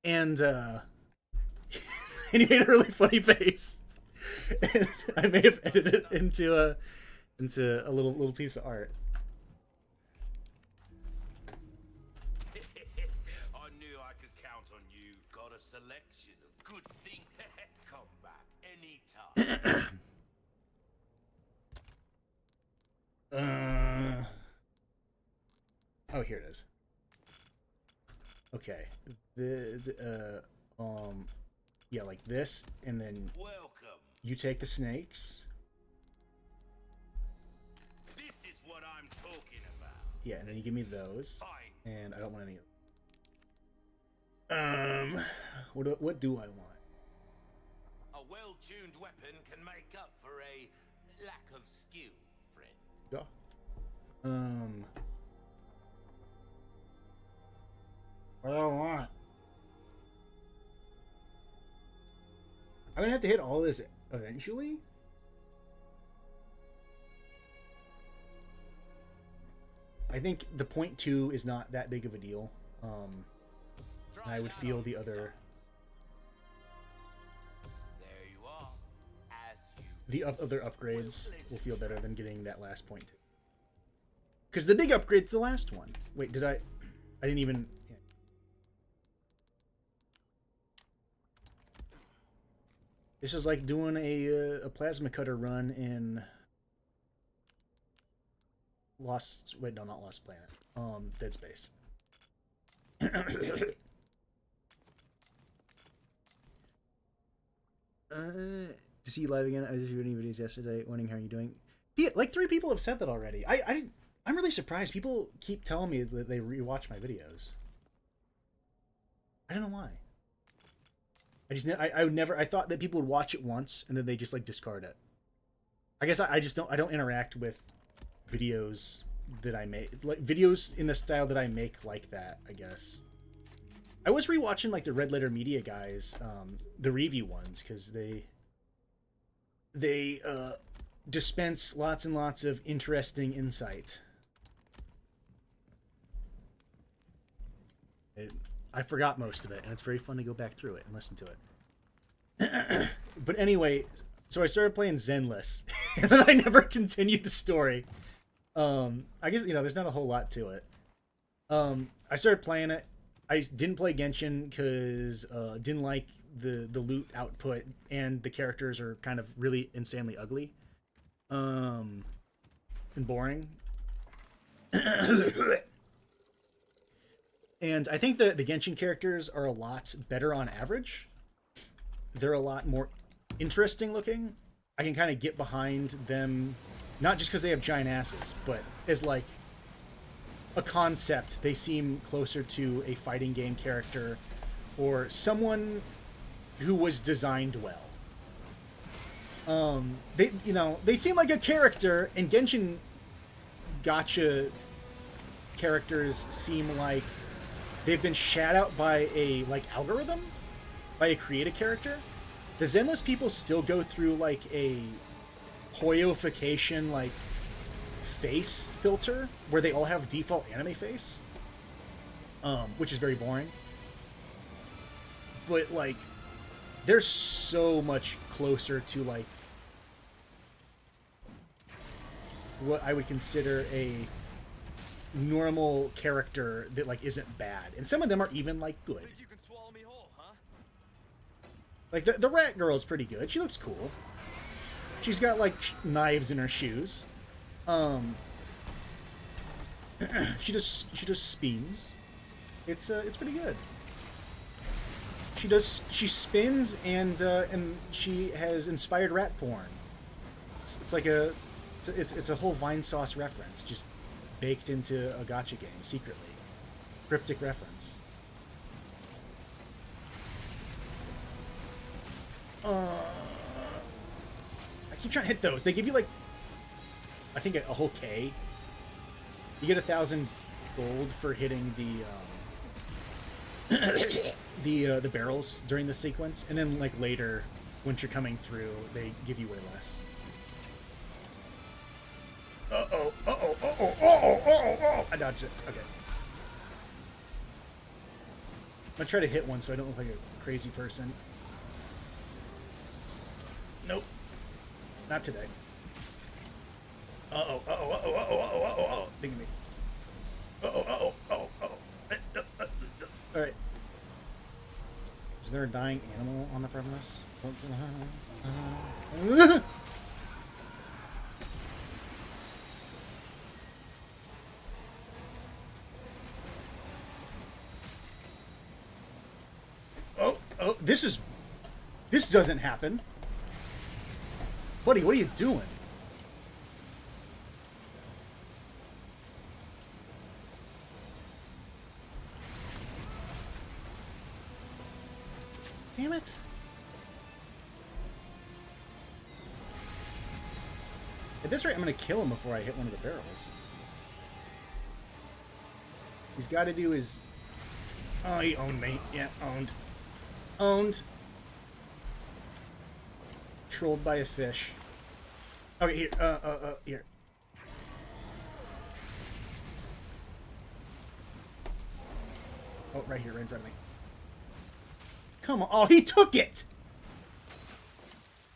and and he made a really funny face. And I may have edited it into a little piece of art. I knew I could count on you. Got a selection of good things. Come back anytime. Oh, here it is. Okay. Yeah, like this, and then Welcome. you take the snakes. This is what I'm talking about. Yeah, and then you give me those. Fine. And I don't want any of what do I want? A well-tuned weapon can make up for a lack of skill, friend. Yeah. What do I want? I'm gonna have to hit all this eventually. I think the .2 is not that big of a deal. Try I would that feel on the your other sons. There you are. As you other upgrades will feel better than getting that last .2. Because the big upgrade's the last one. Wait, did I didn't even. Yeah. This is like doing a plasma cutter run in Lost. Wait, no, not Lost Planet. Dead Space. To see you live again. I was just shooting videos yesterday, wondering how you're doing. Yeah, like 3 people have said that already. I'm really surprised. People keep telling me that they rewatch my videos. I don't know why. I would never. I thought that people would watch it once and then they just like discard it. I guess I just don't. I don't interact with videos that I make, like videos in the style that I make like that. I guess. I was rewatching like the Red Letter Media guys, the review ones, because they dispense lots and lots of interesting insight. I forgot most of it, and it's very fun to go back through it and listen to it. But anyway, so I started playing Zenless, and then I never continued the story. I guess, there's not a whole lot to it. I started playing it. I didn't play Genshin because didn't like the loot output, and the characters are kind of really insanely ugly. And boring. And I think the Genshin characters are a lot better on average. They're a lot more interesting looking. I can kind of get behind them, not just because they have giant asses, but as like a concept. They seem closer to a fighting game character or someone who was designed well. They seem like a character, and Genshin gacha characters seem like they've been shat out by a algorithm, by a creative character. The Zenless people still go through like a hoyoification face filter where they all have default anime face, which is very boring. But they're so much closer to what I would consider a normal character that isn't bad, and some of them are even good. You can swallow me whole, huh? The rat girl is pretty good. She looks cool. She's got knives in her shoes. She does spins. It's pretty good. She spins and she has inspired rat porn. It's a whole Vine Sauce reference just baked into a gacha game secretly. cryptic reference. I keep trying to hit those. They give you like, I think a whole K. You get 1,000 gold for hitting the barrels during the sequence, and then like later, once you're coming through, they give you way less. I dodged it. Okay. I'm gonna try to hit one so I don't look like a crazy person. Nope. Not today. Dig me. Alright. Is there a dying animal on the premise? This doesn't happen. Buddy, what are you doing? Damn it. At this rate, I'm going to kill him before I hit one of the barrels. He's got to do his... Oh, he owned me. Yeah, owned. Owned. Trolled by a fish. Okay, here. Here. Oh, right here, right in front of me. Come on. Oh, he took it!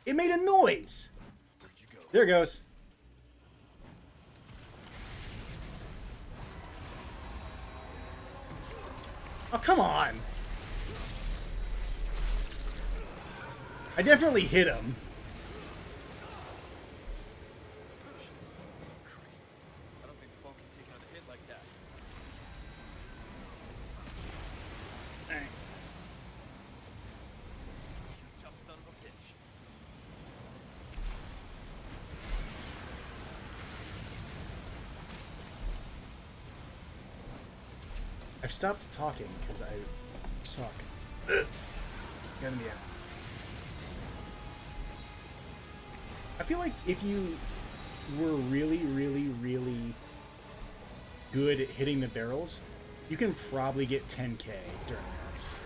It made a noise! There it goes. Oh, come on! I definitely hit him. I don't think the boat can take another hit like that. Alright. You tough son of a bitch. I've stopped talking because I suck. Get in the air. I feel like if you were really, really, really good at hitting the barrels, you can probably get 10k during this.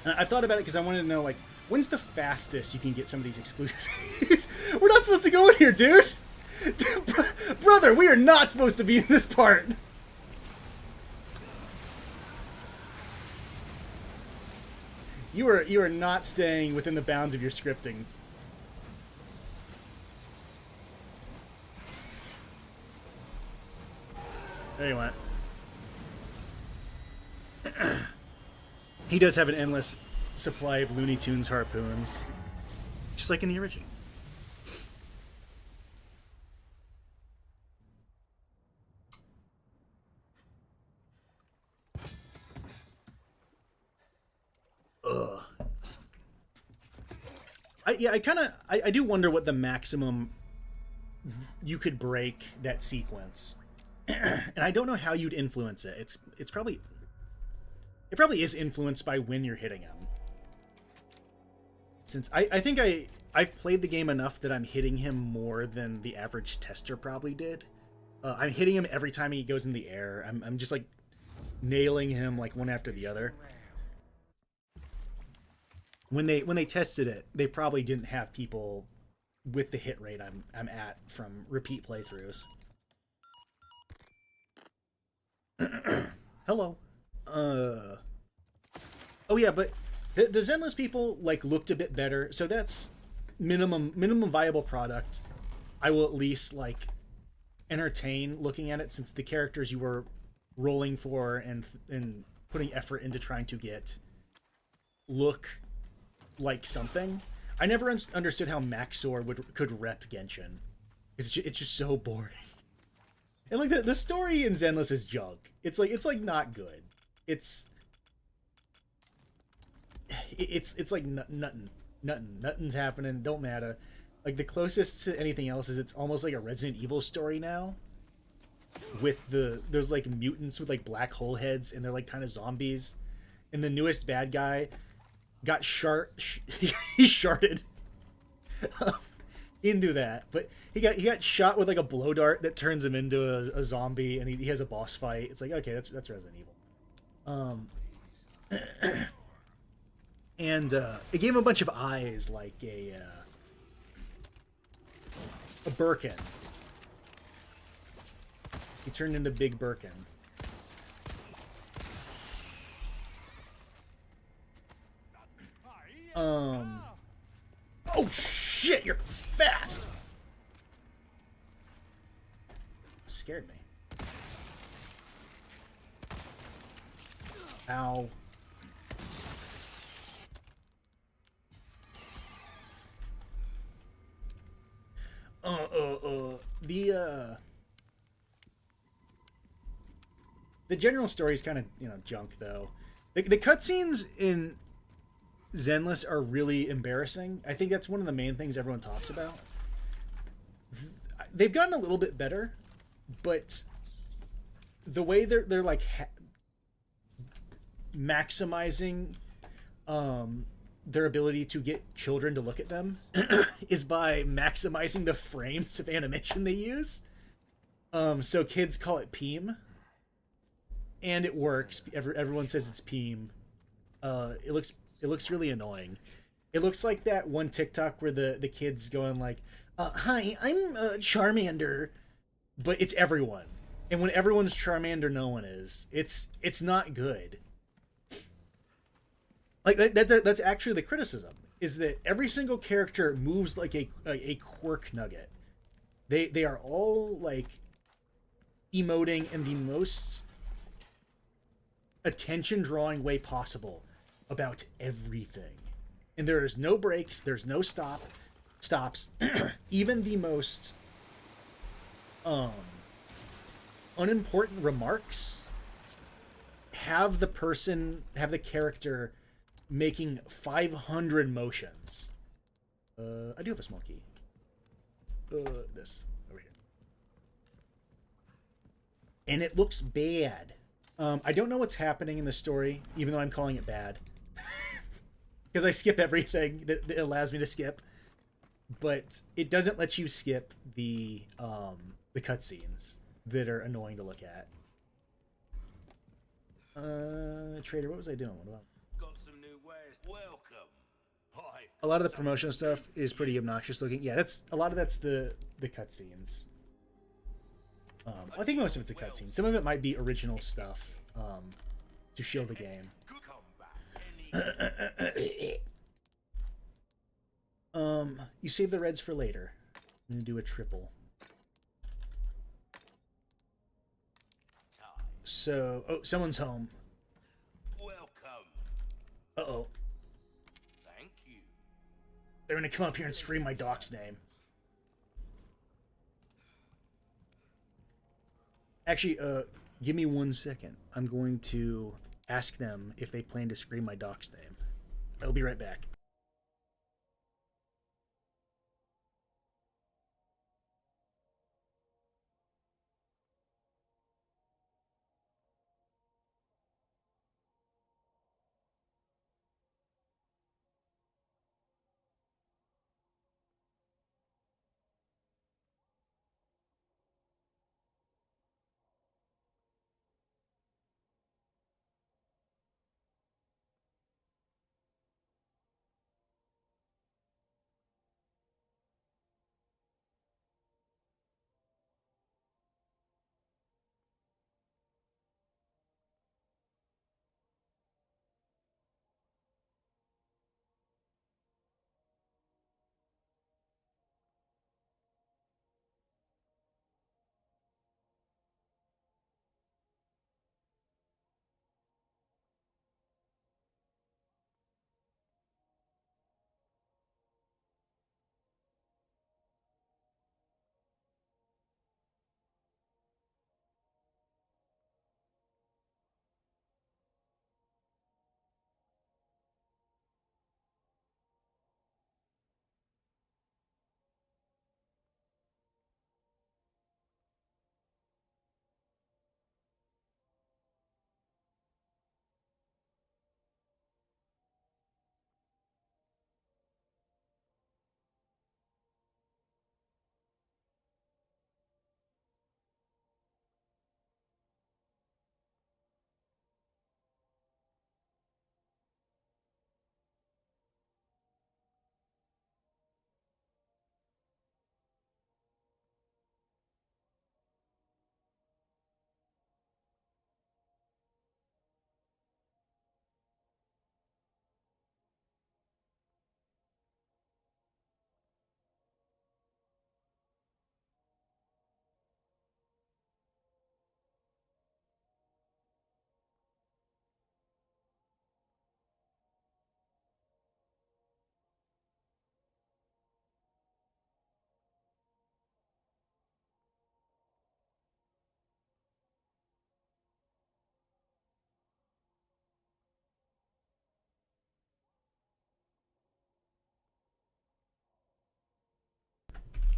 And I've thought about it because I wanted to know, like, when's the fastest you can get some of these exclusives? We're not supposed to go in here, dude! Brother, we are not supposed to be in this part! You are not staying within the bounds of your scripting. There you went. He does have an endless supply of Looney Tunes harpoons, just like in the original. Ugh. I do wonder what the maximum you could break that sequence, and I don't know how you'd influence it. It probably is influenced by when you're hitting him. Since I think I've played the game enough that I'm hitting him more than the average tester probably did. I'm hitting him every time he goes in the air. I'm just like nailing him like one after the other. When they tested it, they probably didn't have people with the hit rate I'm at from repeat playthroughs. Hello. Oh yeah, but the Zenless people like looked a bit better, so that's minimum viable product. I will at least like entertain looking at it, since the characters you were rolling for and putting effort into trying to get look like something. I never understood how Maxor could rep Genshin. It's just so boring. And like the story in Zenless is junk. It's like not good. It's like nothing's happening. Don't matter. Like the closest to anything else is it's almost like a Resident Evil story now. with there's like mutants with like black hole heads, and they're like kind of zombies. And the newest bad guy got he sharted. He didn't do that, but he got shot with like a blow dart that turns him into a zombie, and he has a boss fight. It's like, okay, that's Resident Evil. And it gave him a bunch of eyes, like a Birkin. He turned into Big Birkin. Oh shit! You're fast. Scared me. Ow. The general story is kind of, junk though. The cutscenes in Zenless are really embarrassing. I think that's one of the main things everyone talks about. They've gotten a little bit better, but the way they're like maximizing their ability to get children to look at them is by maximizing the frames of animation they use. So kids call it Peem, and it works. Everyone says it's Peem. It looks really annoying. It looks like that one TikTok where the kid's going like, "Hi, I'm Charmander," but it's everyone. And when everyone's Charmander, no one is. It's not good. Like that's actually the criticism, is that every single character moves like a quirk nugget. They are all like emoting in the most attention drawing way possible about everything. And there is no breaks, there's no stops. Even the most unimportant remarks have the character making 500 motions. I do have a small key. This over here. And it looks bad. I don't know what's happening in the story, even though I'm calling it bad. Because I skip everything that allows me to skip. But it doesn't let you skip the cutscenes that are annoying to look at. Trader, what was I doing? What about? Got some new wares. Welcome. A lot of the promotional stuff is pretty obnoxious looking. Yeah, that's the cutscenes. I think most of it's a cutscene. Some of it might be original stuff to show the game. You save the reds for later. I'm gonna do a triple. So, someone's home. Welcome. Uh-oh. Thank you. They're gonna come up here and scream my doc's name. Actually, give me 1 second. I'm going to ask them if they plan to scream my doc's name. I'll be right back.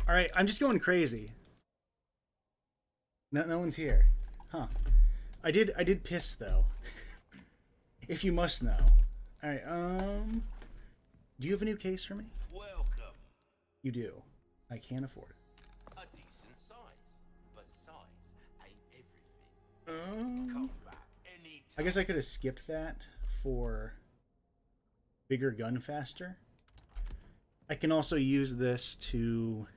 All right, I'm just going crazy. No one's here. Huh. I did piss though. If you must know. All right. Do you have a new case for me? Welcome. You do. I can't afford it. A decent size, but size ain't everything. Come back anytime. I guess I could have skipped that for bigger gun faster. I can also use this to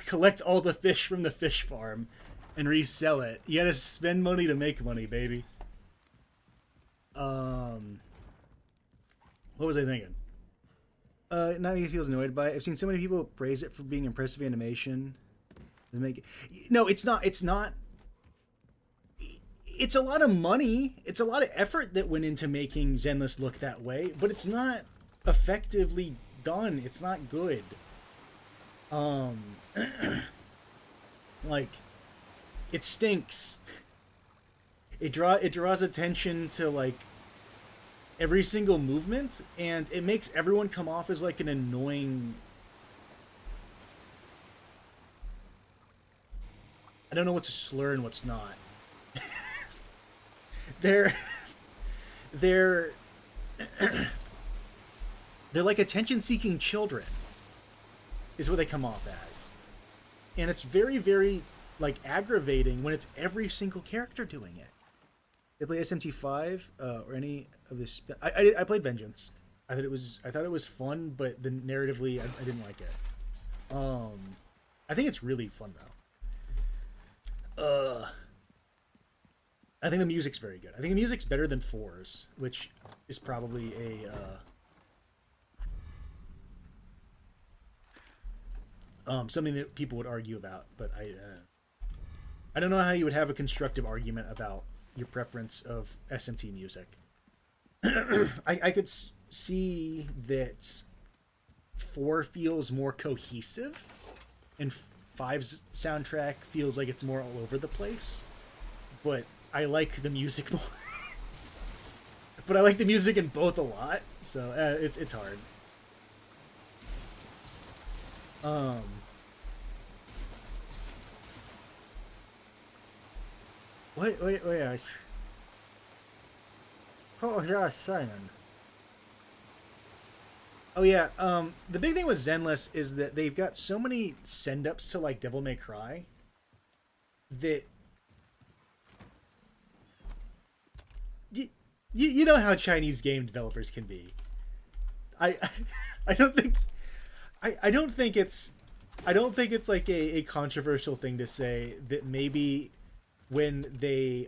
collect all the fish from the fish farm and resell it. You gotta spend money to make money, baby. What was I thinking? Not he feels annoyed by it. I've seen so many people praise it for being impressive animation. To make it... No, it's not. It's not. It's a lot of money. It's a lot of effort that went into making Zenless look that way, but it's not effectively done. It's not good. Like, it stinks. It draws attention to like every single movement, and it makes everyone come off as like an annoying. I don't know what's a slur and what's not. they're they're like attention-seeking children is what they come off as, and it's very, very like aggravating when it's every single character doing it. They play SMT5 or any of this. I played Vengeance. I thought it was fun, but the narratively I didn't like it. I think it's really fun though. I think the music's very good. I think the music's better than 4's, which is probably something that people would argue about. But I don't know how you would have a constructive argument about your preference of SMT music. I could see that 4 feels more cohesive, and 5's soundtrack feels like it's more all over the place. But I like the music more. But I like the music in both a lot, so it's hard. Wait. What was I saying? Oh yeah, the big thing with Zenless is that they've got so many send-ups to like Devil May Cry that you know how Chinese game developers can be. I don't think it's like a controversial thing to say that maybe when they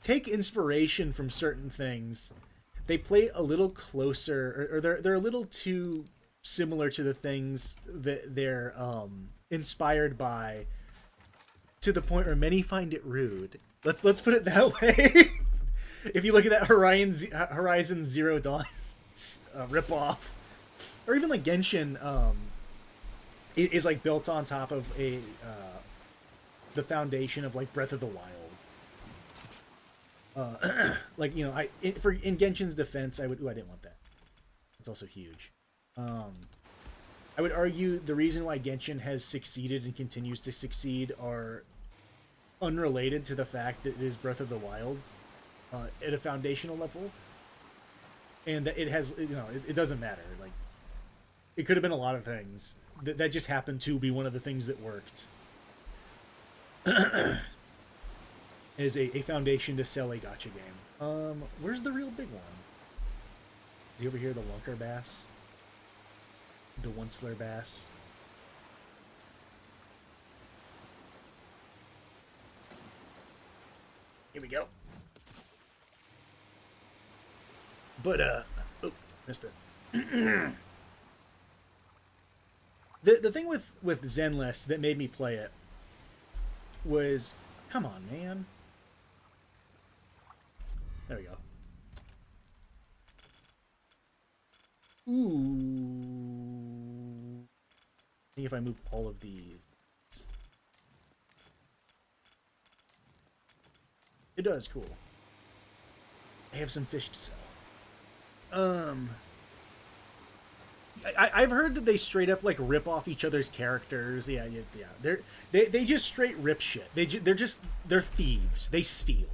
take inspiration from certain things, they play a little closer, or they're a little too similar to the things that they're inspired by, to the point where many find it rude. Let's put it that way. If you look at that Horizon Zero Dawn ripoff, or even like Genshin, it is like built on top of the foundation of like Breath of the Wild. Like, you know, in Genshin's defense, I didn't want that. It's also huge. I would argue the reason why Genshin has succeeded and continues to succeed are unrelated to the fact that it is Breath of the Wild at a foundational level, and that it has, you know, it doesn't matter. Like, it could have been a lot of things. That just happened to be one of the things that worked. Is a foundation to sell a gacha game. Where's the real big one? Is he over here, the Lunker Bass? The Onceler Bass? Here we go. But, oh, missed it. The thing with Zenless that made me play it was, come on, man. There we go. Ooh. I think if I move all of these. It does, cool. I have some fish to sell. I've heard that they straight up like rip off each other's characters. Yeah. They just straight rip shit. They're thieves. They steal.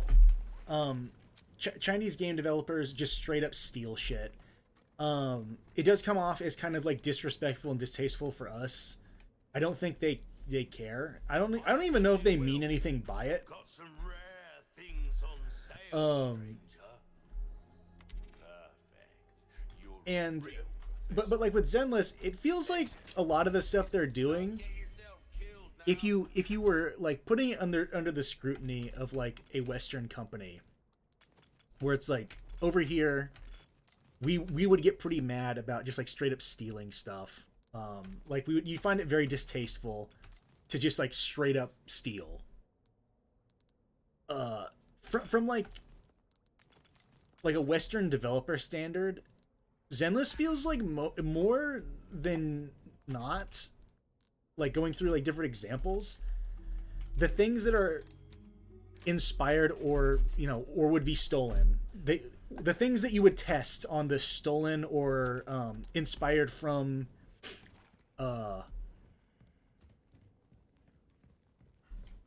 Chinese game developers just straight up steal shit. It does come off as kind of like disrespectful and distasteful for us. I don't think they care. I don't even know if they mean anything by it. Got some rare things on sale, stranger. Perfect. You're And real but like with Zenless, it feels like a lot of the stuff they're doing, Get yourself killed now. if you were like putting it under the scrutiny of like a Western company, where it's like over here, we would get pretty mad about just like straight up stealing stuff. Like you find it very distasteful to just like straight up steal. From like a Western developer standard, Zenless feels like more than not, like going through like different examples, the things that are inspired or would be stolen, the things that you would test on the stolen or inspired from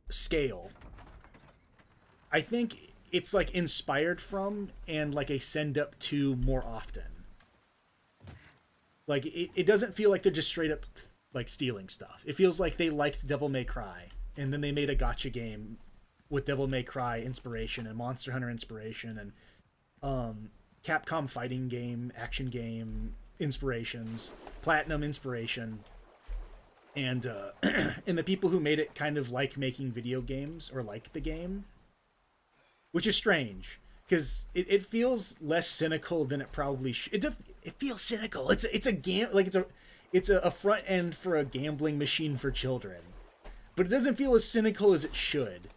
scale, I think it's like inspired from and like a send up to more often. Like it doesn't feel like they're just straight up like stealing stuff. It feels like they liked Devil May Cry and then they made a gacha game with Devil May Cry inspiration and Monster Hunter inspiration and Capcom fighting game, action game inspirations, Platinum inspiration, and and the people who made it kind of like making video games or like the game, which is strange because it feels less cynical than it probably should. It feels cynical. It's a game, like it's a front end for a gambling machine for children, but it doesn't feel as cynical as it should.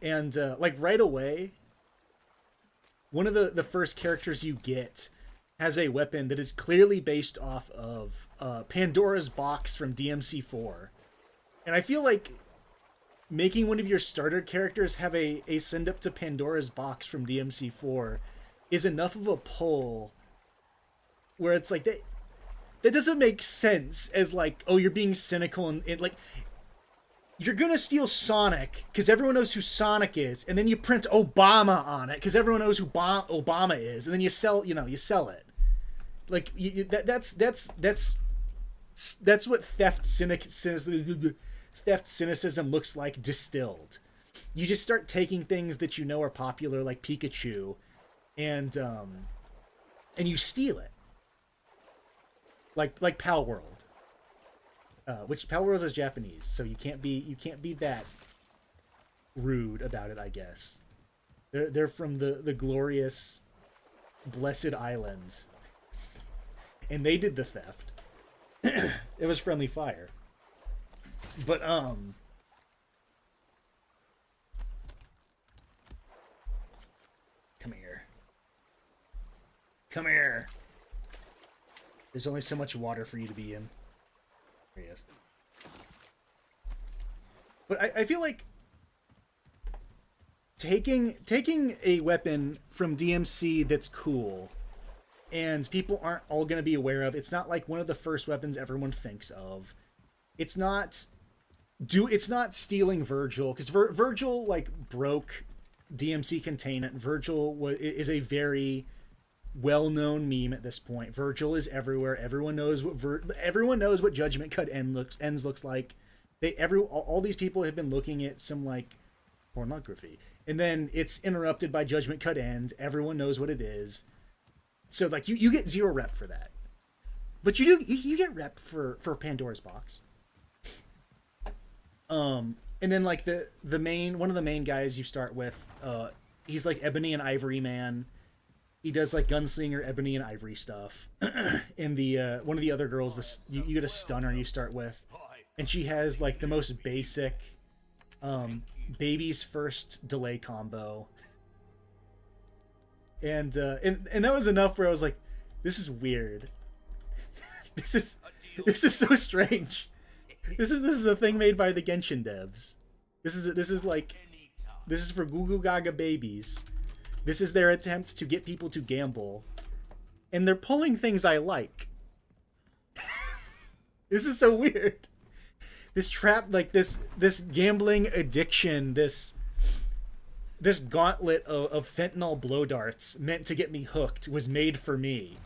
And like right away, one of the first characters you get has a weapon that is clearly based off of Pandora's box from DMC4, and I feel like making one of your starter characters have a send up to Pandora's box from DMC4 is enough of a pull where it's like that doesn't make sense as like, oh, you're being cynical and like you're gonna steal Sonic because everyone knows who Sonic is, and then you print Obama on it because everyone knows who Obama is, and then you sell it. Like that's what theft cynicism looks like distilled. You just start taking things that you know are popular, like Pikachu, and you steal it. Like Pal World, which Pal World is Japanese, so you can't be that rude about it, I guess. They're from the glorious, blessed islands, and they did the theft. It was friendly fire. But come here. There's only so much water for you to be in. There he is. But I feel like taking a weapon from DMC that's cool and people aren't all going to be aware of. It's not like one of the first weapons everyone thinks of. It's not stealing Virgil, because Virgil like broke DMC containment. Virgil is a very well-known meme at this point. Virgil is everywhere. Everyone knows what Judgment Cut ends looks like. All these people have been looking at some like pornography, and then it's interrupted by Judgment Cut End. Everyone knows what it is. So like you get zero rep for that, but you get rep for Pandora's box. And then like one of the main guys you start with, he's like Ebony and Ivory Man. He does like Gunslinger, Ebony and Ivory stuff. And the one of the other girls, you get a stunner you start with, and she has like the most basic baby's first delay combo. And that was enough where I was like, this is weird. This is so strange. This is a thing made by the Genshin devs. This is for Goo Goo Gaga babies. This is their attempt to get people to gamble, and they're pulling things I like. This is so weird. This trap, like this gambling addiction, this gauntlet of fentanyl blow darts meant to get me hooked was made for me.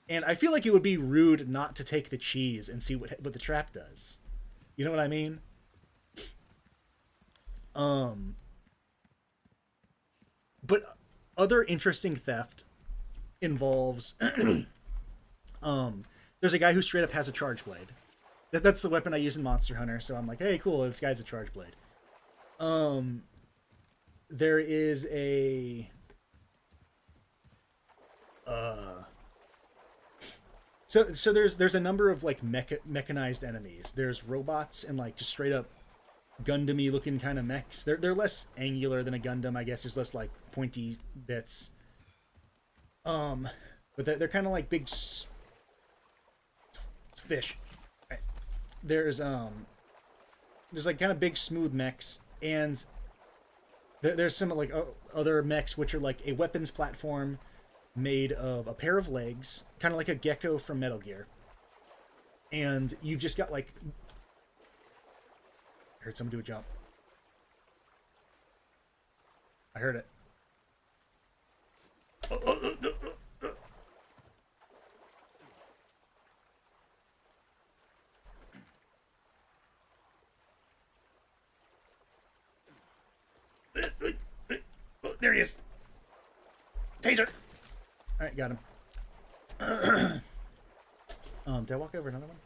And I feel like it would be rude not to take the cheese and see what the trap does. You know what I mean? But other interesting theft involves there's a guy who straight up has a charge blade. That's the weapon I use in Monster Hunter, so I'm like, hey, cool, this guy's a charge blade. There is a so there's a number of like mechanized enemies. There's robots and like just straight up Gundam-y looking kind of mechs. They're less angular than a Gundam, I guess. There's less like pointy bits. But they're kind of like big fish. Right. There's like kind of big smooth mechs, and there's some like other mechs which are like a weapons platform made of a pair of legs, kind of like a gecko from Metal Gear. And you've just got like, I heard someone do a jump. I heard it. There he is. Taser. All right, got him. Did I walk over another one?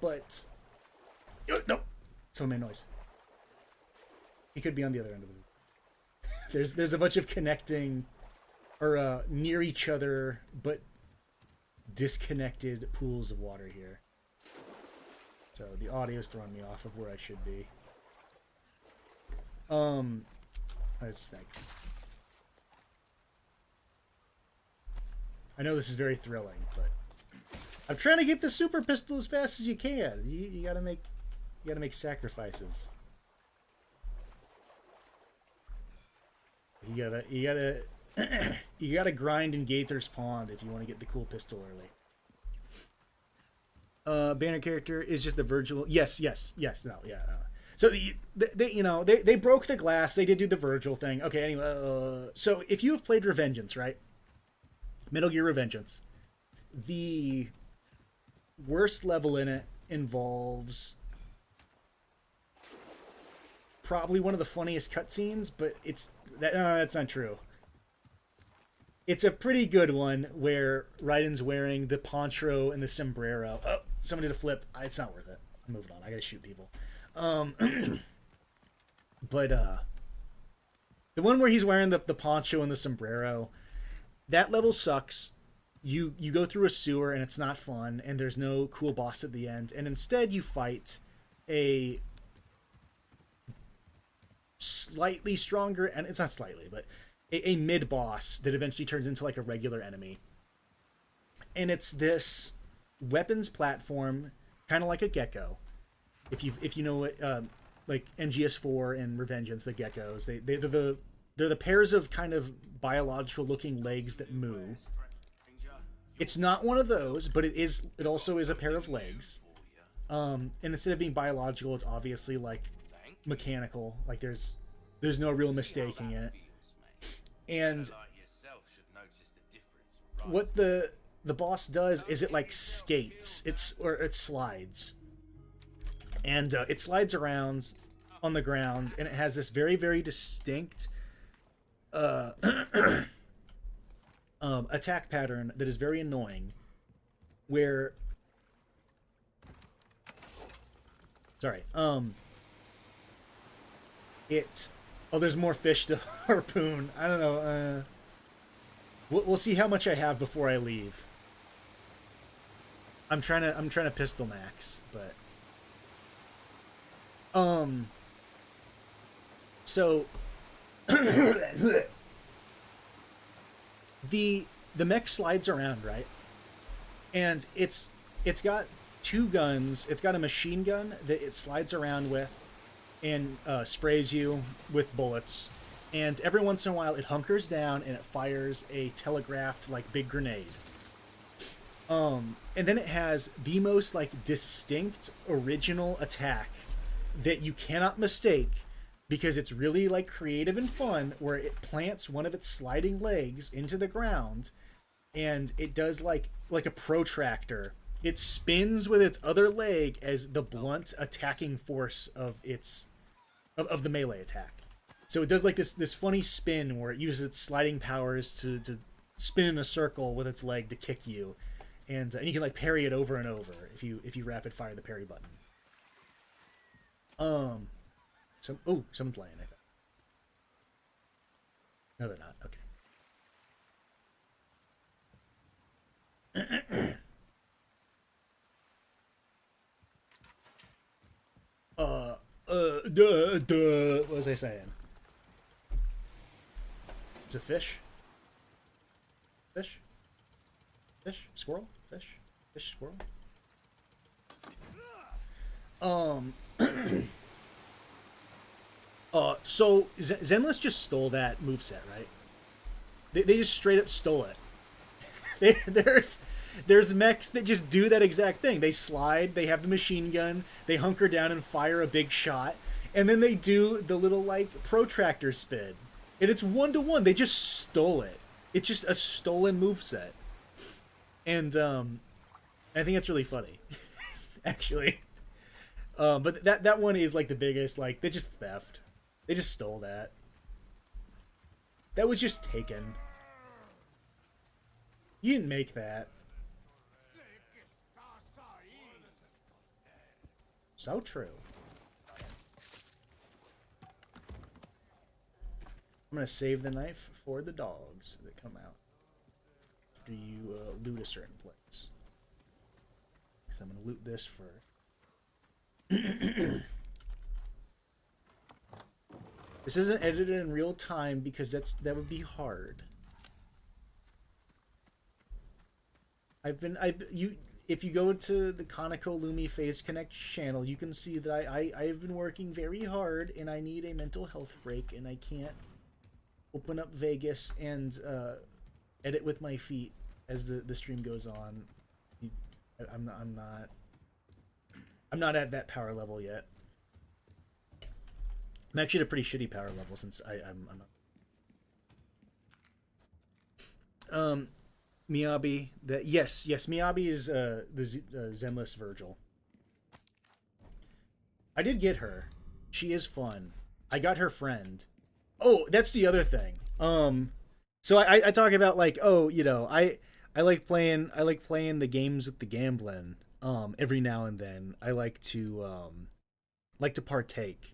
But no, someone made noise. He could be on the other end of the room. There's a bunch of connecting or near each other but disconnected pools of water here. So the audio's throwing me off of where I should be. There's a snake. I know this is very thrilling, but I'm trying to get the super pistol as fast as you can. You gotta make sacrifices. You gotta grind in Gaither's Pond if you want to get the cool pistol early. Banner character is just the Virgil. Yes. No. So they broke the glass. They did do the Virgil thing. Okay. Anyway, so if you have played Revengeance, right? Metal Gear Revengeance, the worst level in it involves probably one of the funniest cutscenes, but that's not true. It's a pretty good one where Raiden's wearing the poncho and the sombrero. Oh, somebody to flip. It's not worth it. I'm moving on. I gotta shoot people. But the one where he's wearing the poncho and the sombrero, that level sucks. You go through a sewer and it's not fun, and there's no cool boss at the end, and instead you fight a slightly stronger, and it's not slightly, but a mid boss that eventually turns into like a regular enemy. And it's this weapons platform, kind of like a gecko. If you know what, like MGS4 and Revengeance, the geckos, they're the pairs of kind of biological looking legs that moo. It's not one of those, but it also is a pair of legs. And instead of being biological, it's obviously like mechanical. Like there's no real mistaking it. And what the boss does is it like skates. It slides. And it slides around on the ground, and it has this very, very distinct attack pattern that is very annoying, where there's more fish to harpoon. I don't know. We'll see how much I have before I leave. I'm trying to pistol max, but so the mech slides around, right? And it's got two guns. It's got a machine gun that it slides around with and sprays you with bullets. and every once in a while it hunkers down and it fires a telegraphed like big grenade. And then it has the most like distinct original attack that you cannot mistake because it's really like creative and fun, where it plants one of its sliding legs into the ground and it does like a protractor. It spins with its other leg as the blunt attacking force of its of the melee attack. So it does like this funny spin where it uses its sliding powers to spin in a circle with its leg to kick you, and you can like parry it over and over if you rapid fire the parry button. Someone's lying, I think. No, they're not. Okay. What was I saying? It's a fish. Fish? Fish? Squirrel? Fish? Fish? Squirrel? So Zenless just stole that moveset, right? They just straight up stole it. There's mechs that just do that exact thing. They slide, they have the machine gun, they hunker down and fire a big shot, and then they do the little like protractor spin. And it's 1-to-1. They just stole it. It's just a stolen moveset. And I think it's really funny. Actually. But that one is like the biggest, like, they just theft. They just stole that. That was just taken. You didn't make that. So true. I'm going to save the knife for the dogs that come out after you loot a certain place. So I'm going to loot this first. This isn't edited in real time because that would be hard. If you go to the Conoco Lumi Phase Connect channel, you can see that I've been working very hard and I need a mental health break, and I can't open up Vegas and edit with my feet as the stream goes on. I'm not at that power level yet. I'm actually at a pretty shitty power level since I'm not. Miyabi, yes, Miyabi is the Zenless Virgil. I did get her. She is fun. I got her friend. Oh, that's the other thing. So I talk about like, oh, you know, I like playing the games with the gambling. Every now and then I like to partake.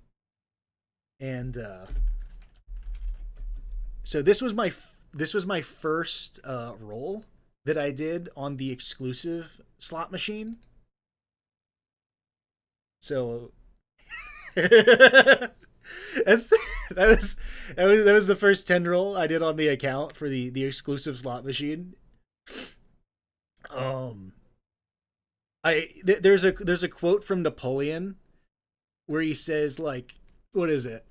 And so this was my first roll that I did on the exclusive slot machine. So that was the first 10 roll I did on the account for the exclusive slot machine. There's a quote from Napoleon where he says, like, what is it?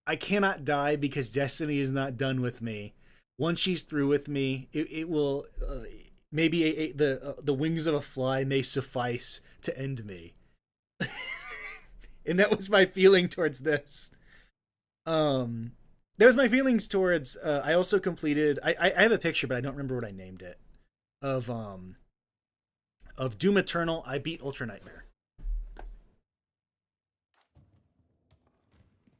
I cannot die because destiny is not done with me. Once she's through with me, it will maybe the wings of a fly may suffice to end me. And that was my feeling towards this. That was my feelings towards. I also completed. I have a picture, but I don't remember what I named it. Of Doom Eternal. I beat Ultra Nightmare.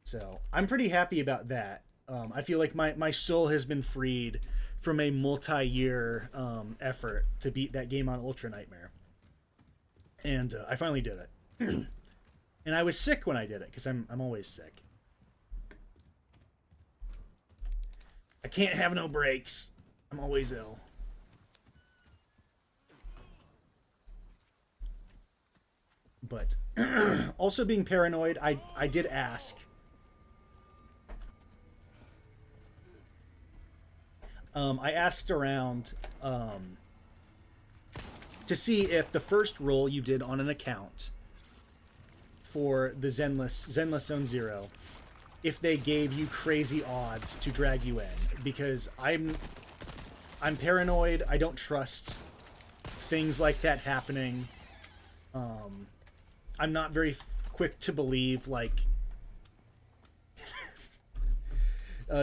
So I'm pretty happy about that. I feel like my soul has been freed from a multi-year effort to beat that game on Ultra Nightmare, and I finally did it. And I was sick when I did it because I'm always sick. I can't have no breaks. I'm always ill. But also being paranoid, I did ask. I asked around to see if the first roll you did on an account for the Zenless Zone Zero if they gave you crazy odds to drag you in, because I'm paranoid. I don't trust things like that happening. I'm not very quick to believe like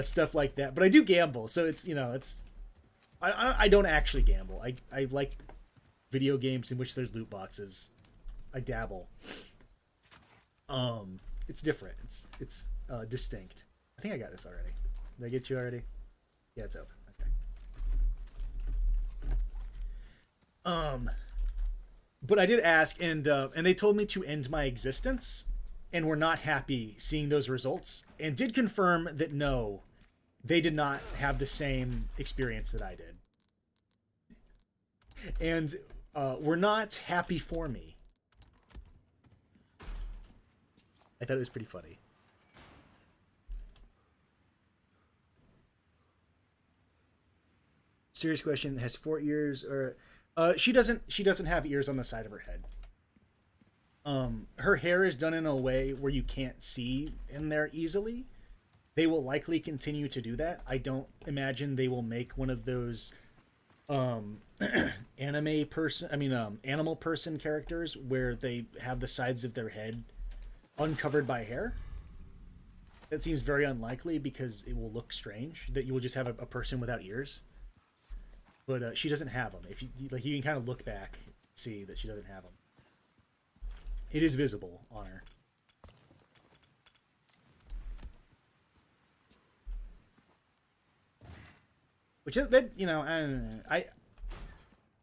stuff like that, but I do gamble, so it's, you know, it's I don't actually gamble. I like video games in which there's loot boxes. I dabble. It's different. It's distinct. I think I got this already. Did I get you already? Yeah, it's open. Okay. But I did ask, and they told me to end my existence, and were not happy seeing those results, and did confirm that no, they did not have the same experience that I did, and were not happy for me. I thought it was pretty funny. Serious question: has 4 ears or? She doesn't have ears on the side of her head. Her hair is done in a way where you can't see in there easily. They will likely continue to do that. I don't imagine they will make one of those animal person characters where they have the sides of their head uncovered by hair. That seems very unlikely because it will look strange that you will just have a person without ears. But she doesn't have them. If you like, you can kind of look back, see that she doesn't have them. It is visible on her. Which that, you know, I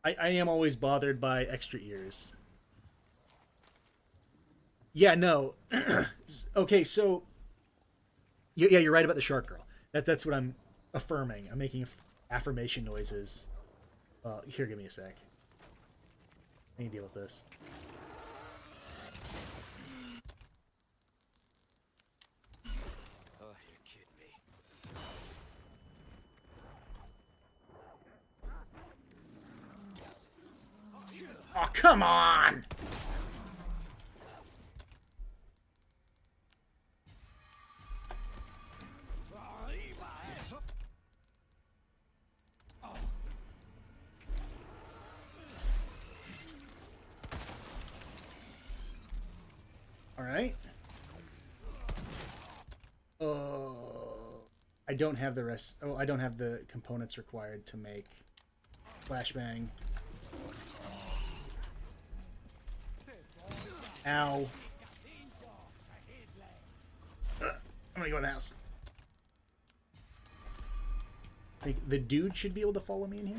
am always bothered by extra ears. Yeah, no. Okay, so yeah, you're right about the shark girl. That's what I'm affirming. I'm making affirmation noises. Here, give me a sec. I can deal with this. Oh, you're kidding me. Oh, come on! Alright. I don't have the rest. Oh, I don't have the components required to make flashbang. Ow. I'm gonna go in the house. Like, the dude should be able to follow me in here.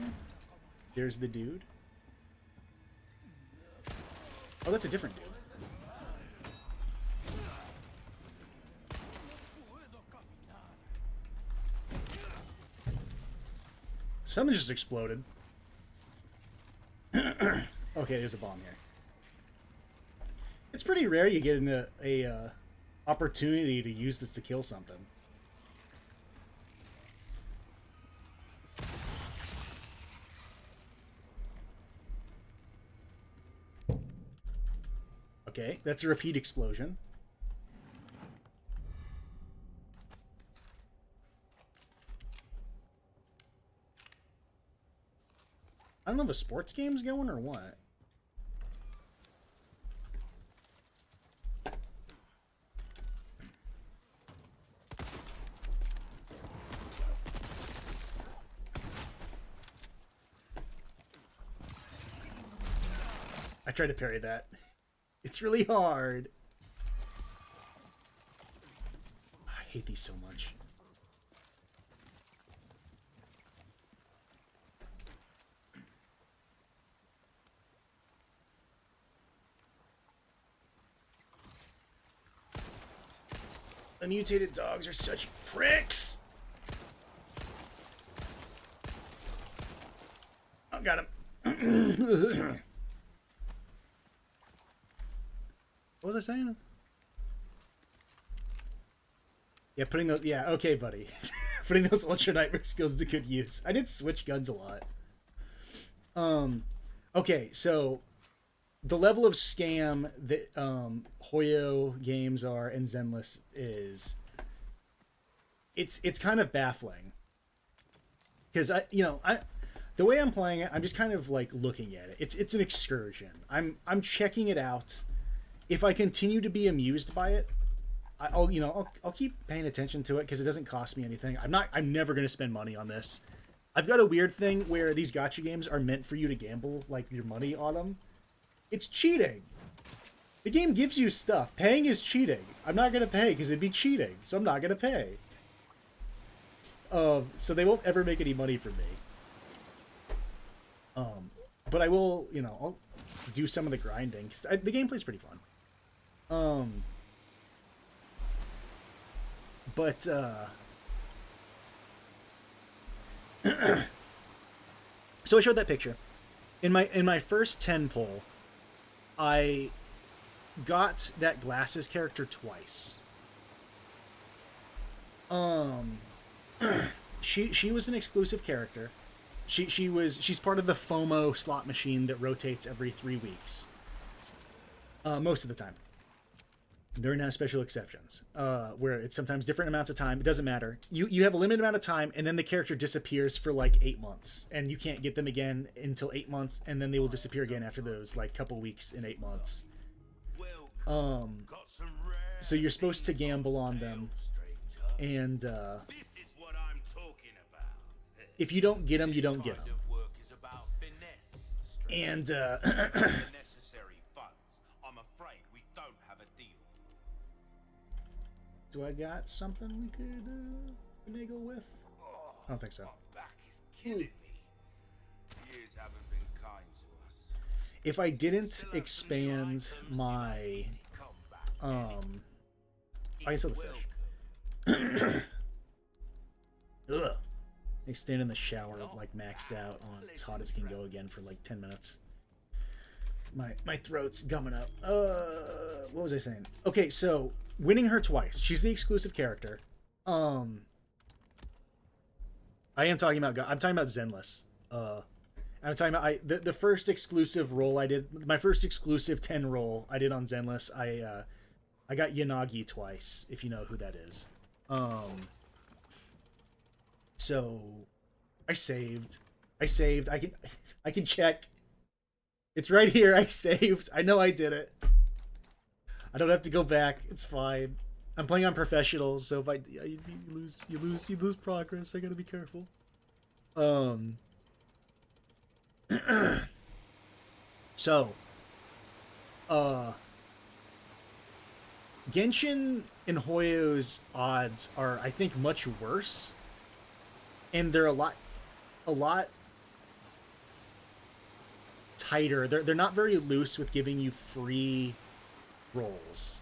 There's the dude. Oh, that's a different dude. Something just exploded. Okay, there's a bomb here. It's pretty rare you get a opportunity to use this to kill something. Okay, that's a repeat explosion. I don't know if a sports game's going or what. I tried to parry that. It's really hard. I hate these so much. The mutated dogs are such pricks. Oh, got him. What was I saying? Yeah, putting those... Yeah, okay, buddy. Putting those Ultra Nightmare skills to good use. I did switch guns a lot. Okay, so... the level of scam that Hoyo games are and Zenless is, it's kind of baffling. Because the way I'm playing it, I'm just kind of like looking at it. It's an excursion. I'm checking it out. If I continue to be amused by it, I'll keep paying attention to it because it doesn't cost me anything. I'm never gonna spend money on this. I've got a weird thing where these gacha games are meant for you to gamble like your money on them. It's cheating. The game gives you stuff. Paying is cheating. I'm not gonna pay because it'd be cheating, so I'm not gonna pay. So they won't ever make any money from me. But I will, I'll do some of the grinding. 'Cause the gameplay's pretty fun. But so I showed that picture. In my first 10 pull, I got that glasses character twice. She was an exclusive character. She's part of the FOMO slot machine that rotates every 3 weeks. Most of the time. There are now special exceptions, where it's sometimes different amounts of time. It doesn't matter. You have a limited amount of time, and then the character disappears for like 8 months, and you can't get them again until 8 months, and then they will disappear again after those like couple weeks in 8 months. So you're supposed to gamble on them, and if you don't get them, you don't get them. And do I got something we could finagle with? I don't think so. If I didn't expand my I can sell the fish. Ugh. I stand in the shower like maxed out on as hot as can go again for like 10 minutes. My throat's gumming up. What was I saying? Okay, so winning her twice. She's the exclusive character. I'm talking about Zenless. I'm talking about the first exclusive roll I did. My first exclusive 10 roll I did on Zenless. I got Yanagi twice, if you know who that is. So I saved. I can check. It's right here. I saved. I know I did it. I don't have to go back. It's fine. I'm playing on professionals, so if you lose progress. I gotta be careful. So, Genshin and Hoyo's odds are, I think, much worse, and they're a lot tighter. They're not very loose with giving you free rolls.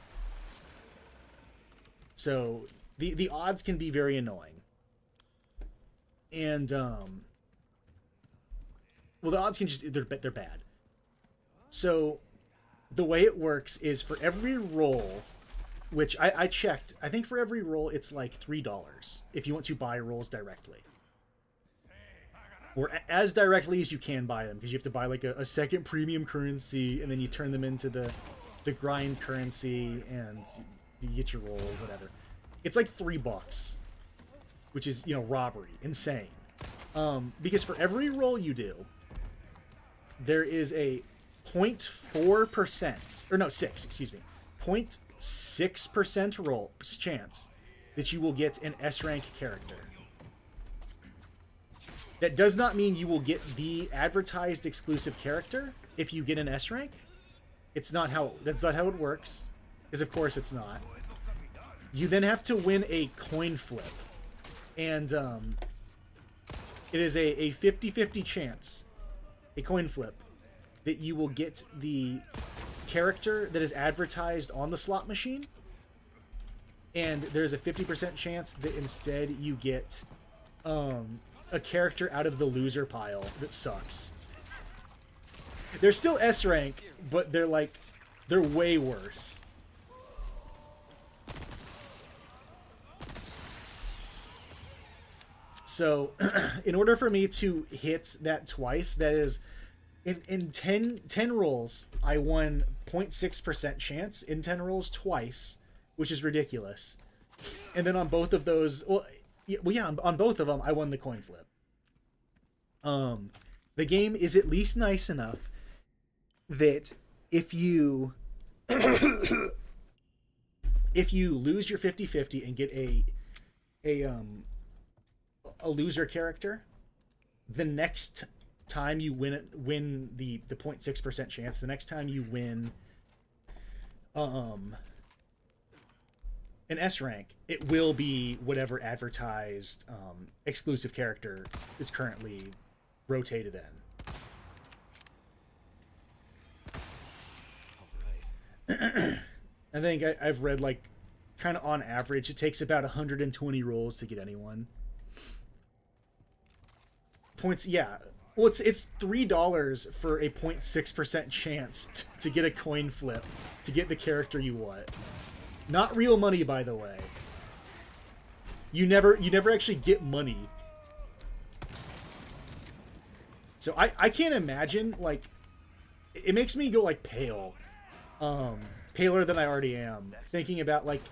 So the odds can be very annoying. And well, the odds can just they're bad. So the way it works is for every roll, which I checked, I think for every roll it's like $3 if you want to buy rolls directly. Or as directly as you can buy them, because you have to buy like a second premium currency, and then you turn them into the grind currency, and you get your roll, whatever. It's like $3, which is, robbery, insane. Because for every roll you do, there is a 0.4%, or no, 0.6% roll chance that you will get an S rank character. That does not mean you will get the advertised exclusive character if you get an S rank. That's not how it works, because of course it's not. You then have to win a coin flip, and it is a 50-50 chance, a coin flip, that you will get the character that is advertised on the slot machine, and there's a 50% chance that instead you get a character out of the loser pile that sucks. They're still S rank, but they're way worse. So, in order for me to hit that twice, that is in 10 rolls, I won 0.6% chance in 10 rolls twice, which is ridiculous. And then on both of those, on both of them, I won the coin flip. The game is at least nice enough that if you if you lose your 50-50 and get a loser character, the next time you win the 0.6% chance, the next time you win an S rank, it will be whatever advertised exclusive character is currently rotated in. I think I've read, like, kind of on average, it takes about 120 rolls to get anyone. Points, yeah. Well, it's $3 for a 0.6% chance to get a coin flip, to get the character you want. Not real money, by the way. You never actually get money. So I can't imagine, like, it makes me go, like, pale. Paler than I already am, thinking about, like,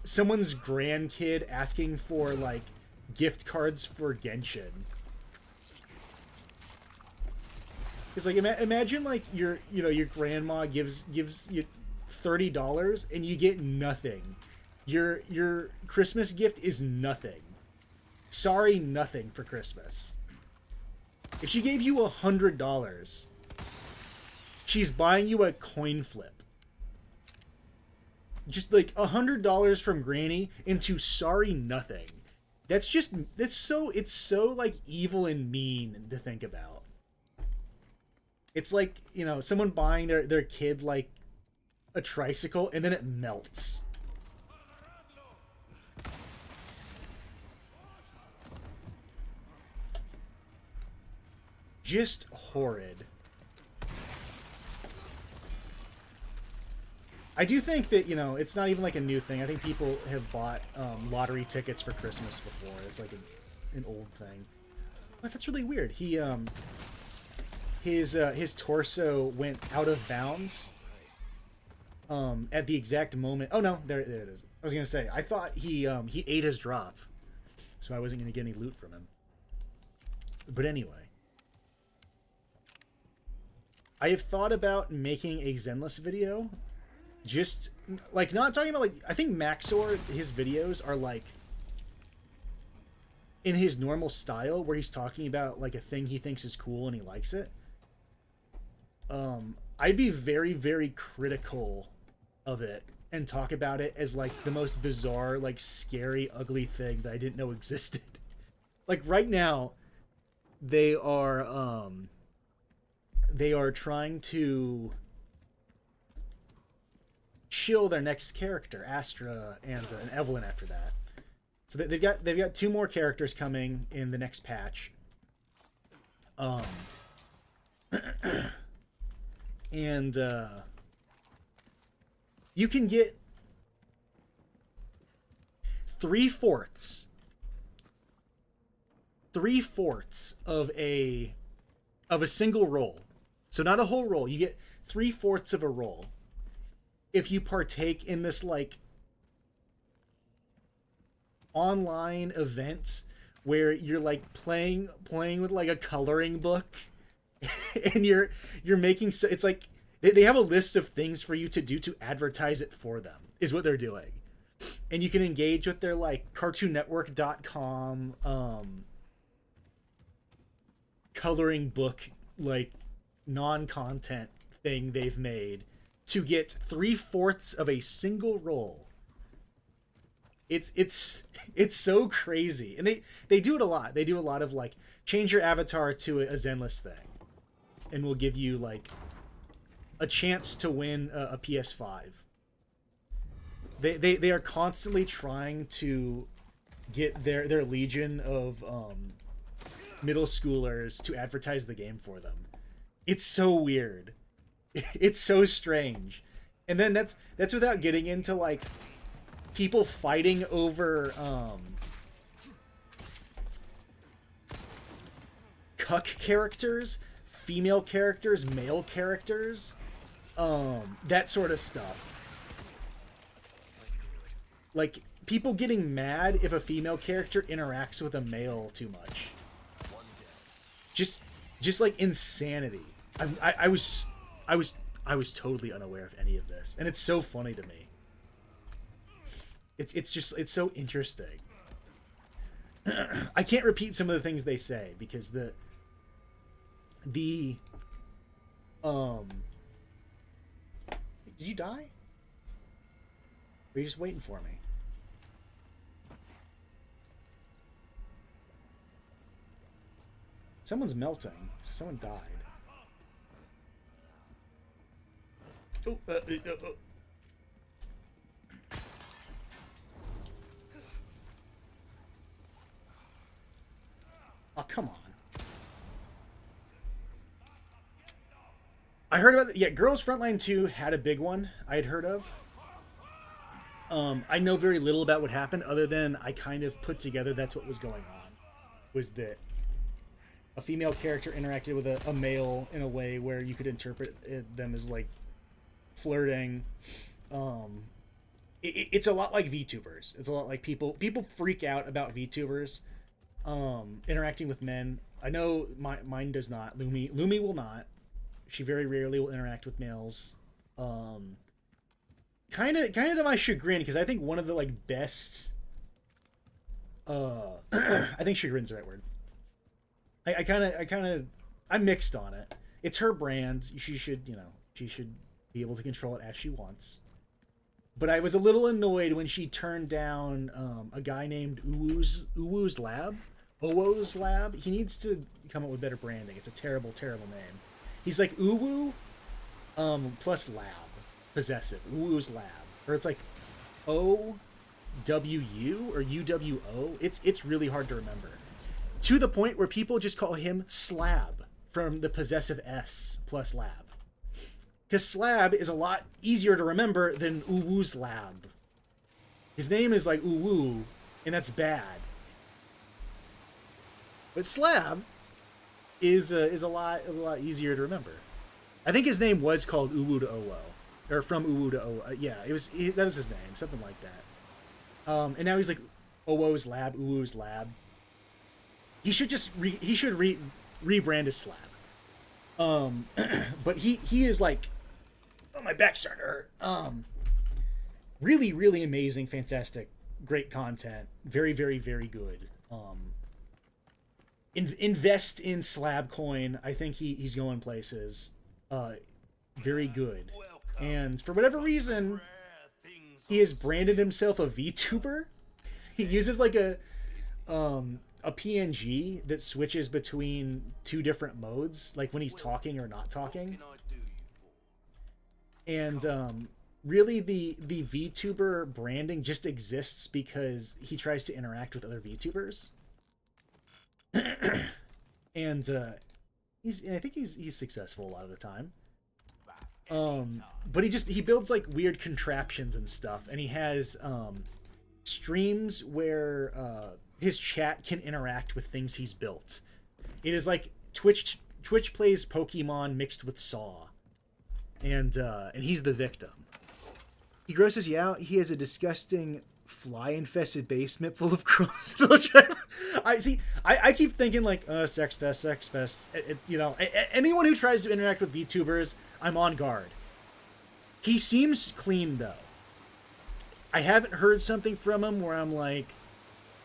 someone's grandkid asking for, like, gift cards for Genshin. It's like, imagine, like, your grandma gives you $30 and you get nothing. Your Christmas gift is nothing. Sorry, nothing for Christmas. If she gave you $100, she's buying you a coin flip. Just like $100 from Granny into sorry nothing. It's so like evil and mean to think about. It's like, you know, someone buying their kid like a tricycle and then it melts. Just horrid. I do think that, you know, it's not even like a new thing. I think people have bought lottery tickets for Christmas before. It's like an old thing. But that's really weird. He his torso went out of bounds at the exact moment. Oh no, there it is. I was gonna say, I thought he ate his drop, so I wasn't gonna get any loot from him. But anyway, I have thought about making a Zenless video. Just, like, not talking about, like, I think Maxor, his videos are, like, in his normal style, where he's talking about, like, a thing he thinks is cool and he likes it. I'd be very, very critical of it and talk about it as, like, the most bizarre, like, scary, ugly thing that I didn't know existed. Like, right now, they are trying to shill their next character, Astra and Evelyn after that. So they've got 2 more characters coming in the next patch. And you can get 3/4 of a single roll. So not a whole roll. You get 3/4 of a roll if you partake in this, like, online event where you're, like, playing with, like, a coloring book and you're making, so it's like they have a list of things for you to do to advertise it for them, is what they're doing. And you can engage with their, like, cartoonnetwork.com coloring book, like, non-content thing they've made to get 3/4 of a single roll. It's so crazy. And they do it a lot. They do a lot of, like, change your avatar to a Zenless thing, and we'll give you, like, a chance to win a PS5. They are constantly trying to get their legion of middle schoolers to advertise the game for them. It's so weird. It's so strange. And then that's without getting into, like, people fighting over cuck characters. female characters, male characters, that sort of stuff. Like, people getting mad if a female character interacts with a male too much. Just like insanity. I was totally unaware of any of this, and it's so funny to me. It's so interesting. I can't repeat some of the things they say because did you die? Or are you just waiting for me? Someone's melting. So someone died. Oh, oh, come on. I heard about it. Yeah, Girls Frontline 2 had a big one I had heard of. I know very little about what happened other than I kind of put together that's what was going on. Was that a female character interacted with a male in a way where you could interpret them as like flirting. It's a lot like VTubers. It's a lot like people freak out about VTubers interacting with men. I know mine does not. Lumi will not. She very rarely will interact with males. Kind of to my chagrin, because I think one of the like best. I think chagrin's the right word. I'm mixed on it. It's her brand. She should be able to control it as she wants. But I was a little annoyed when she turned down a guy named Uwu's Lab. Owo's Lab. He needs to come up with better branding. It's a terrible, terrible name. He's like Uwu, plus Lab. Possessive. Uwu's Lab. Or it's like OWU or UWO. It's really hard to remember. To the point where people just call him Slab from the possessive S plus Lab. Because Slab is a lot easier to remember than Uwu's Lab. His name is like Uwu, and that's bad. But Slab is a lot easier to remember. I think his name was called Uwu to Owo, or from Uwu to Owo. Yeah, that was his name, something like that. And now he's like Owo's Lab, Uwu's Lab. He should just rebrand as Slab. But he is like, oh, my back's starting to hurt. Really, really amazing, fantastic, great content. Very, very, very good. Invest in Slab Coin. I think he's going places. Very good. And for whatever reason, he has branded himself a VTuber. He uses like a PNG that switches between two different modes, like when he's talking or not talking. And really the VTuber branding just exists because he tries to interact with other VTubers. And I think he's successful a lot of the time. But he builds like weird contraptions and stuff, and he has streams where his chat can interact with things he's built. It is like Twitch plays Pokemon mixed with Saw, and he's the victim. He grosses you out. He has a disgusting fly-infested basement full of crows. I keep thinking like, sex pest. Anyone who tries to interact with VTubers, I'm on guard. He seems clean though. I haven't heard something from him where I'm like,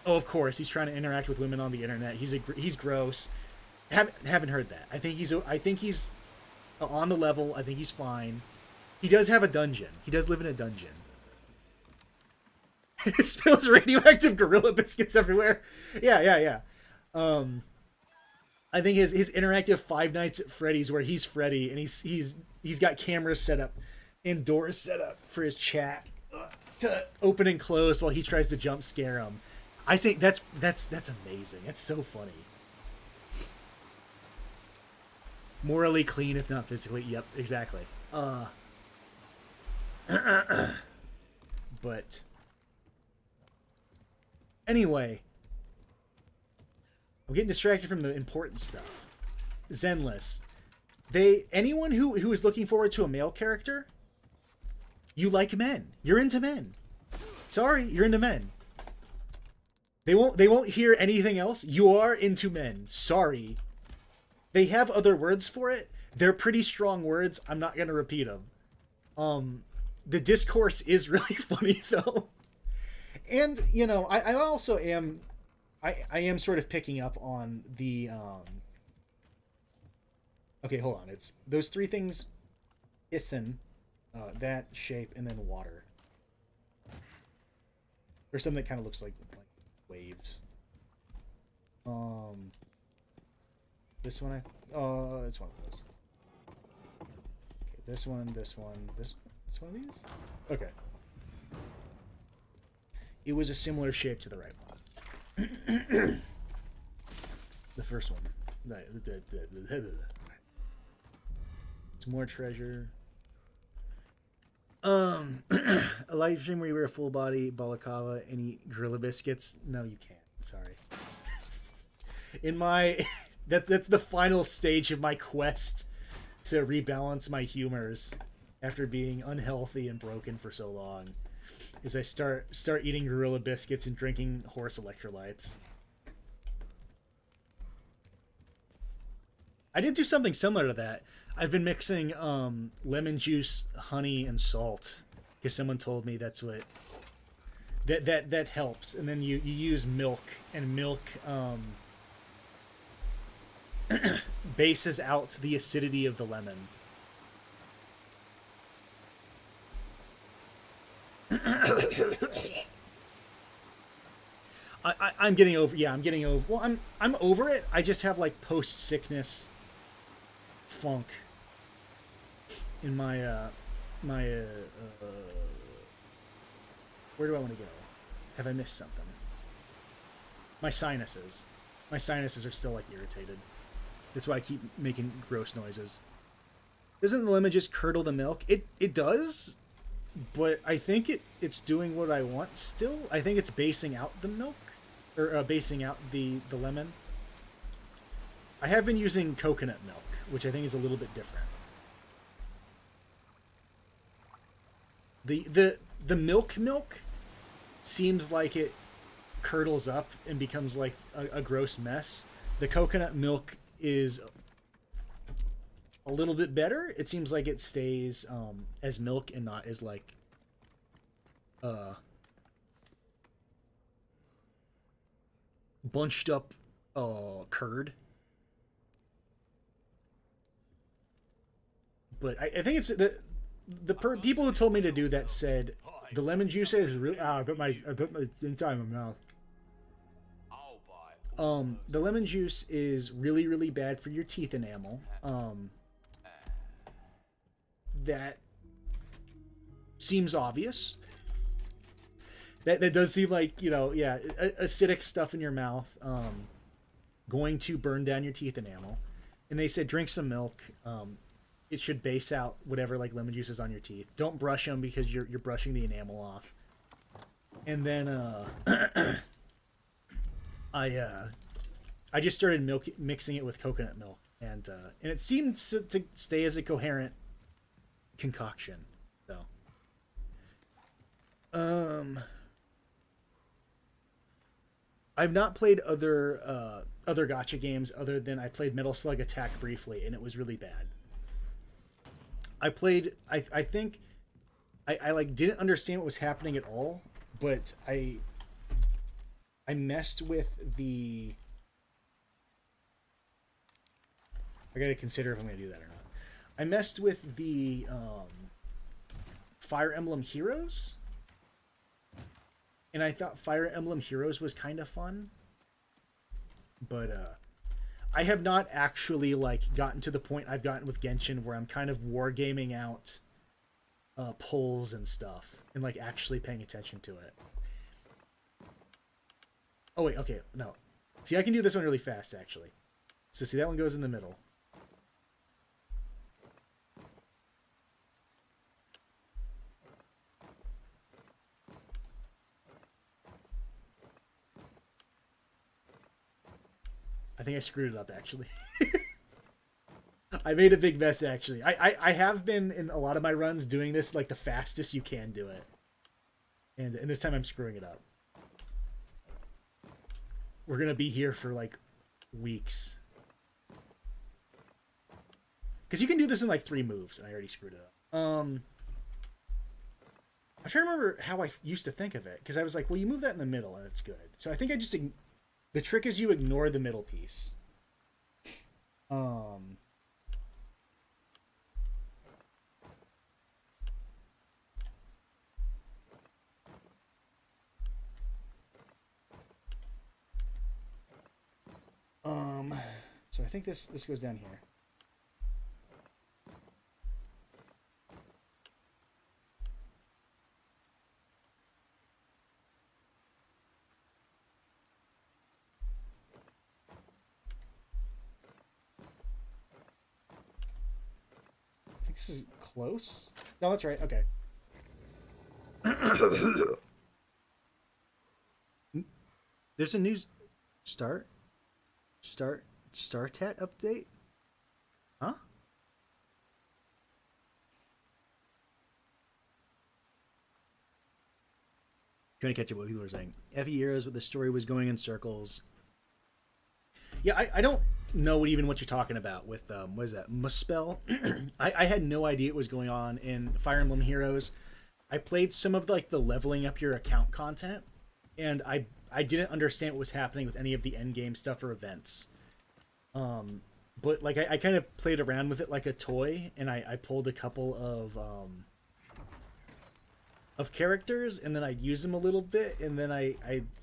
oh, of course he's trying to interact with women on the internet. He's gross. Haven't heard that. I think he's on the level. I think he's fine. He does have a dungeon. He does live in a dungeon. It spills radioactive gorilla biscuits everywhere. Yeah. I think his interactive Five Nights at Freddy's where he's Freddy and he's got cameras set up and doors set up for his chat to open and close while he tries to jump scare him. I think that's amazing. That's so funny. Morally clean, if not physically. Yep, exactly. But anyway, I'm getting distracted from the important stuff. Zenless. anyone who is looking forward to a male character, you like men. You're into men. Sorry, you're into men. They won't hear anything else. You are into men. Sorry. They have other words for it. They're pretty strong words. I'm not gonna repeat them. The discourse is really funny though. And, you know, I also am I am sort of picking up on the okay, hold on. It's those three things: Ithin, that shape, and then water. There's something that kind of looks like waves. This one it's one of those. Okay, this one, this one. It's one of these? Okay. It was a similar shape to the right one. The first one. It's more treasure. A live stream where you wear a full body balaclava and eat gorilla biscuits. No, you can't. Sorry. In my that's the final stage of my quest to rebalance my humors after being unhealthy and broken for so long. Is I start eating gorilla biscuits and drinking horse electrolytes. I did do something similar to that. I've been mixing lemon juice, honey, and salt because someone told me that's what that helps. And then you use milk, and milk bases out the acidity of the lemon. I'm getting over. Yeah, I'm getting over. Well, I'm over it. I just have like post sickness funk in my where do I want to go? Have I missed something? My sinuses. My sinuses are still like irritated. That's why I keep making gross noises. Doesn't the lemon just curdle the milk? It does, but I think it's doing what I want still. I think it's basing out the milk, or basing out the lemon. I have been using coconut milk, which I think is a little bit different. The milk seems like it curdles up and becomes like a gross mess. The coconut milk is a little bit better. It seems like it stays as milk and not as like bunched up curd. But I think it's the people who told me to do that said the lemon juice is really. I put my inside my mouth. The lemon juice is really bad for your teeth enamel. That seems obvious. That does seem like, you know, yeah, acidic stuff in your mouth, going to burn down your teeth enamel. And they said drink some milk. It should base out whatever like lemon juice is on your teeth. Don't brush them because you're brushing the enamel off. And then I just started mixing it with coconut milk, and it seemed to stay as a coherent concoction. So, I've not played other gacha games other than I played Metal Slug Attack briefly, and it was really bad. I think I like didn't understand what was happening at all, but I messed with the. I gotta consider if I'm gonna do that or not. I messed with the Fire Emblem Heroes, and I thought Fire Emblem Heroes was kind of fun, but I have not actually like gotten to the point I've gotten with Genshin where I'm kind of wargaming out polls and stuff and like actually paying attention to it. Oh wait, okay, no. See, I can do this one really fast actually. So see, that one goes in the middle. I think I screwed it up, actually. I made a big mess actually. I have been in a lot of my runs doing this like the fastest you can do it, and this time I'm screwing it up. We're gonna be here for like weeks because you can do this in like 3 moves, and I already screwed it up. I'm trying to remember how I used to think of it because I was like, well, you move that in the middle and it's good. So I think I just the trick is you ignore the middle piece. So I think this goes down here. I think this is close. No, that's right. Okay. There's a new StarTat update? Huh? Trying to catch up what people are saying. Effie eras, what the story was going in circles. Yeah, I don't know what you're talking about with what is that, Muspel? I had no idea what was going on in Fire Emblem Heroes. I played some of like the leveling up your account content, and I didn't understand what was happening with any of the end game stuff or events. But like I kind of played around with it like a toy, and I pulled a couple of characters, and then I'd use them a little bit, and then I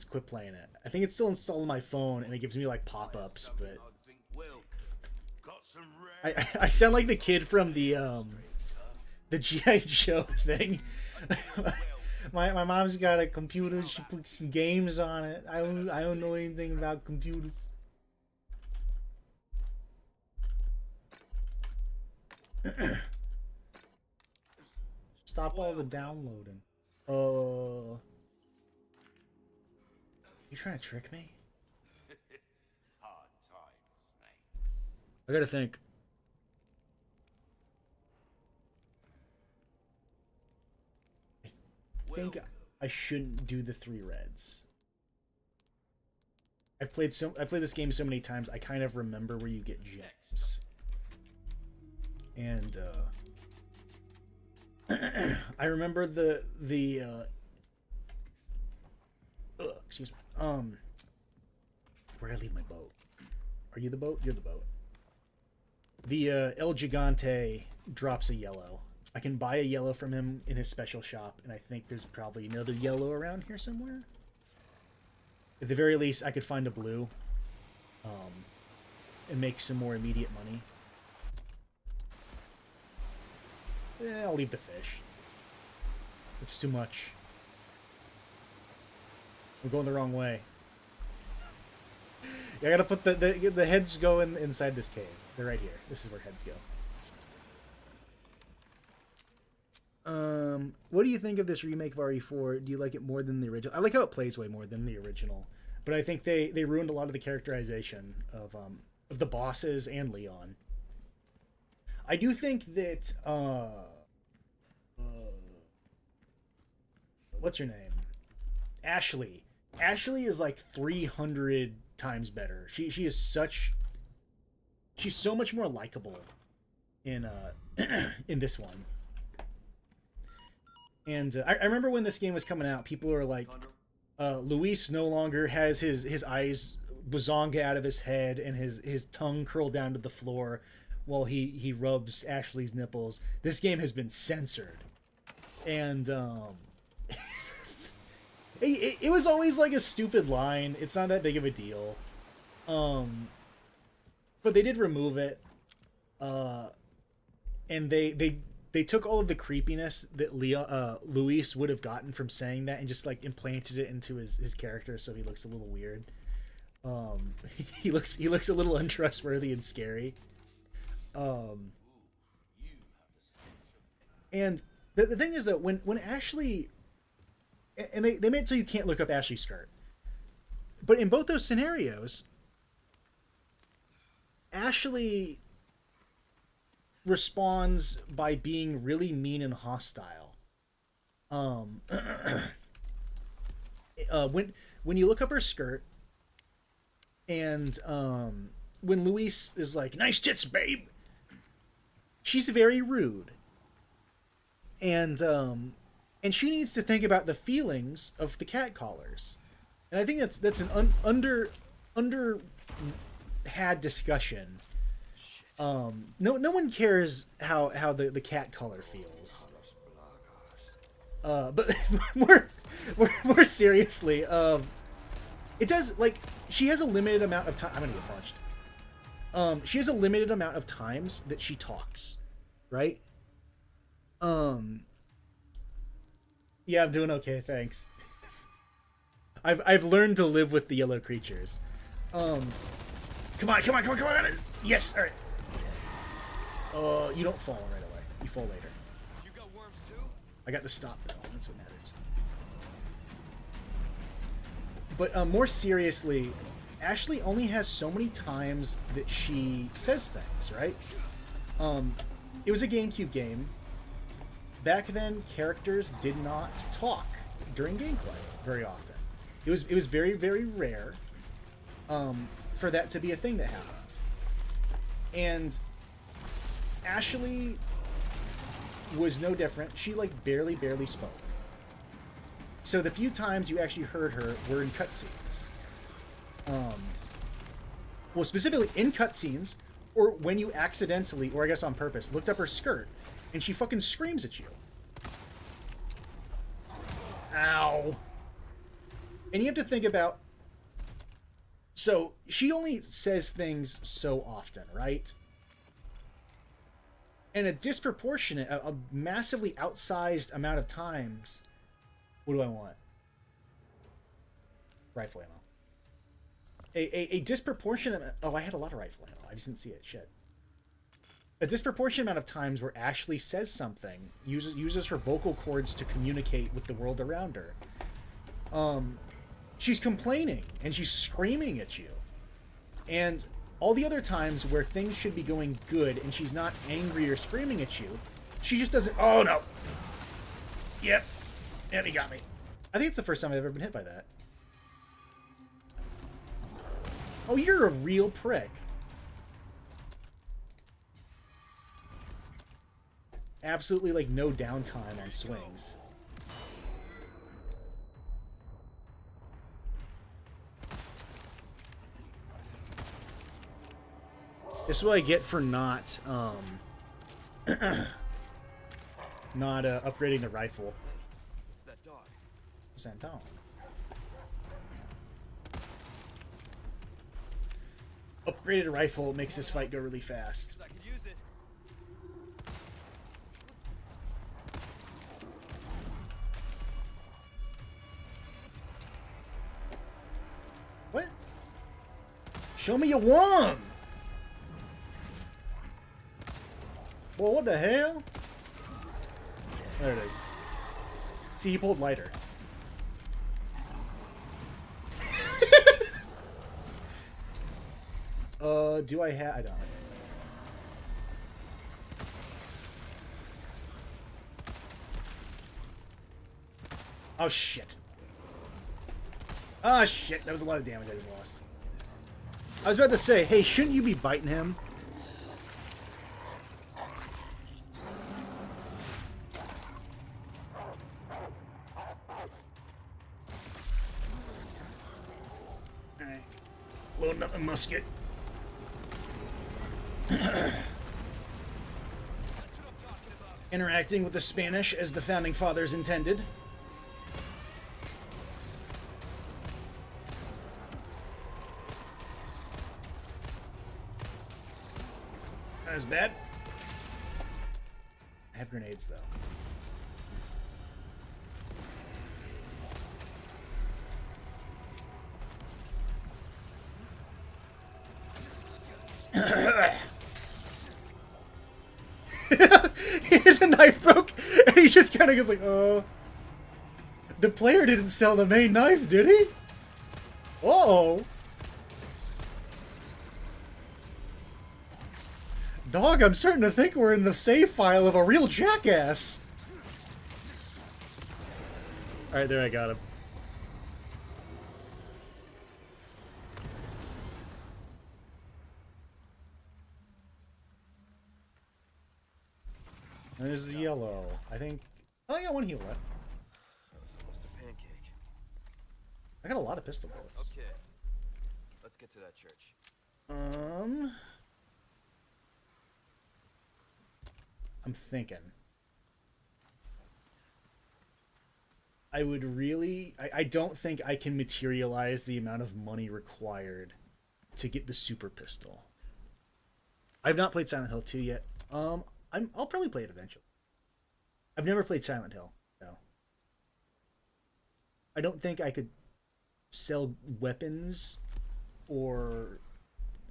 quit playing it. I think it's still installed on my phone, and it gives me like pop-ups, but I sound like the kid from the G.I. Joe thing. My mom's got a computer. She put some games on it. I don't know anything about computers. Stop all the downloading. You trying to trick me? Hard times, mate. I gotta think. I think I shouldn't do the 3 reds. I've played this game so many times. I kind of remember where you get gems. And I remember the excuse me. Where did I leave my boat? Are you the boat? You're the boat. The El Gigante drops a yellow. I can buy a yellow from him in his special shop, and I think there's probably another yellow around here somewhere. At the very least, I could find a blue, and make some more immediate money. I'll leave the fish. It's too much. We're going the wrong way. Yeah, I gotta put the heads go inside this cave. They're right here. This is where heads go. What do you think of this remake of RE4? Do you like it more than the original? I like how it plays way more than the original, but I think they ruined a lot of the characterization of the bosses and Leon. I do think that what's her name? Ashley. Ashley is like 300 times better. She's so much more likable in in this one. And I remember when this game was coming out, people were like, Luis no longer has his eyes bazonga out of his head and his tongue curled down to the floor while he rubs Ashley's nipples. This game has been censored. And it was always like a stupid line. It's not that big of a deal. But they did remove it. And they took all of the creepiness that Luis would have gotten from saying that and just like implanted it into his character, so he looks a little weird. He looks a little untrustworthy and scary. And the thing is that when Ashley, and they made it so you can't look up Ashley's skirt, but in both those scenarios, Ashley responds by being really mean and hostile. When you look up her skirt, and when Luis is like, "Nice tits, babe," she's very rude, and she needs to think about the feelings of the catcallers, and I think that's an under had discussion. No one cares how the cat color feels. But more seriously, it does, like, she has a limited amount of time. I'm gonna get punched. She has a limited amount of times that she talks, right? Yeah, I'm doing okay, thanks. I've learned to live with the yellow creatures. Come on. Yes, all right. You don't fall right away. You fall later. You got worms too? I got the stop though. That's what matters. But more seriously, Ashley only has so many times that she says things, right? It was a GameCube game. Back then, characters did not talk during gameplay very often. It was very, very rare for that to be a thing that happened. And Ashley was no different. She, like, barely spoke. So the few times you actually heard her were in cutscenes. Well, specifically in cutscenes, or when you accidentally, or I guess on purpose, looked up her skirt, and she fucking screams at you. Ow. And you have to think about... So, she only says things so often, right? And a disproportionate, a massively outsized amount of times... What do I want? Rifle ammo. A disproportionate... Oh, I had a lot of rifle ammo. I just didn't see it. Shit. A disproportionate amount of times where Ashley says something, uses her vocal cords to communicate with the world around her. She's complaining, and she's screaming at you. And all the other times where things should be going good, and she's not angry or screaming at you, she just doesn't... Oh, no. Yep. He got me. I think it's the first time I've ever been hit by that. Oh, you're a real prick. Absolutely, like, no downtime on swings. This is what I get for not, upgrading the rifle. It's that dog. Santon. Upgraded rifle makes this fight go really fast. I could use it. What? Show me your wand! Well, what the hell? There it is. See, he pulled lighter. Do I have... I don't. Oh, shit. Oh, shit. That was a lot of damage I just lost. I was about to say, hey, shouldn't you be biting him? Alright. Loading up the musket. Interacting with the Spanish as the founding fathers intended. Not as bad. I have grenades though. The knife broke, and he just kind of goes like, "Oh." The player didn't sell the main knife, did he? Oh. Dog, I'm starting to think we're in the save file of a real jackass. Alright, there, I got him. There's the yellow. I think... Oh, I got one heal left. That was almost a pancake. I got a lot of pistol bullets. Okay. Let's get to that church. I'm thinking. I would really... I don't think I can materialize the amount of money required to get the super pistol. I've not played Silent Hill 2 yet. I'll probably play it eventually. I've never played Silent Hill, no. I don't think I could sell weapons or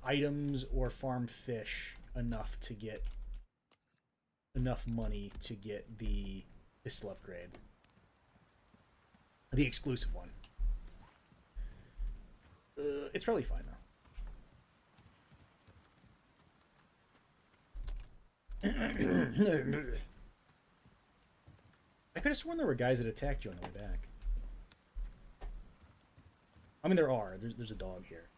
items or farm fish enough to get enough money to get the pistol upgrade. The exclusive one. It's probably fine, though. I could have sworn there were guys that attacked you on the way back. I mean, there are. There's a dog here.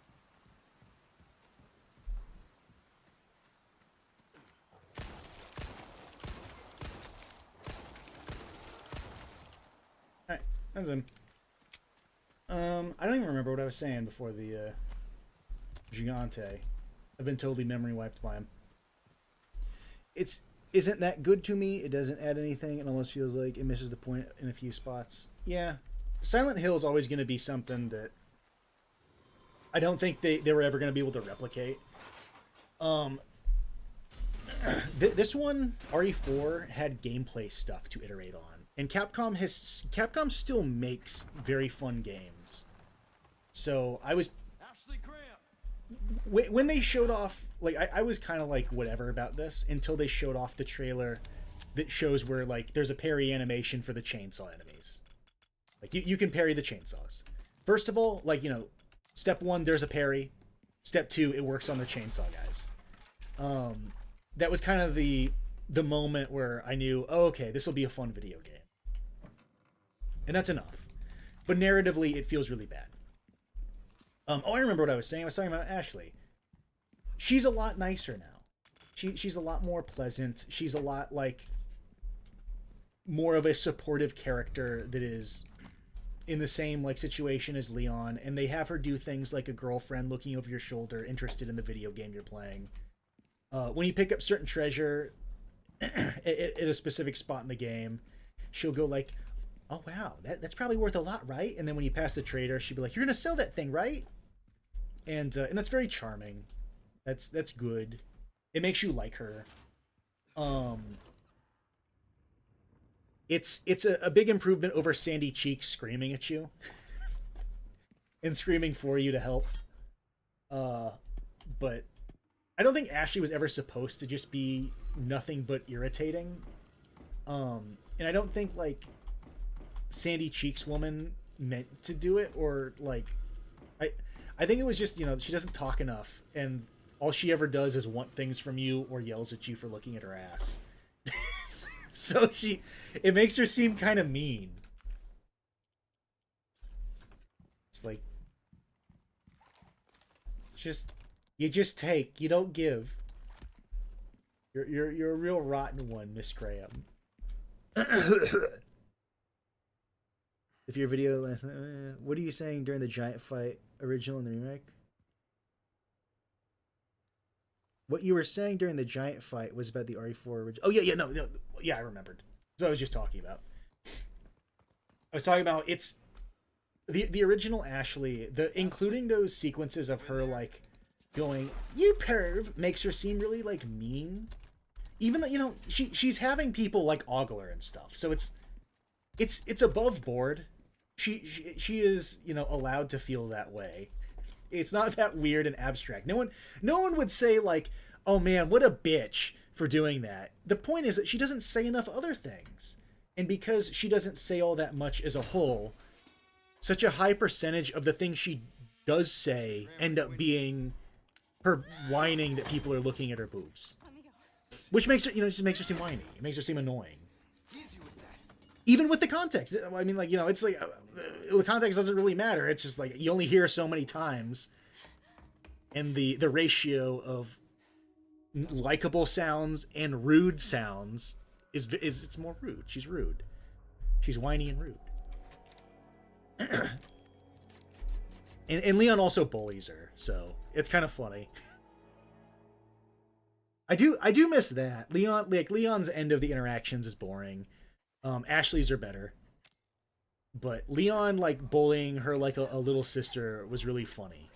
Alright, that's him. I don't even remember what I was saying before the Gigante. I've been totally memory wiped by him. Isn't that good to me. It doesn't add anything. It almost feels like it misses the point in a few spots. Yeah. Silent Hill is always going to be something that I don't think they were ever going to be able to replicate. This one, RE4, had gameplay stuff to iterate on. And Capcom still makes very fun games. So I was... Ashley Graham! When they showed off, like, I was kind of like whatever about this until they showed off the trailer that shows where, like, there's a parry animation for the chainsaw enemies. Like, you can parry the chainsaws. First of all, like, you know, step 1, there's a parry. Step 2, it works on the chainsaw guys. That was kind of the moment where I knew, oh, okay, this will be a fun video game. And that's enough. But narratively, it feels really bad. Oh, I remember what I was saying. I was talking about Ashley. She's a lot nicer now. She's a lot more pleasant. She's a lot, like, more of a supportive character that is in the same, like, situation as Leon. And they have her do things like a girlfriend looking over your shoulder, interested in the video game you're playing. When you pick up certain treasure at a specific spot in the game, she'll go like, oh, wow, that's probably worth a lot, right? And then when you pass the trader, she'll be like, you're going to sell that thing, right? And that's very charming. That's good. It makes you like her. It's a big improvement over Sandy Cheeks screaming at you and screaming for you to help. But I don't think Ashley was ever supposed to just be nothing but irritating. And I don't think, like, Sandy Cheeks woman meant to do it, or, like, I think it was just, you know, she doesn't talk enough, and all she ever does is want things from you or yells at you for looking at her ass. So it makes her seem kind of mean. It's like, you just take, you don't give. You're a real rotten one, Miss Graham. If your video last night, what are you saying during the giant fight, original and the remake? What you were saying during the giant fight was about the RE4 original. Oh yeah, no, yeah, I remembered. That's what I was just talking about. I was talking about it's the original Ashley, including those sequences of her like going, "You perv," makes her seem really like mean. Even though, you know, she's having people like ogle her and stuff, so it's above board. She is, you know, allowed to feel that way. It's not that weird and abstract. No one would say like, "Oh man, what a bitch for doing that." The point is that she doesn't say enough other things, and because she doesn't say all that much as a whole, such a high percentage of the things she does say end up being her whining that people are looking at her boobs. which makes her, just makes her seem whiny. It makes her seem annoying. Easy with that. Even with the context. I mean, like, it's like the context doesn't really matter. It's just like you only hear so many times, and the ratio of likable sounds and rude sounds is it's more rude. She's rude. She's whiny and rude. and Leon also bullies her, so it's kind of funny. I do miss that. Leon's end of the interactions is boring. Ashley's are better. But Leon bullying her like a little sister was really funny.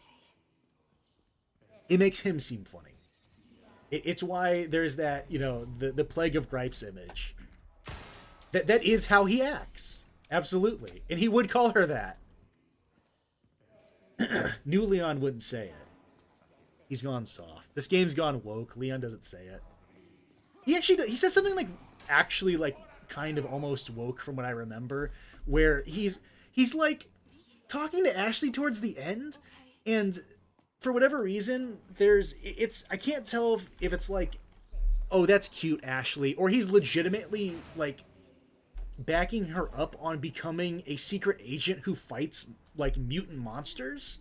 It makes him seem funny. It's why there's that, the Plague of Gripes image. That is how he acts. Absolutely. And he would call her that. New Leon wouldn't say it. He's gone soft. This game's gone woke. Leon doesn't say it. He says something kind of almost woke from what I remember, where he's talking to Ashley towards the end, and for whatever reason, I can't tell if it's oh, that's cute, Ashley, or he's legitimately backing her up on becoming a secret agent who fights mutant monsters.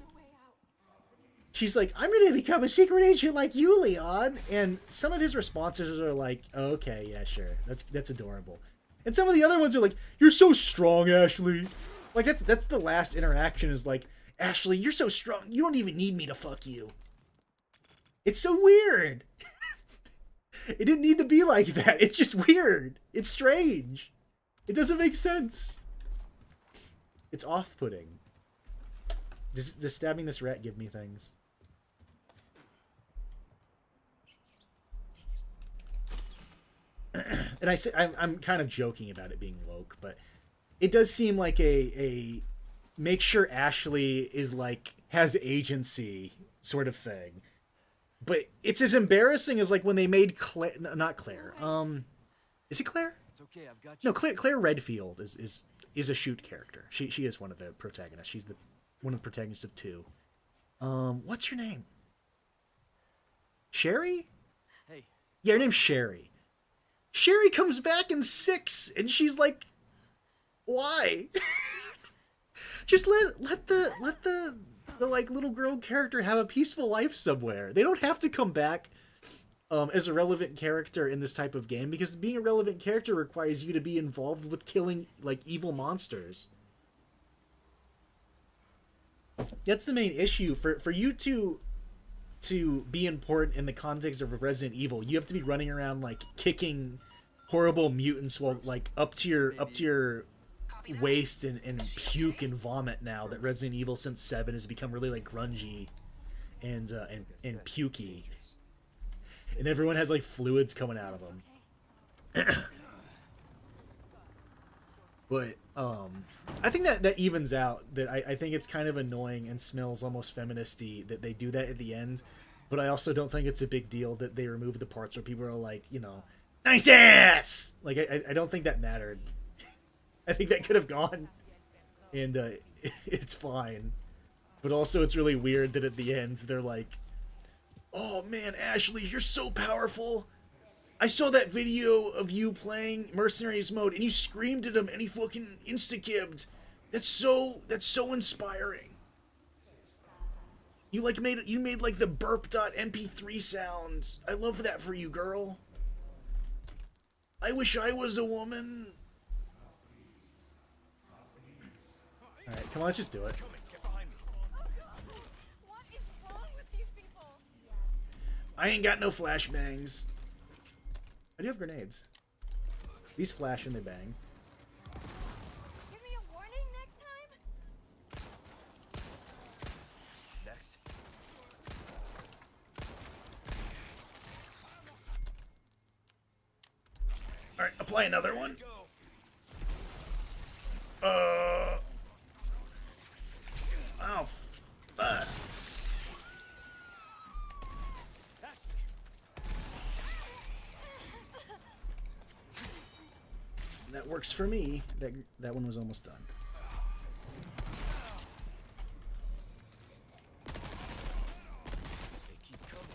She's like, I'm gonna become a secret agent like you, Leon. And some of his responses are like, oh, okay, yeah, sure, that's adorable. And some of the other ones are like, you're so strong, Ashley. That's the last interaction is like, Ashley, you're so strong, you don't even need me to fuck you. It's so weird. It didn't need to be like that. It's just weird. It's strange. It doesn't make sense. It's off-putting. Does stabbing this rat give me things? And I'm kind of joking about it being woke, but it does seem like a make sure Ashley is has agency sort of thing. But it's as embarrassing as when they made not Claire. Is it Claire? It's okay, I've got you. No, Claire Redfield is a shoot character. She is one of the protagonists. She's one of the protagonists of 2. What's her name? Sherry? Hey. Yeah, her name's Sherry. Sherry comes back in 6, and she's like, why? Just let the little girl character have a peaceful life somewhere. They don't have to come back as a relevant character in this type of game, because being a relevant character requires you to be involved with killing evil monsters. That's the main issue. For you to be important in the context of Resident Evil, you have to be running around kicking horrible mutants while up to your waist and puke and vomit. Now that Resident Evil since 7 has become really grungy and pukey, and everyone has fluids coming out of them. But I think that evens out. That I think it's kind of annoying and smells almost feministy that they do that at the end. But I also don't think it's a big deal that they remove the parts where people are nice ass. I don't think that mattered. I think that could have gone, and it's fine. But also, it's really weird that at the end they're like, "Oh man, Ashley, you're so powerful. I saw that video of you playing Mercenaries mode, and you screamed at him, and he fucking insta-kibbed. That's so inspiring. You made the burp.mp3 sounds. I love that for you, girl. I wish I was a woman." All right, come on, let's just do it. What is wrong with these people? I ain't got no flashbangs. I do have grenades. These flash and they bang. Give me a warning next time? Next. Alright, apply another one. Oh, fuck. That works for me. That one was almost done. They keep coming.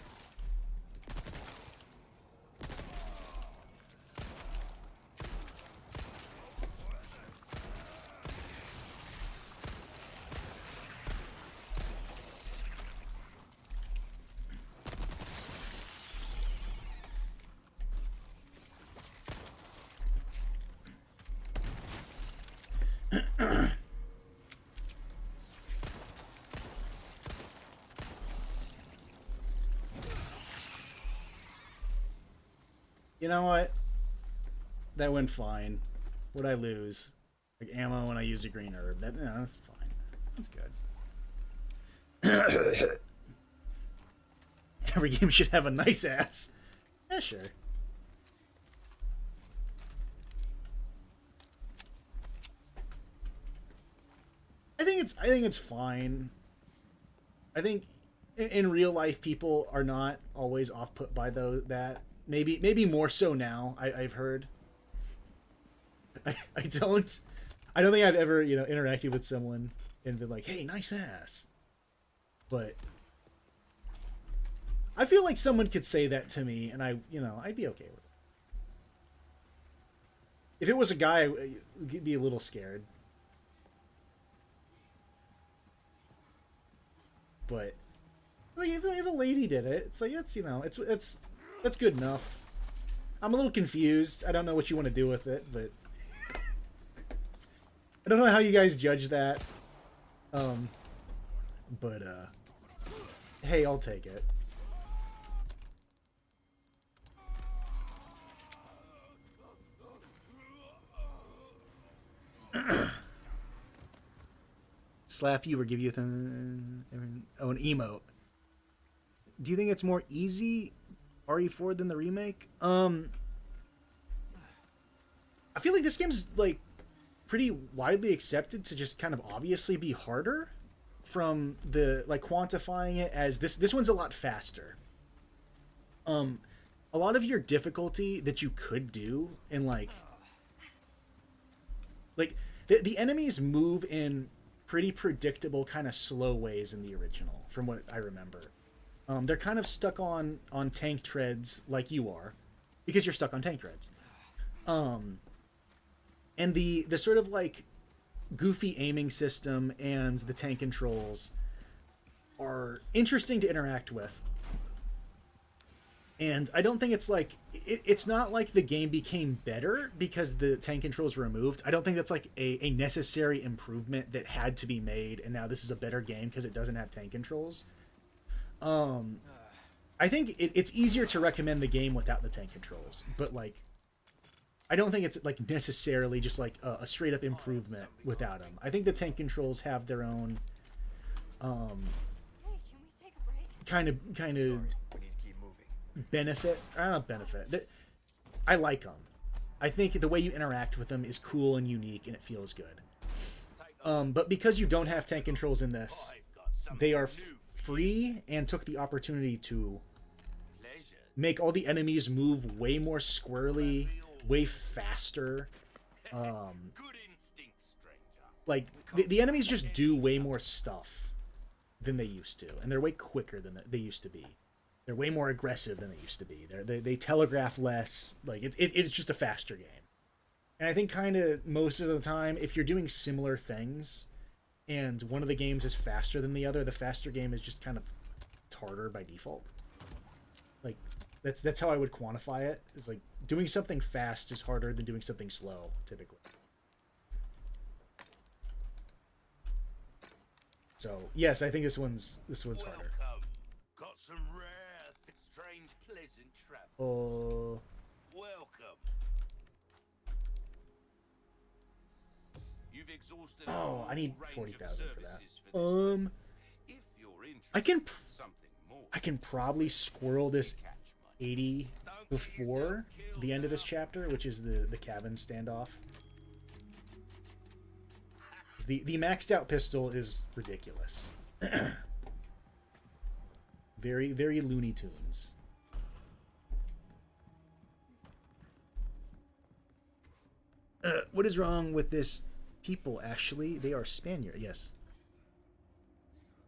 You know what? That went fine. What'd I lose? Like ammo when I use a green herb. That, no, that's fine. That's good. Every game should have a nice ass. Yeah, sure. I think it's fine. I think in real life people are not always off put by that. Maybe more so now. I've heard. I don't think I've ever interacted with someone and been like, hey, nice ass. But I feel like someone could say that to me and I'd be okay with it. If it was a guy, I'd be a little scared. But like, if a lady did it, it's like it's that's good enough. I'm a little confused. I don't know what you want to do with it, but I don't know how you guys judge that. But hey, I'll take it. Slap you or give you an emote. Do you think it's more easy RE4 than the remake? I feel like this game's like pretty widely accepted to just kind of obviously be harder from the like quantifying it as this one's a lot faster. A lot of your difficulty that you could do in like the enemies move in pretty predictable kind of slow ways in the original from what I remember. They're kind of stuck on tank treads like you are because you're stuck on tank treads. And the sort of like goofy aiming system and the tank controls are interesting to interact with. And I don't think it's like it's not like the game became better because the tank controls were removed. I don't think that's like a necessary improvement that had to be made and now this is a better game because it doesn't have tank controls. I think it's easier to recommend the game without the tank controls, but like I don't think it's like necessarily just like a straight up improvement without them. I think the tank controls have their own Hey, can we take a break? kind of We need to keep moving. benefit. I don't know, benefit. I like them. I think the way you interact with them is cool and unique and it feels good. But because you don't have tank controls in this, they are free and took the opportunity to make all the enemies move way more squirrely, way faster. Good instinct, stranger. Like the enemies just do way more stuff than they used to, and they're way quicker than they used to be. They're way more aggressive than they used to be. They telegraph less. Like it's just a faster game. And I think kind of most of the time, if you're doing similar things, and one of the games is faster than the other, the faster game is just kind of it's harder by default. Like that's how I would quantify it. Is like doing something fast is harder than doing something slow, typically. So yes, I think this one's harder. Welcome. Got some rare, strange, pleasant travel. Oh, Welcome. You've exhausted oh, I need a range 40,000 of for that. services for this. If you're I can interested in something more, I can probably squirrel this catch money. 80 before the end of this chapter, which is the cabin standoff. 'Cause the maxed out pistol is ridiculous. Very, very Looney Tunes. What is wrong with this people, Ashley? They are Spaniard. Yes.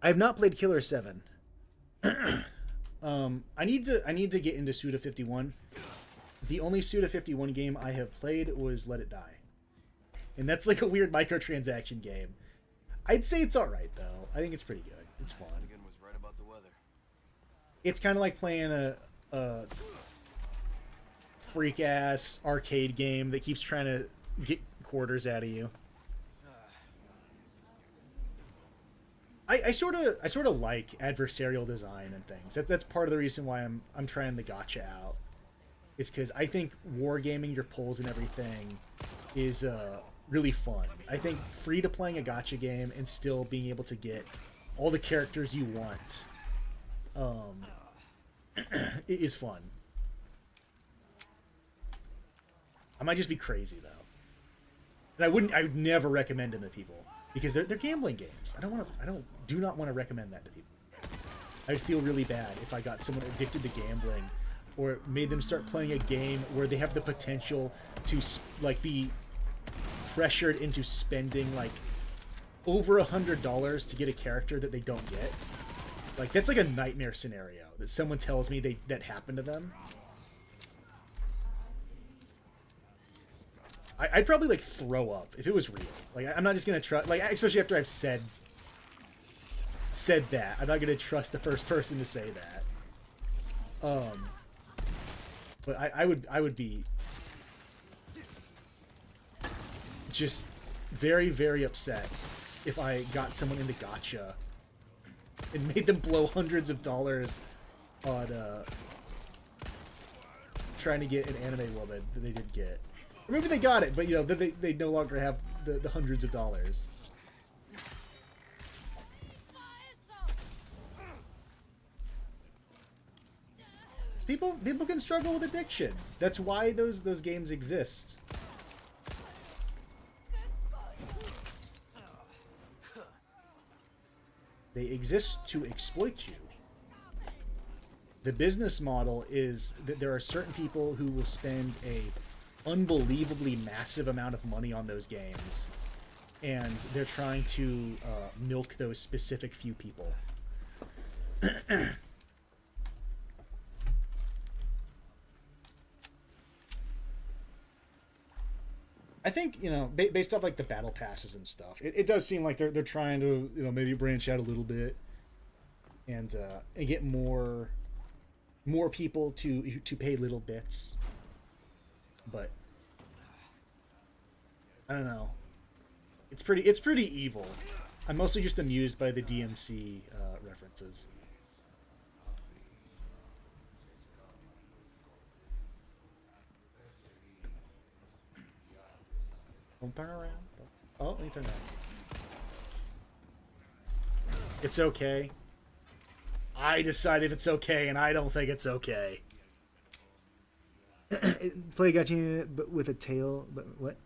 I have not played Killer 7. I need to get into Suda 51. The only Suda 51 game I have played was Let It Die. And that's like a weird microtransaction game. I'd say it's alright though. I think it's pretty good. It's fun. Again was right about the weather. It's kind of like playing a freak ass arcade game that keeps trying to get quarters out of you. I sort of like adversarial design and things. That's part of the reason why I'm trying the gacha out. is because I think wargaming your pulls and everything is really fun. I think free to playing a gacha game and still being able to get all the characters you want is fun. I might just be crazy though, and I would never recommend them to people because they're gambling games. Do not want to recommend that to people. I'd feel really bad if I got someone addicted to gambling or made them start playing a game where they have the potential to like be pressured into spending like over $100 to get a character that they don't get. Like that's like a nightmare scenario that someone tells me that happened to them. I'd probably like throw up if it was real. Like I'm not just gonna trust, like especially after I've said that. I'm not gonna trust the first person to say that. But I would be just very, very upset if I got someone into gacha and made them blow hundreds of dollars on trying to get an anime woman that they didn't get. Or maybe they got it, but you know, they no longer have the hundreds of dollars. People can struggle with addiction. That's why those games exist. They exist to exploit you. The business model is that there are certain people who will spend a unbelievably massive amount of money on those games, and they're trying to milk those specific few people. I think, you know, based off like the battle passes and stuff, it does seem like they're trying to, you know, maybe branch out a little bit and get more people to pay little bits. But I don't know. It's pretty evil. I'm mostly just amused by the DMC references. Don't turn around. Oh, let me turn around. It's okay. I decide if it's okay, and I don't think it's okay. Play gacha but with a tail, but what?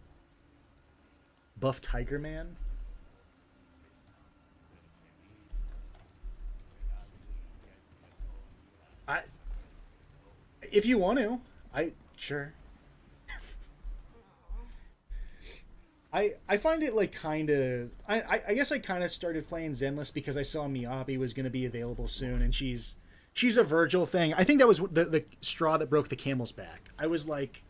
Buff Tiger Man? If you want to, sure. I find it like kind of I guess I kind of started playing Zenless because I saw Miyabi was going to be available soon, and she's a Virgil thing. I think that was the straw that broke the camel's back. I was like,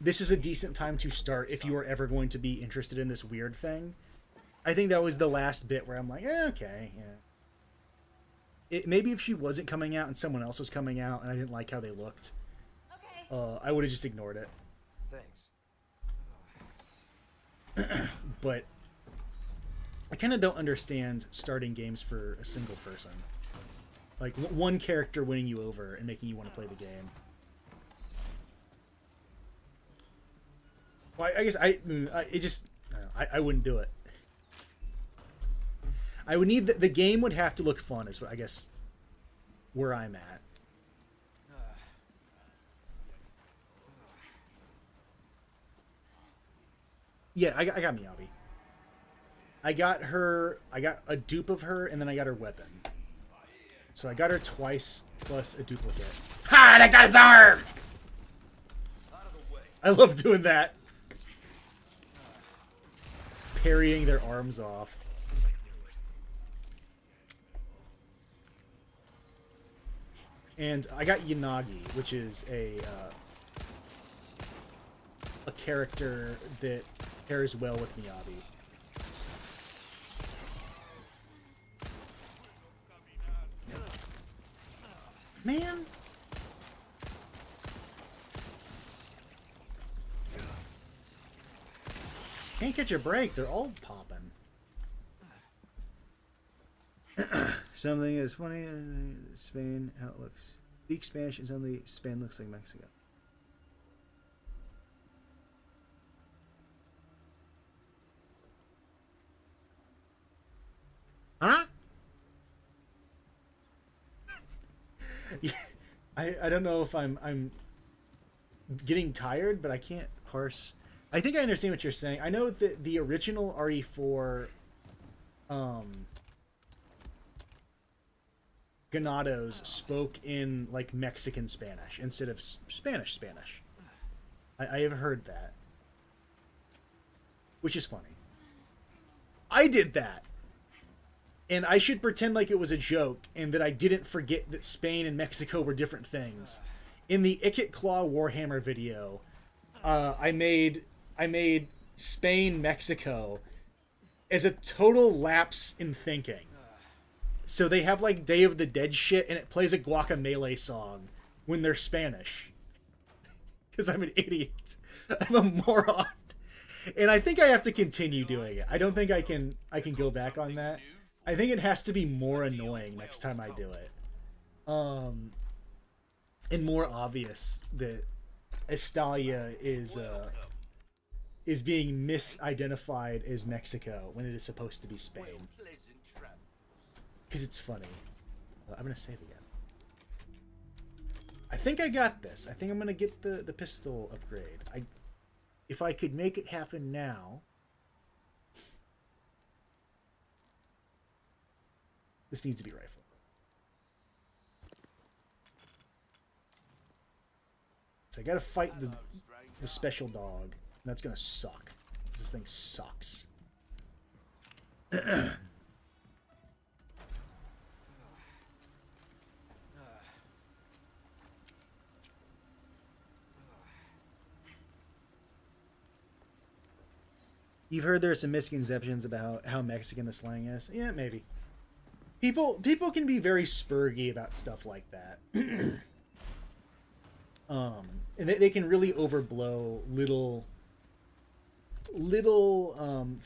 this is a decent time to start if you are ever going to be interested in this weird thing. I think that was the last bit where I'm like, okay, yeah. Maybe if she wasn't coming out and someone else was coming out and I didn't like how they looked, I would have just ignored it. But I kind of don't understand starting games for a single person. Like one character winning you over and making you want to play the game. Well, I guess I wouldn't do it. I would need the game would have to look fun is what I guess where I'm at. Yeah, I got Miyabi. I got a dupe of her, and then I got her weapon. So I got her twice, plus a duplicate. Ha! I got his arm! I love doing that. Parrying their arms off. And I got Yanagi, which is a character that pairs well with Miyabi. Man! Can't catch a break. They're all popping. Something is funny in Spain, how it looks. Speak Spanish and suddenly Spain looks like Mexico. Huh? Yeah, I don't know if I'm getting tired, but I can't parse. I think I understand what you're saying. I know that the original RE4 ganados spoke in like Mexican Spanish instead of Spanish. I have heard that, which is funny. I did that, and I should pretend like it was a joke and that I didn't forget that Spain and Mexico were different things. In the Ikit Claw Warhammer video, I made Spain Mexico as a total lapse in thinking. So they have like Day of the Dead shit, and it plays a Guacamelee song when they're Spanish. Because I'm an idiot. I'm a moron. And I think I have to continue doing it. I don't think I can go back on that. I think it has to be more annoying next time I do it. And more obvious that Estalia is being misidentified as Mexico when it is supposed to be Spain. Because it's funny. I'm going to save again. I think I got this. I think I'm going to get the pistol upgrade. If I could make it happen now... This needs to be rifle. So I gotta fight the special dog. And that's gonna suck. This thing sucks. You've heard there are some misconceptions about how Mexican the slang is. Yeah, maybe. People can be very spurgy about stuff like that. And they can really overblow little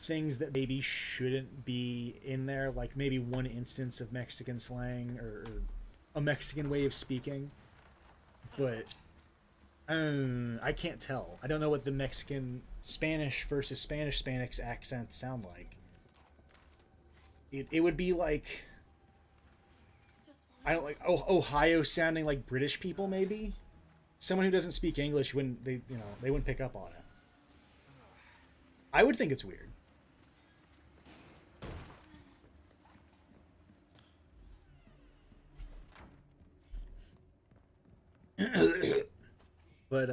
things that maybe shouldn't be in there, like maybe one instance of Mexican slang or a Mexican way of speaking. But I can't tell. I don't know what the Mexican Spanish versus Spanish accents sound like. It would be like, I don't like Ohio sounding like British people, maybe. Someone who doesn't speak English wouldn't they wouldn't pick up on it. I would think it's weird. But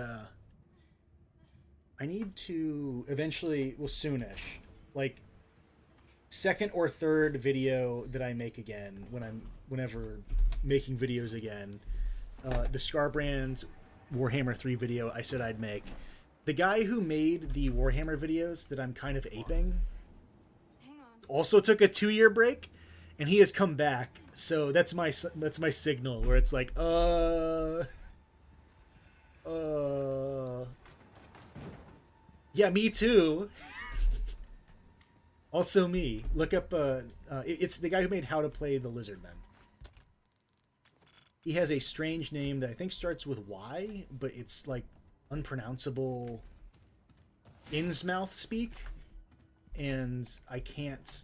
I need to eventually, well, soonish, like second or third video that I make again whenever making videos again, the Scarbrand Warhammer 3 video I said I'd make. The guy who made the Warhammer videos that I'm kind of aping also took a 2-year break, and he has come back. So that's my signal where it's like, yeah, me too. Also me. Look up, it's the guy who made How to Play the Lizardmen. He has a strange name that I think starts with Y, but it's like unpronounceable Innsmouth speak, and I can't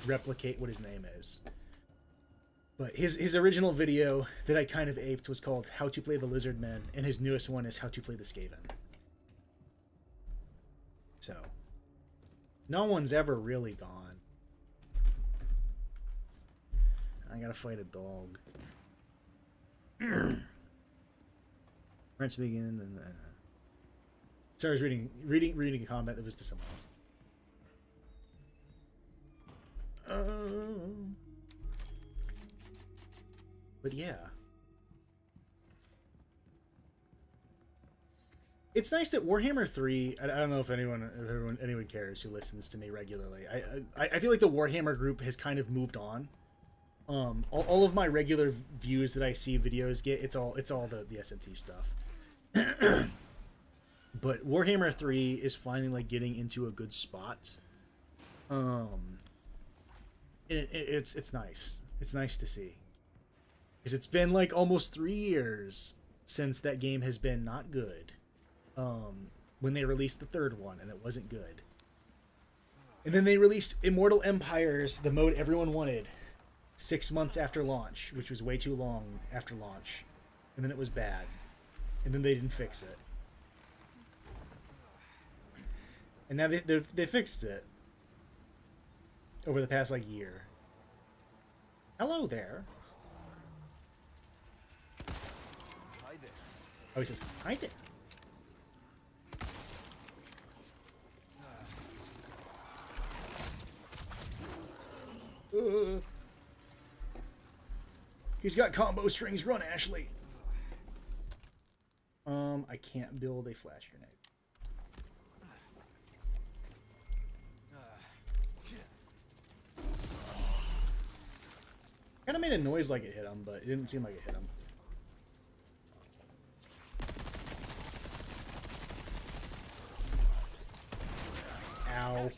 replicate what his name is. But his original video that I kind of aped was called How to Play the Lizardmen, and his newest one is How to Play the Skaven. So, no one's ever really gone. I gotta fight a dog. French begin, and sorry, I was reading a comment that was to someone else. But yeah, it's nice that Warhammer 3. I don't know if anyone cares who listens to me regularly. I feel like the Warhammer group has kind of moved on. All of my regular views that I see videos get, it's all the SMT stuff. But Warhammer 3 is finally like getting into a good spot. It's nice. It's nice to see. Because it's been like almost 3 years since that game has been not good. When they released the third one, and it wasn't good. And then they released Immortal Empires, the mode everyone wanted, 6 months after launch, which was way too long after launch. And then it was bad. And then they didn't fix it. And now they fixed it. Over the past, like, year. Hello there. Hi there. Oh, he says, hi there. He's got combo strings. Run, Ashley. I can't build a flash grenade. Kind of made a noise like it hit him, but it didn't seem like it hit him. Ow.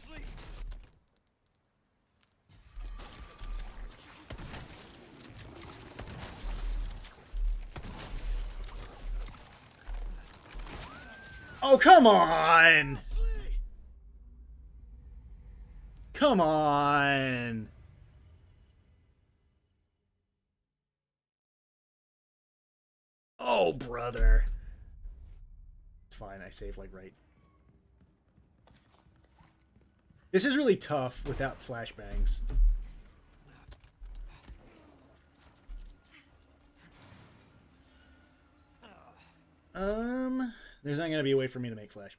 Oh, come on! Come on! Oh, brother. It's fine, I saved, like, right. This is really tough without flashbangs. There's not going to be a way for me to make flash.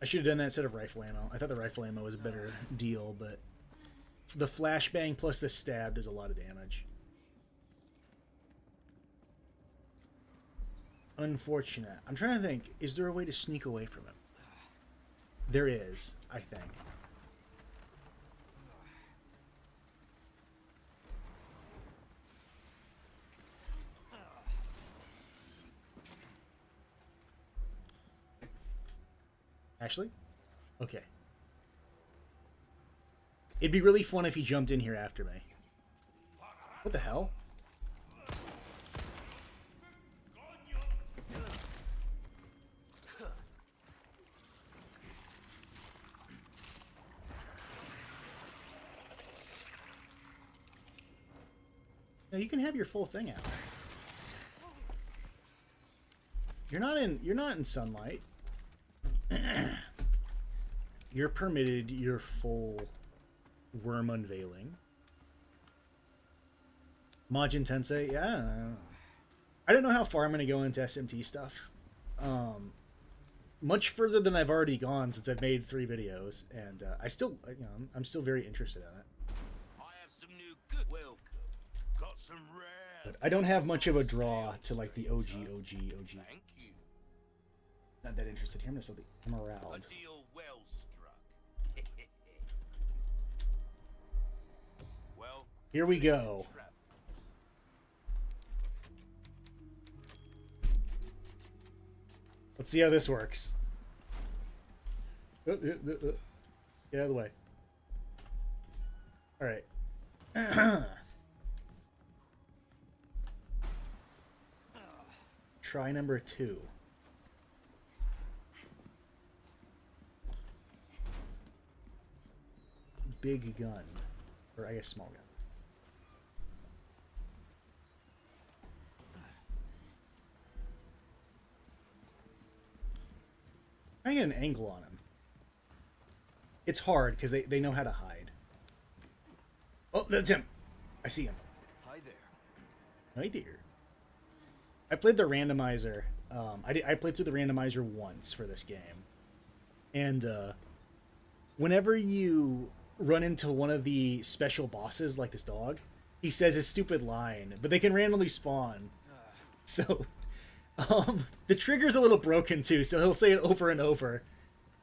I should have done that instead of rifle ammo. I thought the rifle ammo was a better deal, but the flashbang plus the stab does a lot of damage. Unfortunate. I'm trying to think, is there a way to sneak away from him? There is, I think. Actually? Okay. It'd be really fun if he jumped in here after me. What the hell? No, you can have your full thing out. You're not in sunlight. You're permitted your full worm unveiling. Majin Tensei, yeah, I don't know. I don't know how far I'm going to go into SMT stuff. Much further than I've already gone since I've made 3 videos, and I still, I'm still very interested in it. I have some new good welcome. Got some rare. But I don't have much of a draw to like the OG. Thank you. Not that interested here. I'm gonna sell the A Emerald. deal well struck. Well, Here we go. Let's see how this works. Get out of the way. All right. Try number 2. Big gun. Or I guess small gun. I get an angle on him. It's hard because they know how to hide. Oh, that's him. I see him. Hi there. Right there. I played the randomizer. I played through the randomizer once for this game. And whenever you run into one of the special bosses, like this dog, he says his stupid line, but they can randomly spawn. So the trigger's a little broken too, so he'll say it over and over.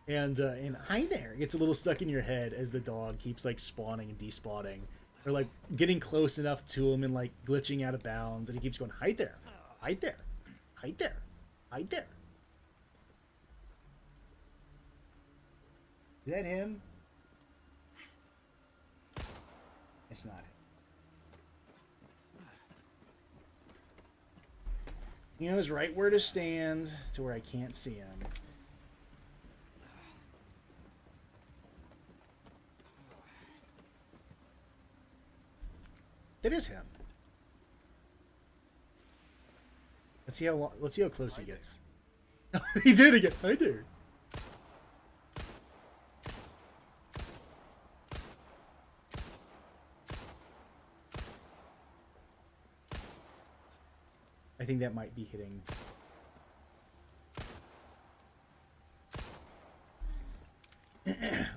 And hi there gets a little stuck in your head as the dog keeps like spawning and despawning. Or like getting close enough to him and like glitching out of bounds, and he keeps going, hi there, hi there, hi there, hi there. Is that him? It's not him. He knows right where to stand to where I can't see him. That is him. Let's see how close he gets. He did it again. Hi there. I think that might be hitting.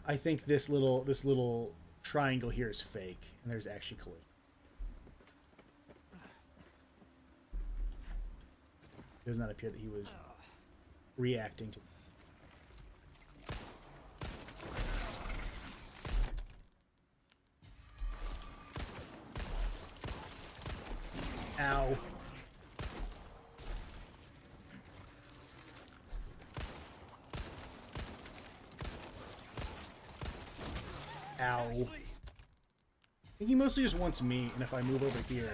I think this little triangle here is fake, and there's actually collision. It does not appear that he was reacting to. Ow. Ow. I think he mostly just wants me, and if I move over here,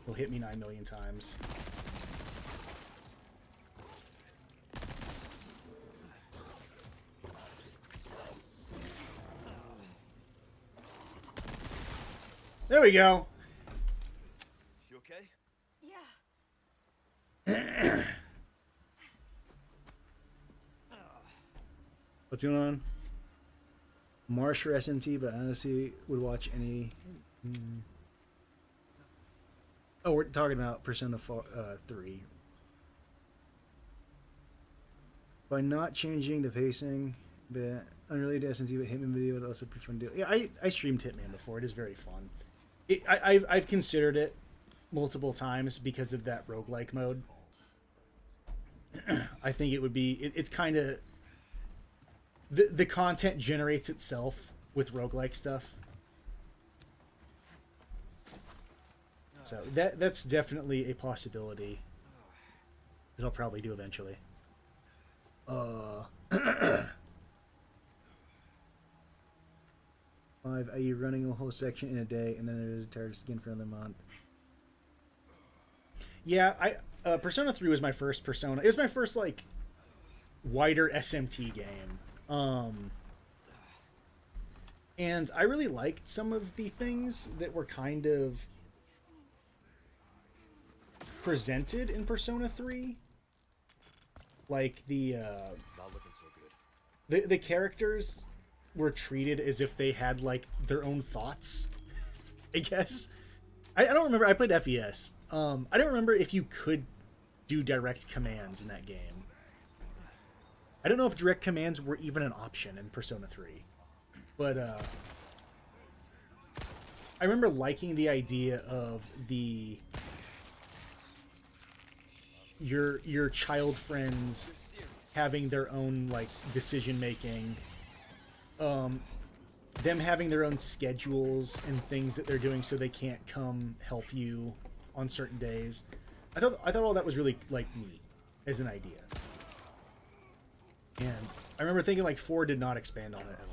he'll hit me 9 million times. There we go. You okay? Yeah. What's going on? Marsh for SMT, but honestly would watch any. Oh, we're talking about Persona 3. By not changing the pacing, but unrelated to SMT, but Hitman video would also be fun to do. Yeah, I streamed Hitman before. It is very fun. I've considered it multiple times because of that roguelike mode. I think it would be. It's kind of. The content generates itself with roguelike stuff. So that's definitely a possibility that I'll probably do eventually. 5, are you running a whole section in a day and then it is tired again for another month? Yeah, Persona 3 was my first Persona. It was my first, like, wider SMT game. And I really liked some of the things that were kind of presented in Persona 3. Like the Not looking so good. the characters were treated as if they had like their own thoughts, I guess. I don't remember. I played FES. I don't remember if you could do direct commands in that game. I don't know if direct commands were even an option in Persona 3. But I remember liking the idea of your child friends having their own like decision making, them having their own schedules and things that they're doing so they can't come help you on certain days. I thought all that was really like neat as an idea. And I remember thinking like 4 did not expand on it at all.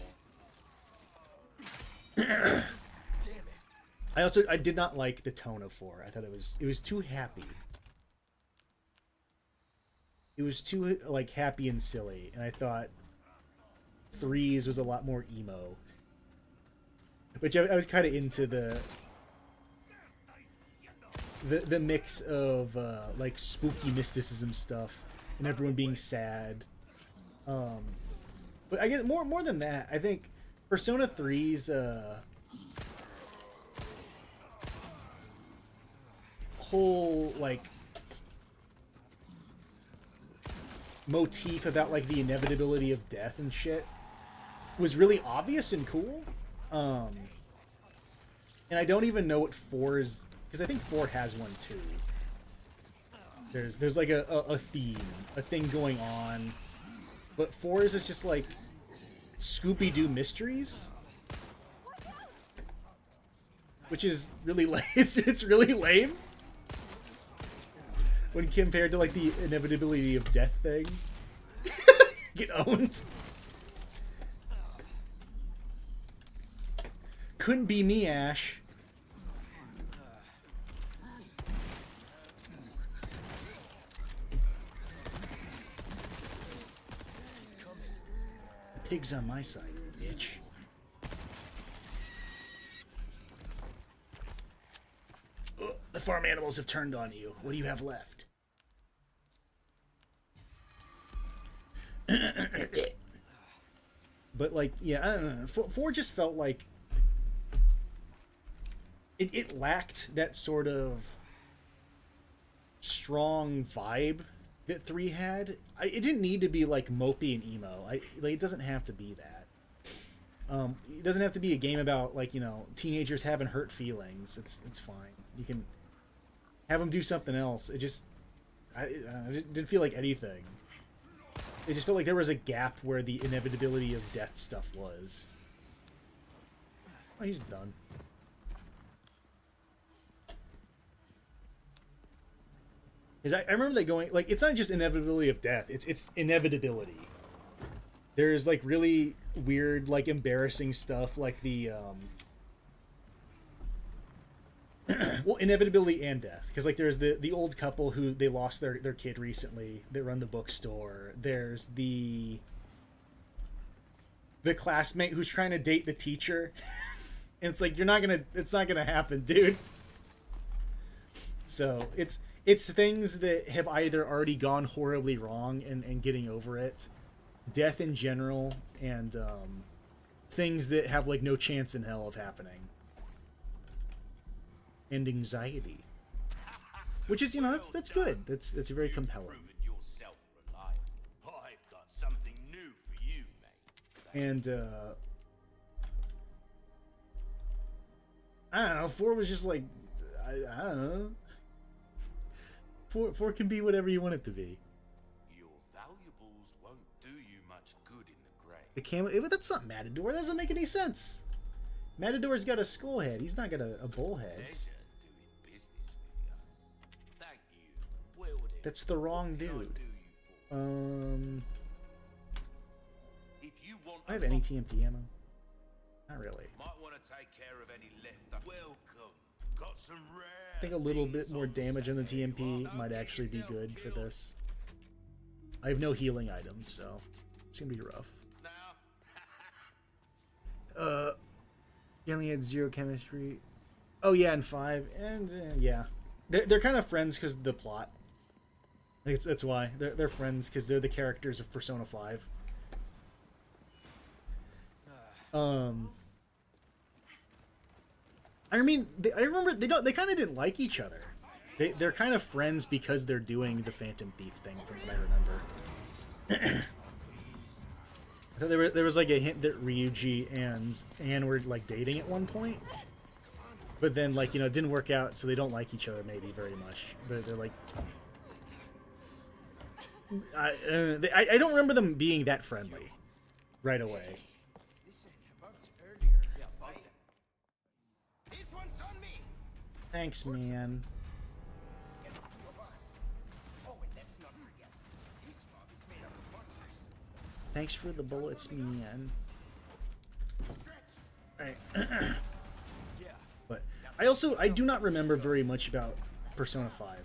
I did not like the tone of 4. I thought it was too happy. It was too like happy and silly, and I thought 3's was a lot more emo. Which I was kind of into the mix of like spooky mysticism stuff and everyone being sad. But I guess more than that, I think Persona 3's whole like motif about like the inevitability of death and shit was really obvious and cool. And I don't even know what 4 is, because I think 4 has one too. There's like a theme, a thing going on, but 4's is just like Scooby-Doo mysteries, which is really lame. It's really lame when compared to like the inevitability of death thing. Get owned. Couldn't be me, Ash. Pig's on my side, bitch. Oh, the farm animals have turned on you. What do you have left? But like, yeah, I don't know. 4 just felt like it lacked that sort of strong vibe that 3 had. It didn't need to be like mopey and emo. Like it doesn't have to be that. It doesn't have to be a game about like, you know, teenagers having hurt feelings. It's fine. You can have them do something else. It just it didn't feel like anything. It just felt like there was a gap where the inevitability of death stuff was. Oh, he's done. Because I remember they going, like, it's not just inevitability of death, it's inevitability. There's, like, really weird, like, embarrassing stuff, like the, well, inevitability and death. Because, like, there's the old couple who, they lost their kid recently, that run the bookstore. There's the classmate who's trying to date the teacher. And it's like, it's not gonna happen, dude. So, it's things that have either already gone horribly wrong and getting over it, death in general, and things that have like no chance in hell of happening, and anxiety, which is, you know, that's good. That's very compelling. Proven yourself reliable. I've got something new for you, mate. And I don't know. 4 was just like I don't know. 4 can be whatever you want it to be. Your valuables won't do you much good in the grave. The camel. That's not Matador. That doesn't make any sense. Matador's got a skull head. He's not got a bull head. Pleasure doing business with you. Thank you. Well, then, That's the wrong what can I dude. do you for? If you want I have any TMP ammo? Not really. might want to take care of any left. Welcome. Got some rare. I think a little bit more damage on the TMP might actually be good for this. I have no healing items, so it's gonna be rough. Now. You only had 0 chemistry. Oh yeah, and 5, and yeah, they're kind of friends because the plot. That's why they're friends, because they're the characters of Persona 5. I mean, I remember they kind of didn't like each other. They're kind of friends because they're doing the Phantom Thief thing, from what I remember. I thought there was like a hint that Ryuji and Anne were like dating at one point, but then, like, you know, it didn't work out, so they don't like each other maybe very much. They're like, I don't remember them being that friendly right away. Listen, about earlier. Yeah, about that. This one's on me. Thanks, man. Against 2 of us. Oh, and let's not forget, this mob is made up of monsters. Thanks for the bullets, man. Alright. But I do not remember very much about Persona 5.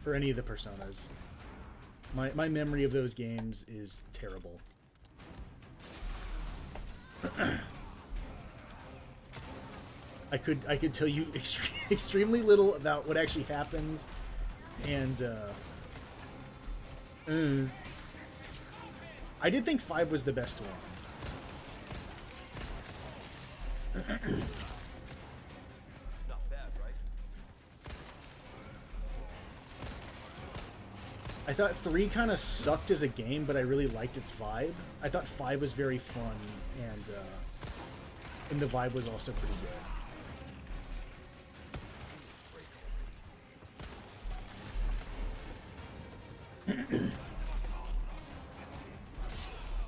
Or any of the Personas. My memory of those games is terrible. I could tell you extremely little about what actually happens, and I did think 5 was the best one. Not bad, right? I thought 3 kind of sucked as a game, but I really liked its vibe. I thought 5 was very fun, and the vibe was also pretty good.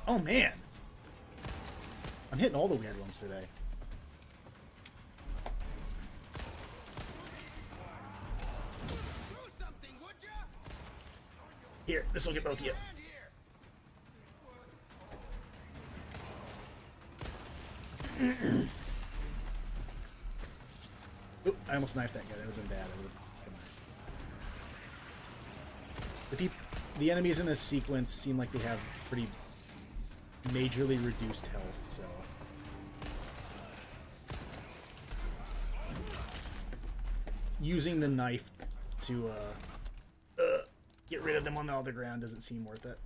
Oh man, I'm hitting all the weird ones today. Do something, would ya? Here, this will get both of you. Stand here. Oop, I almost knifed that guy. That would have been bad. I would have lost the knife. The enemies in this sequence seem like they have pretty majorly reduced health, so. Using the knife to get rid of them on the other ground doesn't seem worth it.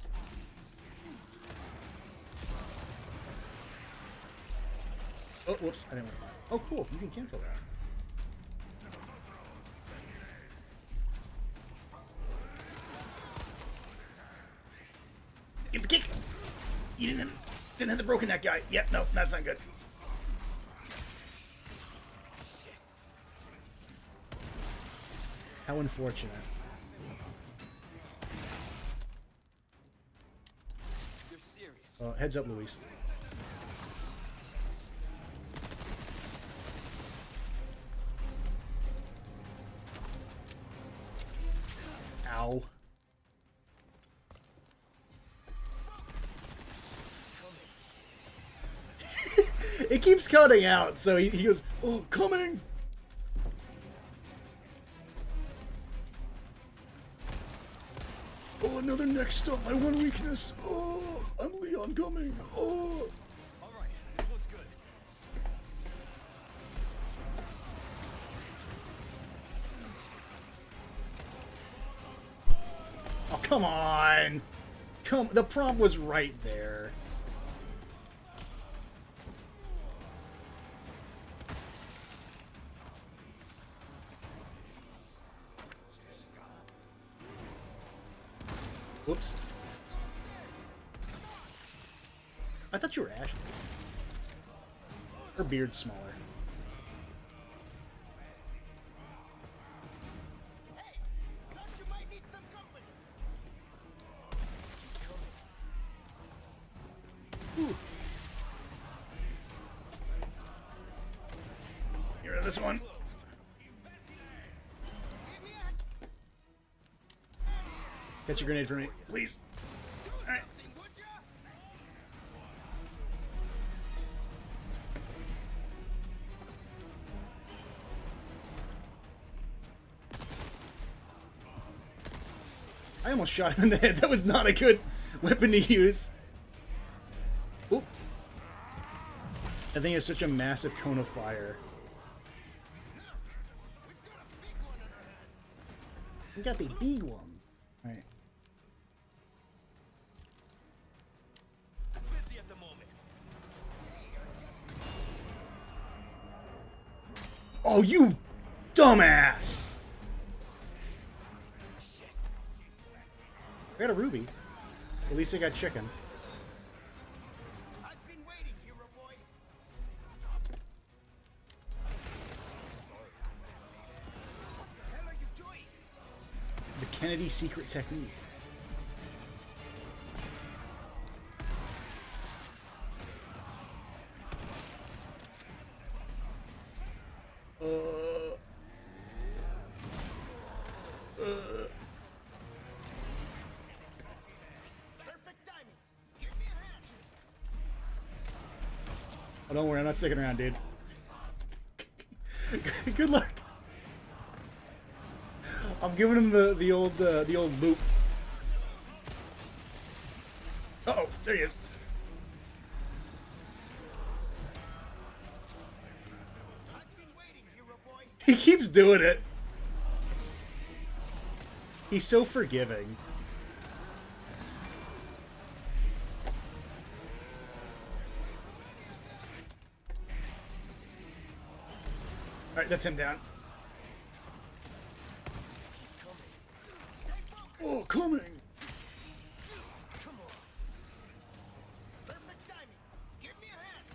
Oh, whoops, I didn't want that. Oh, cool, you can cancel that. Get the kick! You didn't have the broken neck guy. Yep, no, that's not good. How unfortunate. You're serious. Heads up, Luis. Ow. It keeps cutting out, so he goes, oh, coming! Oh, another neck stop, my one weakness. Oh, I'm Leon coming. Oh. All right, this looks good. Oh, come on. The prompt was right there. Whoops. I thought you were Ashley. Her beard's smaller. Hey, thought you might need some company. Ooh. Get rid of this one. Catch your grenade for me, please. Alright. I almost shot him in the head. That was not a good weapon to use. Oop. That thing is such a massive cone of fire. We got the big one. Alright. Busy at the moment. Oh, you dumbass! I got a ruby. At least I got chicken. I've been waiting, hero boy. What the hell are you doing? The Kennedy secret technique. Perfect timing. Give me a hand. Oh, don't worry, I'm not sticking around, dude. Good luck. I'm giving him the old boop. Uh-oh, there he is. I've been waiting, hero boy. He keeps doing it. He's so forgiving. Alright, that's him down. Oh, coming! Come on. Perfect timing. Give me a hand.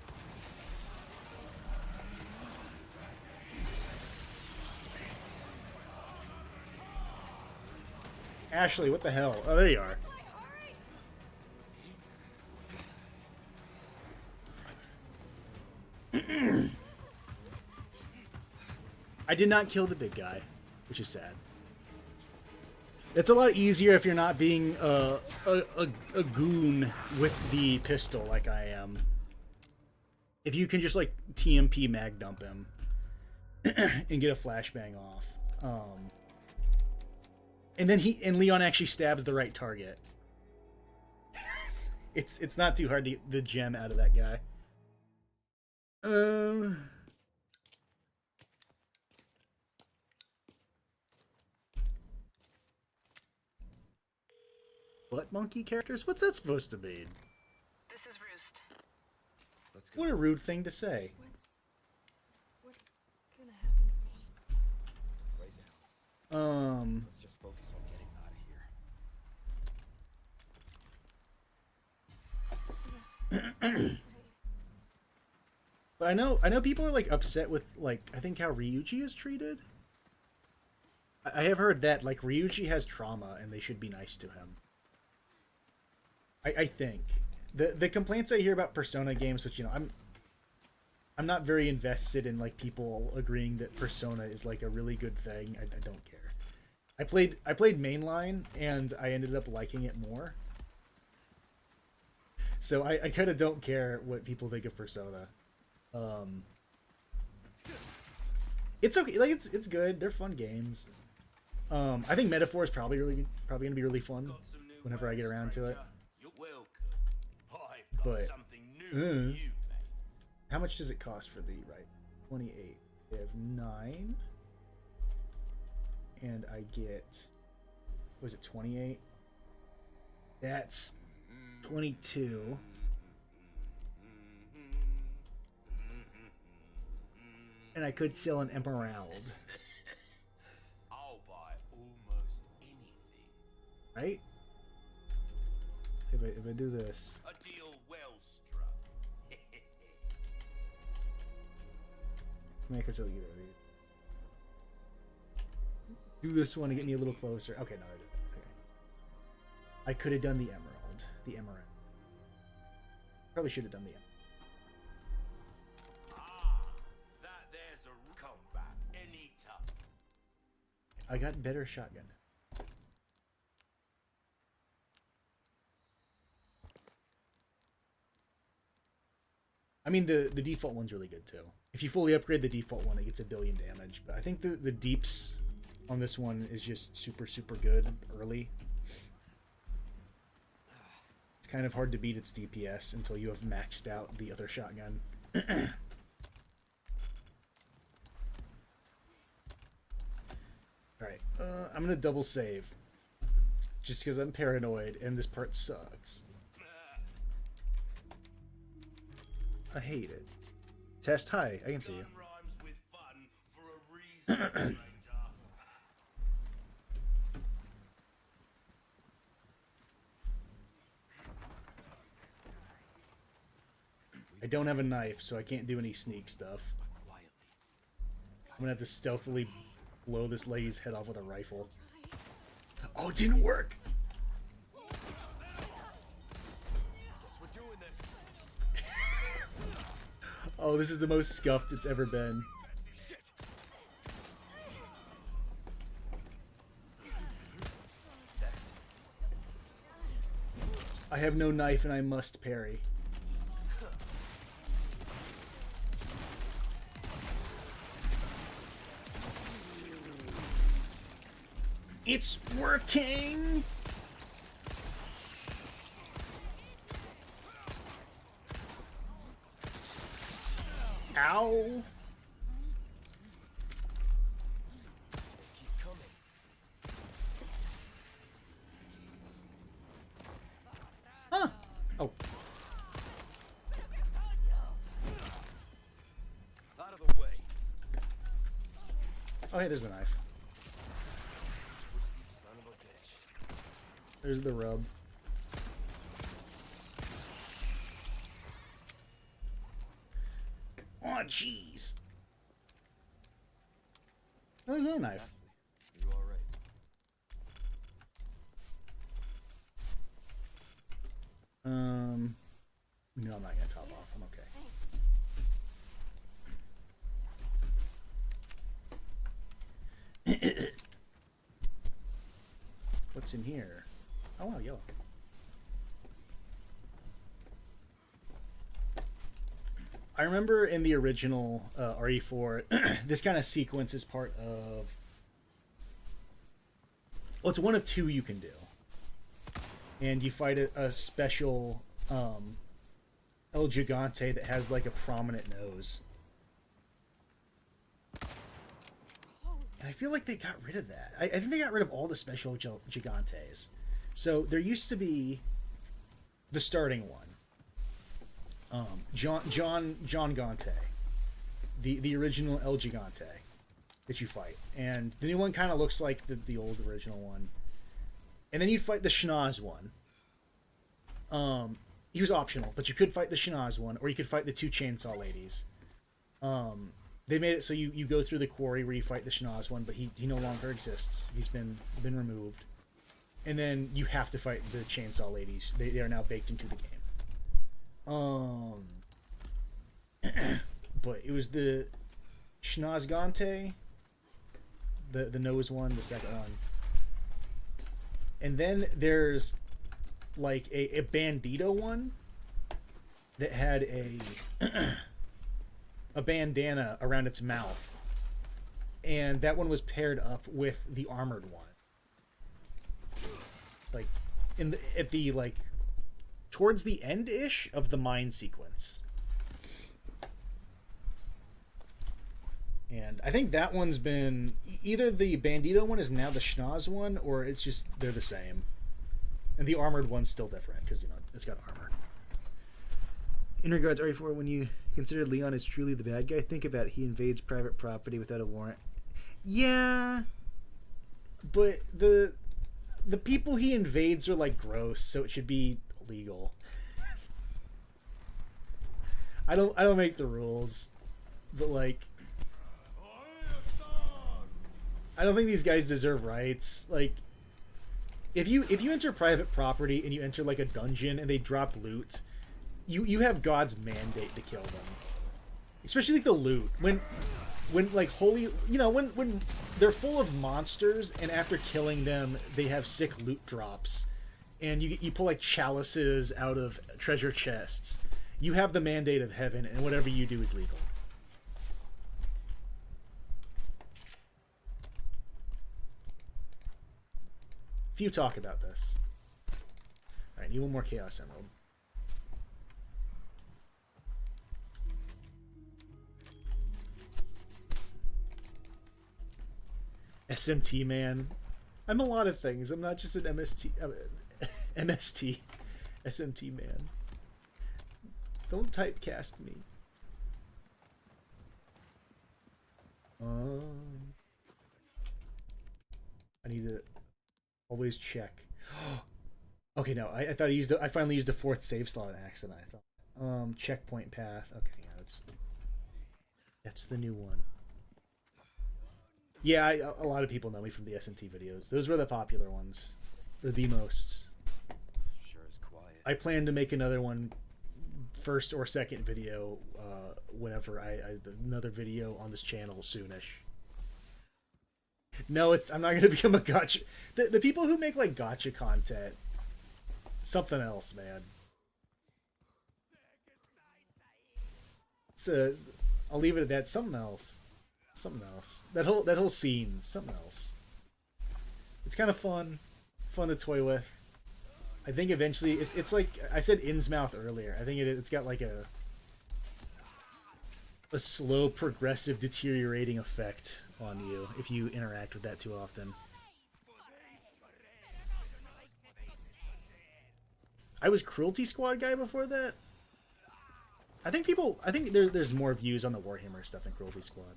Ashley, what the hell? Oh, there you are. I did not kill the big guy, which is sad. It's a lot easier if you're not being a goon with the pistol like I am. If you can just like TMP mag dump him and get a flashbang off. And then Leon actually stabs the right target. It's not too hard to get the gem out of that guy. Butt monkey characters? What's that supposed to mean? This is Roost. Let's go. What a rude thing to say. What's gonna happen to me? Right now. Um, Let's just focus on getting out of here. but I know people are like upset with like I think how Ryuji is treated. I have heard that like Ryuji has trauma and they should be nice to him. I think the complaints I hear about Persona games, which you know I'm not very invested in like people agreeing that Persona is like a really good thing. I don't care. I played mainline and I ended up liking it more. So I kind of don't care what people think of Persona. It's okay. Like it's good. They're fun games. I think Metaphor is probably gonna be really fun whenever I get around to it. You're welcome. I've got But something new for you, mate. how much does it cost for the right? 28. They have 9, and I get was it 28? That's 22. And I could sell an emerald, I'll buy almost anything. right? If I do this, A deal well struck. I mean, I could sell either of these. Do this one to get me a little closer. Okay, no, I did. Okay. I could have done the emerald. The emerald. Probably should have done the emerald. That there's a comeback anytime. I got better shotgun. I mean, the default one's really good too. If you fully upgrade the default one, it gets 1 billion damage. But I think the deeps on this one is just super, super good early. It's kind of hard to beat its DPS until you have maxed out the other shotgun. Alright, I'm gonna double save. Just because I'm paranoid and this part sucks. I hate it. Test, hi, I can see you. Gun rhymes with fun for a reason, stranger. I don't have a knife, so I can't do any sneak stuff. Quietly. I'm gonna have to stealthily blow this lady's head off with a rifle. Oh, it didn't work! Guess we're doing this. Oh, this is the most scuffed it's ever been. I have no knife and I must parry. It's working! Ow! Keep coming. Huh. Oh. Out of the way. Oh, hey, there's the knife. Twisty son of a bitch. There's the rub. Oh, jeez. There's no knife. Ashley, you all right? No, I'm not gonna top off. I'm okay. What's in here? Oh wow, yellow. I remember in the original RE4, this kind of sequence is part of. Well, it's one of two you can do, and you fight a special El Gigante that has like a prominent nose. And I feel like they got rid of that. I think they got rid of all the special Gigantes. So there used to be the starting one. John Gante. The original El Gigante that you fight. And the new one kind of looks like the old original one. And then you'd fight the Schnoz one. He was optional, but you could fight the Schnoz one, or you could fight the two chainsaw ladies. They made it so you go through the quarry where you fight the Schnoz one, but he no longer exists. He's been removed. And then you have to fight the chainsaw ladies. They are now baked into the game. But it was the Schnozgante, the nose one, the second one. And then there's like a bandito one that had a bandana around its mouth, and that one was paired up with the armored one, like at the like towards the end-ish of the mine sequence. And I think that one's been either the bandito one is now the Schnoz one, or it's just they're the same. And the armored one's still different because, you know, it's got armor. In regards to RE4, when you consider Leon is truly the bad guy, think about it. He invades private property without a warrant. Yeah, but the people he invades are like gross, so it should be illegal. I don't make the rules, but like, I don't think these guys deserve rights. Like, if you enter private property and you enter like a dungeon and they drop loot, you have God's mandate to kill them. Especially like the loot. When like holy, you know, when they're full of monsters and after killing them they have sick loot drops, and you pull like chalices out of treasure chests. You have the mandate of heaven, and whatever you do is legal. Few talk about this. Alright, need one more Chaos Emerald. SMT man. I'm a lot of things. I'm not just an MST. MST. SMT man. Don't typecast me. I need to always check. Okay, no, I thought I finally used a fourth save slot in accident. I thought. Checkpoint path. Okay, yeah, that's the new one. Yeah, a lot of people know me from the SMT videos. Those were the popular ones. Or the most. Sure is quiet. I plan to make another one, first or second video, whenever another video on this channel soonish. No, I'm not gonna become a gotcha. The people who make like gotcha content, something else, man. I'll leave it at that. Something else. Something else. That whole scene. Something else. It's kind of fun to toy with. I think eventually it's like I said Innsmouth earlier. I think it's got like a slow progressive deteriorating effect on you if you interact with that too often. I was Cruelty Squad guy before that. I think there's more views on the Warhammer stuff than Cruelty Squad.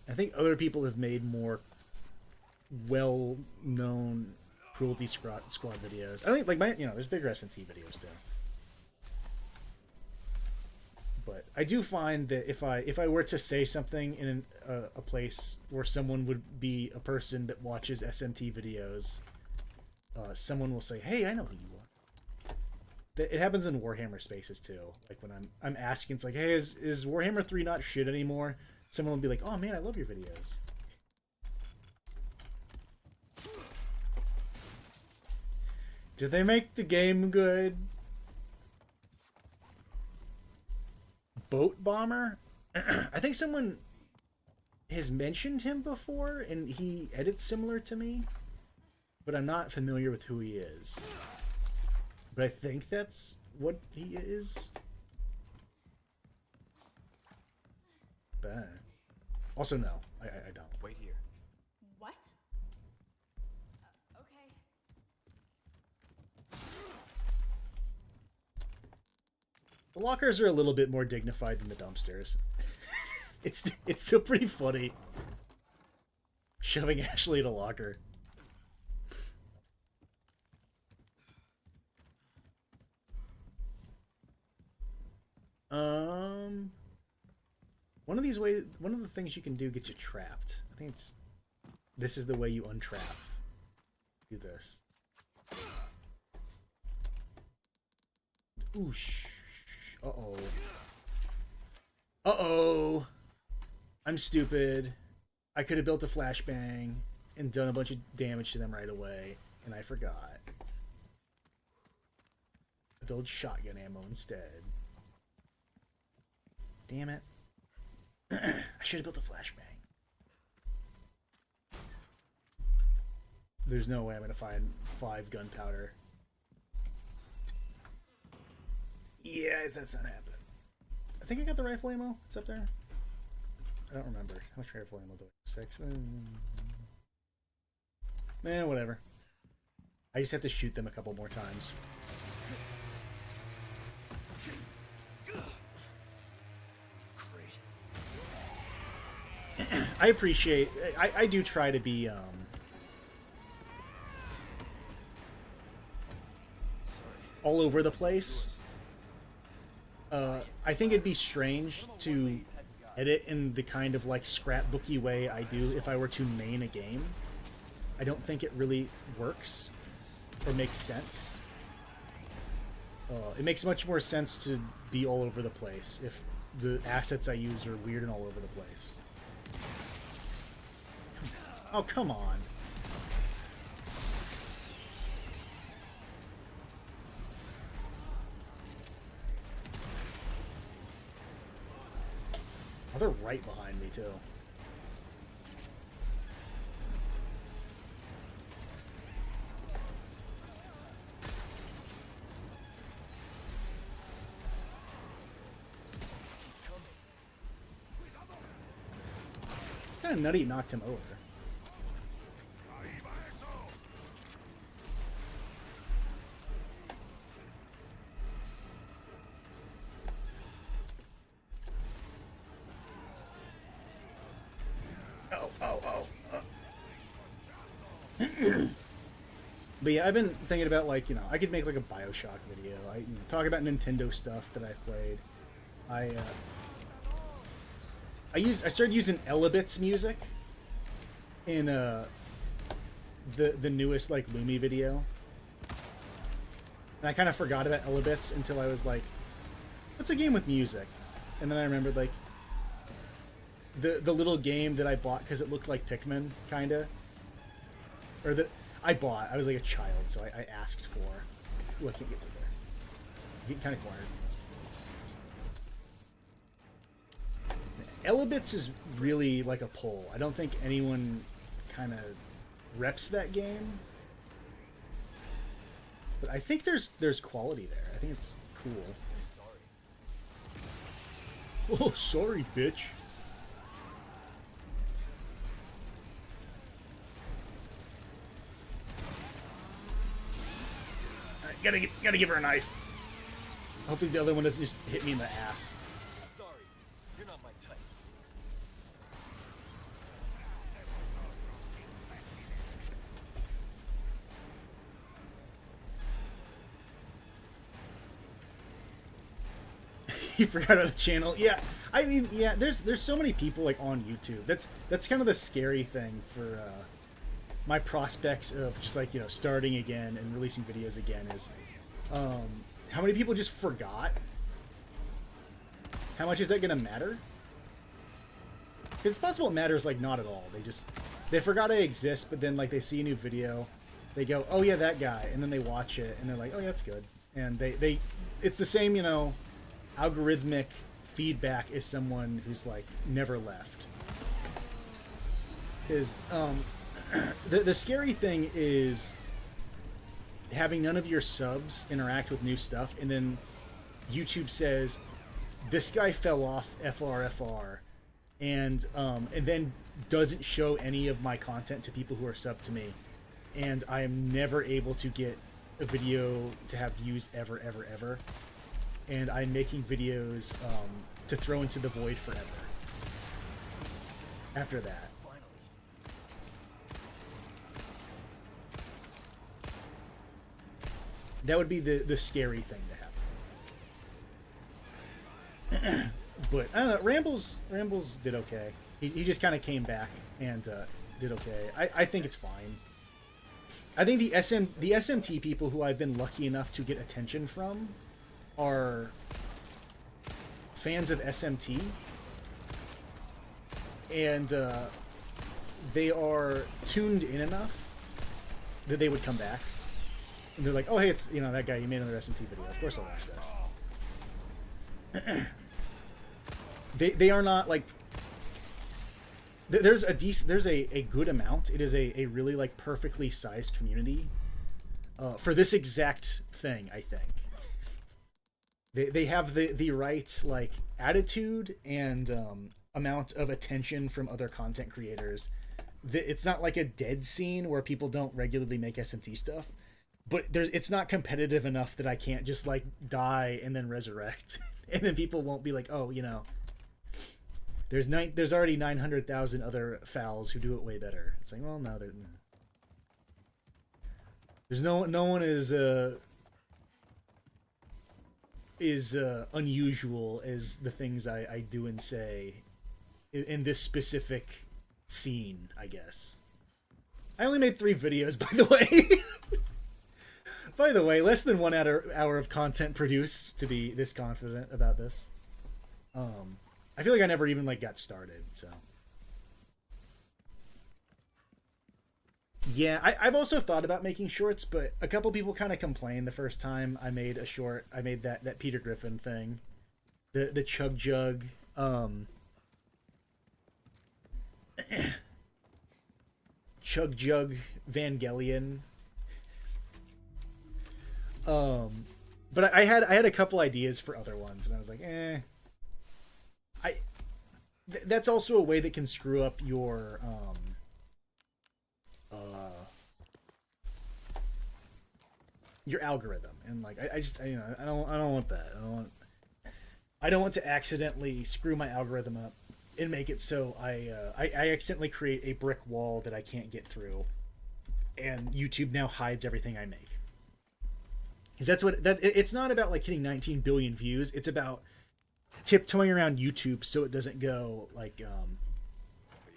I think other people have made more well-known Cruelty Squad videos. I think like there's bigger SMT videos too. But I do find that if I were to say something in a place where someone would be a person that watches SMT videos, someone will say, "Hey, I know who you are." It happens in Warhammer spaces too. Like when I'm asking, it's like, "Hey, is Warhammer 3 not shit anymore?" Someone will be like, "Oh man, I love your videos." Did they make the game good? Boat Bomber? I think someone has mentioned him before, and he edits similar to me. but I'm not familiar with who he is. But I think that's what he is. But also, no, I don't. Wait here. What? Okay. The lockers are a little bit more dignified than the dumpsters. It's still pretty funny. Shoving Ashley in a locker. One of the things you can do gets you trapped. I think this is the way you untrap. Do this. Oosh. Uh-oh. Uh-oh. I'm stupid. I could have built a flashbang and done a bunch of damage to them right away, and I forgot. I build shotgun ammo instead. Damn it. I should have built a flashbang. There's no way I'm going to find 5 gunpowder. Yeah, that's not happening. I think I got the rifle ammo. It's up there. I don't remember. How much rifle ammo do I have? 6? Whatever. I just have to shoot them a couple more times. I appreciate... I do try to be... all over the place. I think it'd be strange to edit in the kind of like scrapbooky way I do if I were to main a game. I don't think it really works or makes sense. It makes much more sense to be all over the place if the assets I use are weird and all over the place. Oh, come on. Oh, they're right behind me, too. It's kind of nutty it knocked him over. But yeah, I've been thinking about, like, you know, I could make like a BioShock video. I talk about Nintendo stuff that I've played. I started using Elabit's music in the newest like Lumi video. And I kind of forgot about Elabit's until I was like, what's a game with music? And then I remembered like the little game that I bought because it looked like Pikmin, kinda. Or that I bought. I was like a child, so I asked for. Ooh, I can't get through there. I'm getting kind of cornered. Elabit's is really like a pull. I don't think anyone kind of reps that game. But I think there's quality there. I think it's cool. Oh, sorry, bitch. Gotta give her a knife. Hopefully the other one doesn't just hit me in the ass. Sorry, you're not my type. You forgot about the channel. Yeah, I mean, yeah. There's so many people like on YouTube. That's kind of the scary thing for my prospects of just like, you know, starting again and releasing videos again is how many people just forgot. How much is that gonna matter? Because it's possible it matters like not at all. They forgot I exist, but then like they see a new video, they go, oh yeah, that guy, and then they watch it and they're like, oh yeah, that's good, and they it's the same, you know, algorithmic feedback as someone who's like never left. Because The scary thing is having none of your subs interact with new stuff, and then YouTube says this guy fell off FR, and then doesn't show any of my content to people who are subbed to me, and I am never able to get a video to have views ever, and I'm making videos to throw into the void forever after that. That would be the scary thing to happen. But I don't know. Rambles did okay. He just kind of came back and did okay. I think it's fine. I think the SMT people who I've been lucky enough to get attention from are fans of SMT, and they are tuned in enough that they would come back. And they're like, oh, hey, it's, that guy, you made another SMT video. Of course I'll watch this. They are not, like... There's a good amount. It is a really, like, perfectly sized community for this exact thing, I think. They have the right, like, attitude and amount of attention from other content creators. It's not like a dead scene where people don't regularly make SMT stuff. But it's not competitive enough that I can't just, like, die and then resurrect. And then people won't be like, oh, there's already 900,000 other fouls who do it way better. It's like, well, no, there's no one is unusual as the things I do and say in this specific scene, I guess. I only made 3 videos, by the way. By the way, less than 1 hour of content produced to be this confident about this. I feel like I never even, like, got started, so. Yeah, I've also thought about making shorts, but a couple people kind of complained the first time I made a short. I made that Peter Griffin thing. The Chug Jug. Chug Jug Vangelion. But I had a couple ideas for other ones, and I was like, that's also a way that can screw up your algorithm, and like I don't want that. I don't want to accidentally screw my algorithm up and make it so I accidentally create a brick wall that I can't get through, and YouTube now hides everything I make. Because it's not about like hitting 19 billion views. It's about tiptoeing around YouTube so it doesn't go like,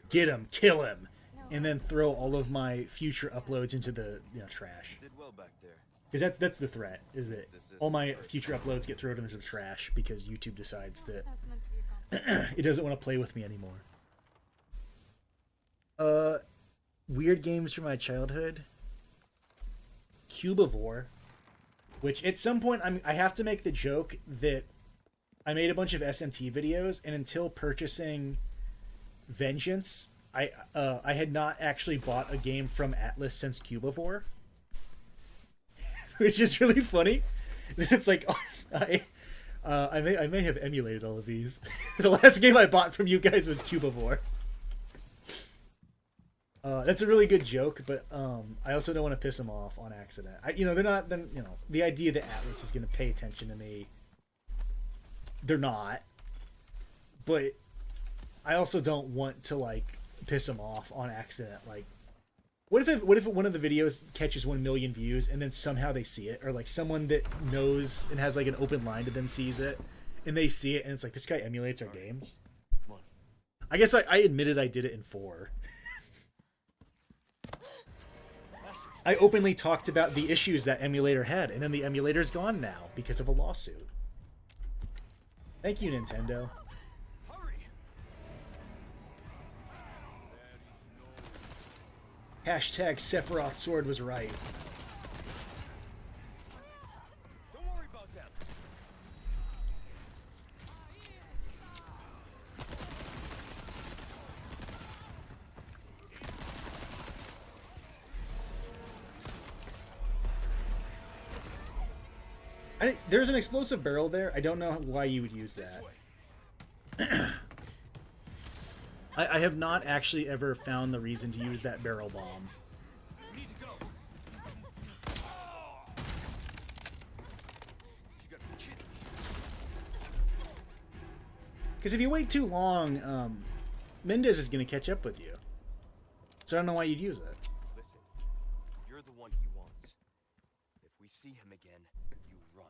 get him, kill him, and then throw all of my future uploads into the trash. Did well back there. Because that's the threat, is that all my future uploads get thrown into the trash because YouTube decides that That's meant to be a compliment. it doesn't want to play with me anymore. Weird games from my childhood. Cubivore. Which, at some point, I have to make the joke that I made a bunch of SMT videos, and until purchasing Vengeance, I had not actually bought a game from Atlas since Cubivore. Which is really funny. It's like, I may have emulated all of these. The last game I bought from you guys was Cubivore. That's a really good joke, but I also don't want to piss them off on accident. They're not. Then the idea that Atlas is going to pay attention to me, they're not. But I also don't want to like piss them off on accident. Like, what if one of the videos catches 1 million views and then somehow they see it, or like someone that knows and has like an open line to them sees it, and they see it and it's like, this guy emulates our games. Come on. I guess I admitted I did it in 4. I openly talked about the issues that emulator had, and then the emulator's gone now because of a lawsuit. Thank you, Nintendo. Hurry! Hashtag Sephiroth's sword was right. Don't worry about them. There's an explosive barrel there. I don't know why you would use that. I have not actually ever found the reason to use that barrel bomb. We need to go. You gotta be kidding me. Because if you wait too long, Mendez is going to catch up with you. So I don't know why you'd use it. Listen, you're the one he wants. If we see him again, you run.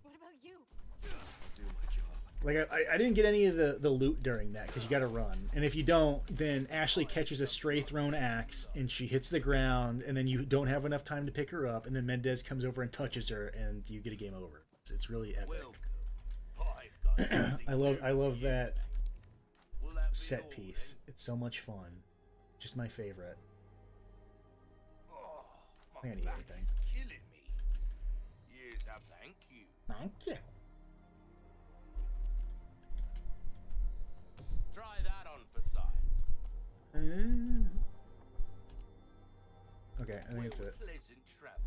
What about you? I'll do my job. Like, I didn't get any of the loot during that, because you got to run. And if you don't, then Ashley catches a stray thrown axe, and she hits the ground, and then you don't have enough time to pick her up, and then Mendez comes over and touches her, and you get a game over. It's really epic. I've got something I love that Will that be set all, piece. then? It's so much fun. Just my favorite. Oh, I my don't need back anything. is killing me. Here's a thank you. Thank you. Try that on for size. Okay, I think that's it. Pleasant travels.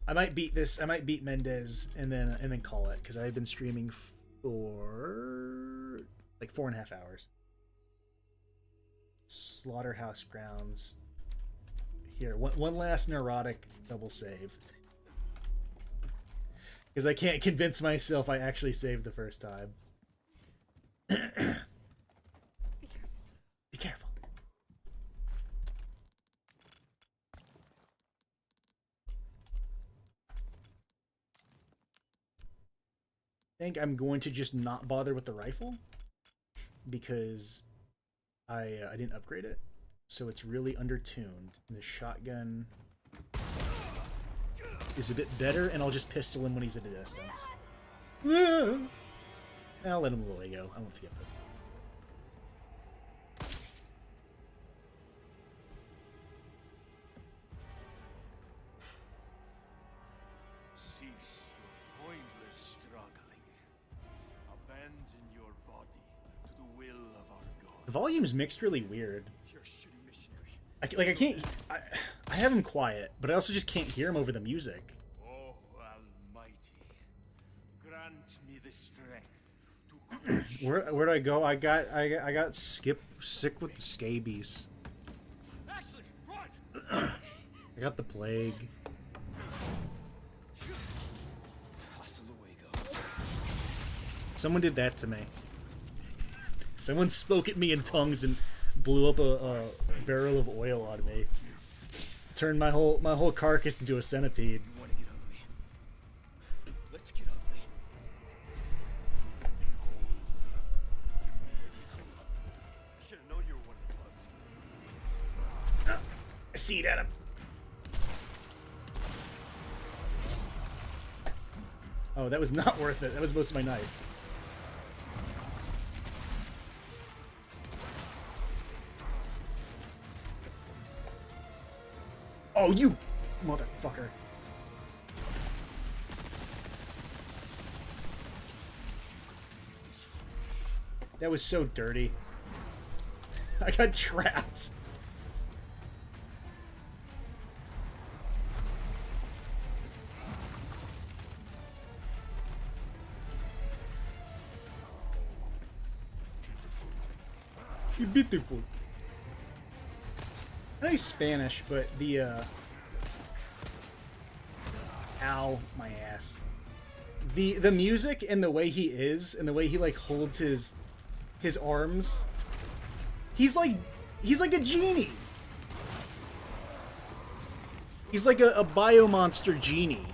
I might beat this. I might beat Mendez and then call it, because I've been streaming for like 4.5 hours. Slaughterhouse Grounds. Here, one last neurotic double save, because I can't convince myself I actually saved the first time. Be careful. Be careful. I think I'm going to just not bother with the rifle, because I didn't upgrade it, so it's really undertuned. And the shotgun is a bit better, and I'll just pistol him when he's at a distance. I'll let him away go. I won't skip it. Cease your pointless struggling. Abandon your body to the will of our God. The volume's mixed really weird. You're a shitty missionary. I can't. I have him quiet, but I also just can't hear him over the music. Oh, Almighty, grant me the strength to crush. Where do I go? I got sick with the scabies. Ashley, run! I got the plague. Hasta luego. Someone did that to me. Someone spoke at me in tongues and blew up a barrel of oil on me. Turned my whole carcass into a centipede. You want to get ugly? Let's get ugly. Should have known you were one of the bugs. I see it at him. Oh, that was not worth it. That was most of my knife. Oh, you motherfucker. That was so dirty. I got trapped. Beautiful. I know he's Spanish, but the ow, my ass. The music and the way he is, and the way he like holds his arms, he's like a genie. He's like a biomonster genie.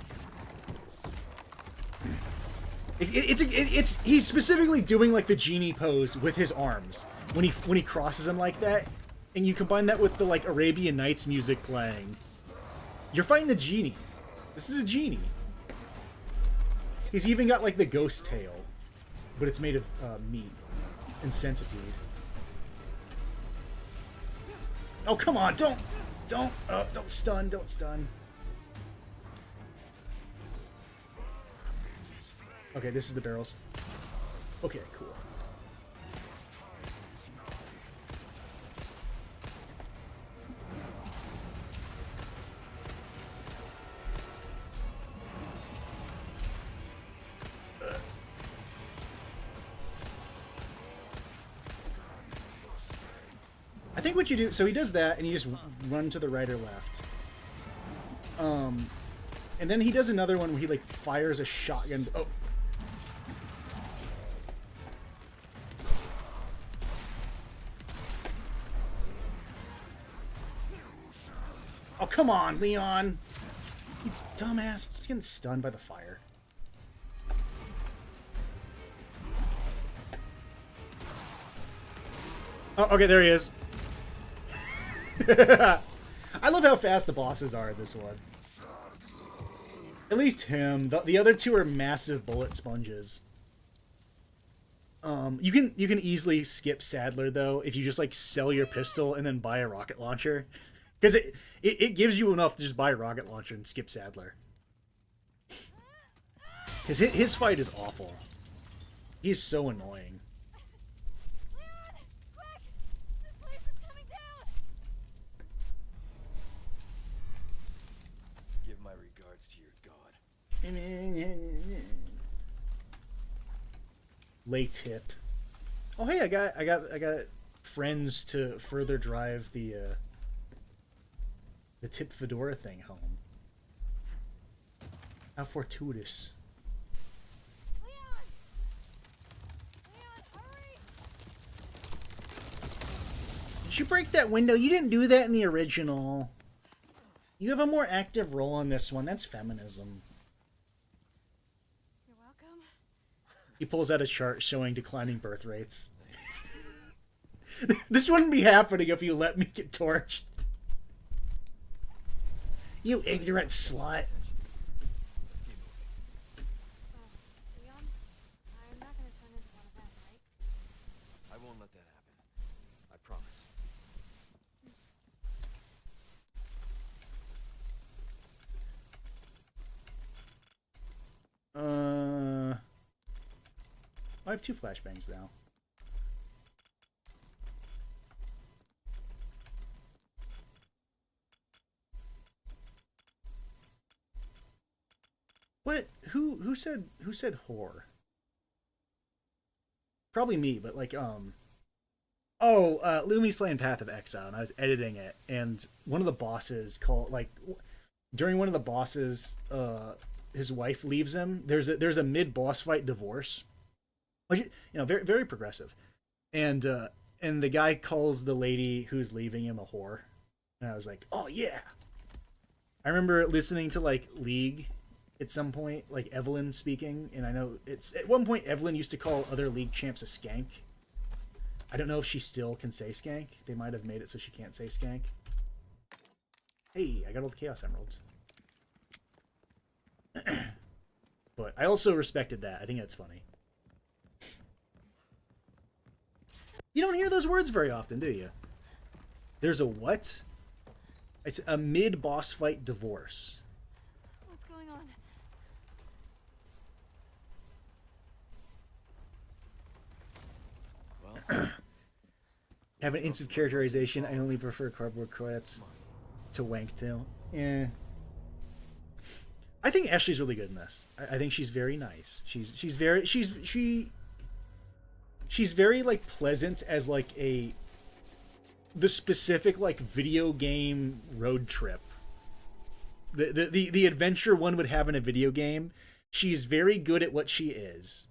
He's specifically doing like the genie pose with his arms when he crosses them like that, and you combine that with the like Arabian Nights music playing. You're fighting a genie. This is a genie. He's even got like the ghost tail, but it's made of meat and centipede. Oh come on! Don't stun! Don't stun! Okay, this is the barrels. Okay, cool. I think what you do, so he does that, and you just run to the right or left. And then he does another one where he like fires a shotgun. Oh. Oh, come on, Leon. You dumbass. He's getting stunned by the fire. Oh, okay, there he is. I love how fast the bosses are in this one. At least him. The other two are massive bullet sponges. You can easily skip Sadler though if you just like sell your pistol and then buy a rocket launcher, because it gives you enough to just buy a rocket launcher and skip Sadler. His fight is awful. He's so annoying. Leon! Quick! This place is coming down! Give my regards to your god. Lay tip. Oh hey, I got friends to further drive the tip fedora thing home. How fortuitous. Leon! Leon, hurry! Did you break that window? You didn't do that in the original. You have a more active role in this one. That's feminism. You're welcome. He pulls out a chart showing declining birth rates. This wouldn't be happening if you let me get torched. You ignorant slut. Leon, I'm not gonna turn into one of them, right? I won't let that happen. I promise. I have 2 flashbangs now. What? Who said whore? Probably me, but like Lumi's playing Path of Exile, and I was editing it, and one of the bosses called during one of the bosses, his wife leaves him. There's a mid boss fight divorce, which very very progressive, and the guy calls the lady who's leaving him a whore, and I was like, oh yeah. I remember listening to like League at some point, like Evelyn speaking, and I know it's at one point Evelyn used to call other League champs a skank. I don't know if she still can say skank. They might have made it so she can't say skank. Hey, I got all the Chaos Emeralds. But I also respected that. I think that's funny. You don't hear those words very often, do you? There's a what? It's a mid-boss fight divorce. What's going on? Well, Have an instant characterization. I only prefer cardboard credits to wank to. Eh. I think Ashley's really good in this. I think she's very nice. She's very like pleasant as like the specific like video game road trip. The adventure one would have in a video game. She's very good at what she is.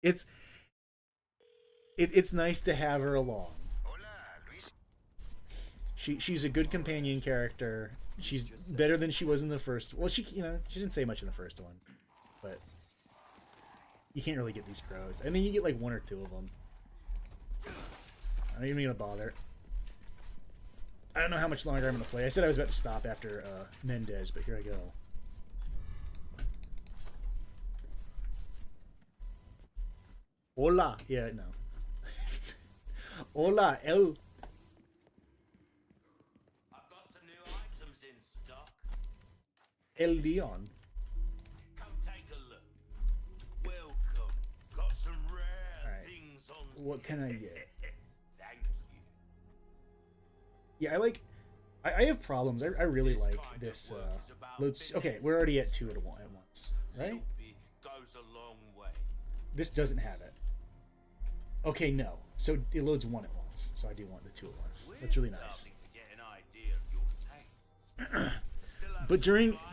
It's nice to have her along. She's a good companion character. She's better than she was in the first. Well, she didn't say much in the first one, but you can't really get these crows. I think you get like 1 or 2 of them. I'm not even gonna bother. I don't know how much longer I'm gonna play. I said I was about to stop after Mendez, but here I go. Hola, yeah, no. Hola, El. I've got some new items in stock. El Leon. Come take a look. Welcome. Got some rare Alright. things on. What can I get? Thank you. Yeah, I have problems. I really like this. Okay, we're already at 2 at once, right? Little bit goes a long way. This doesn't have it. Okay, no. So it loads 1 at once. So so I do want the two at once. That's really nice. Starting to get an idea of your tastes. But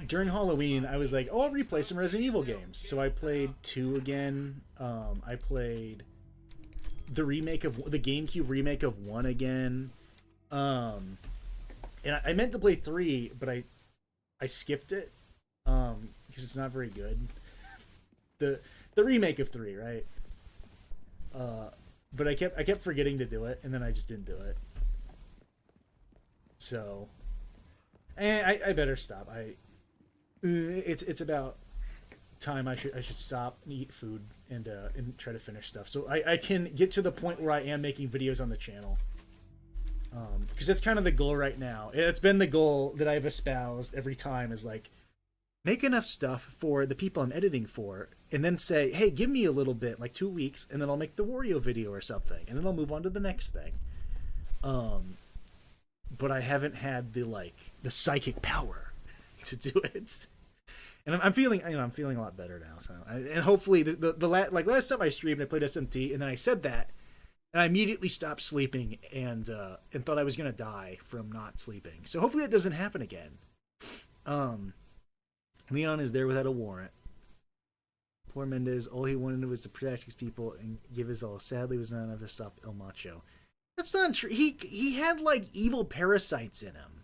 during Halloween, I was like, oh, I'll replay some Resident Evil games. So I played 2 again. I played the GameCube remake of 1 again. And I meant to play 3, but I skipped it because it's not very good. The remake of 3, right? But I kept forgetting to do it, and then I just didn't do it. So, I better stop. It's about time I should stop and eat food and try to finish stuff, so I can get to the point where I am making videos on the channel. Because that's kind of the goal right now. It's been the goal that I've espoused every time, is like, make enough stuff for the people I'm editing for, and then say, hey, give me a little bit, like 2 weeks, and then I'll make the Wario video or something, and then I'll move on to the next thing. But I haven't had the psychic power to do it. And I'm feeling a lot better now. So, and hopefully last time I streamed, I played SMT, and then I said that, and I immediately stopped sleeping and thought I was gonna die from not sleeping. So hopefully that doesn't happen again. Leon is there without a warrant. Poor Mendez, all he wanted was to protect his people and give his all. Sadly, was not enough to stop El Macho. That's not true. He had evil parasites in him.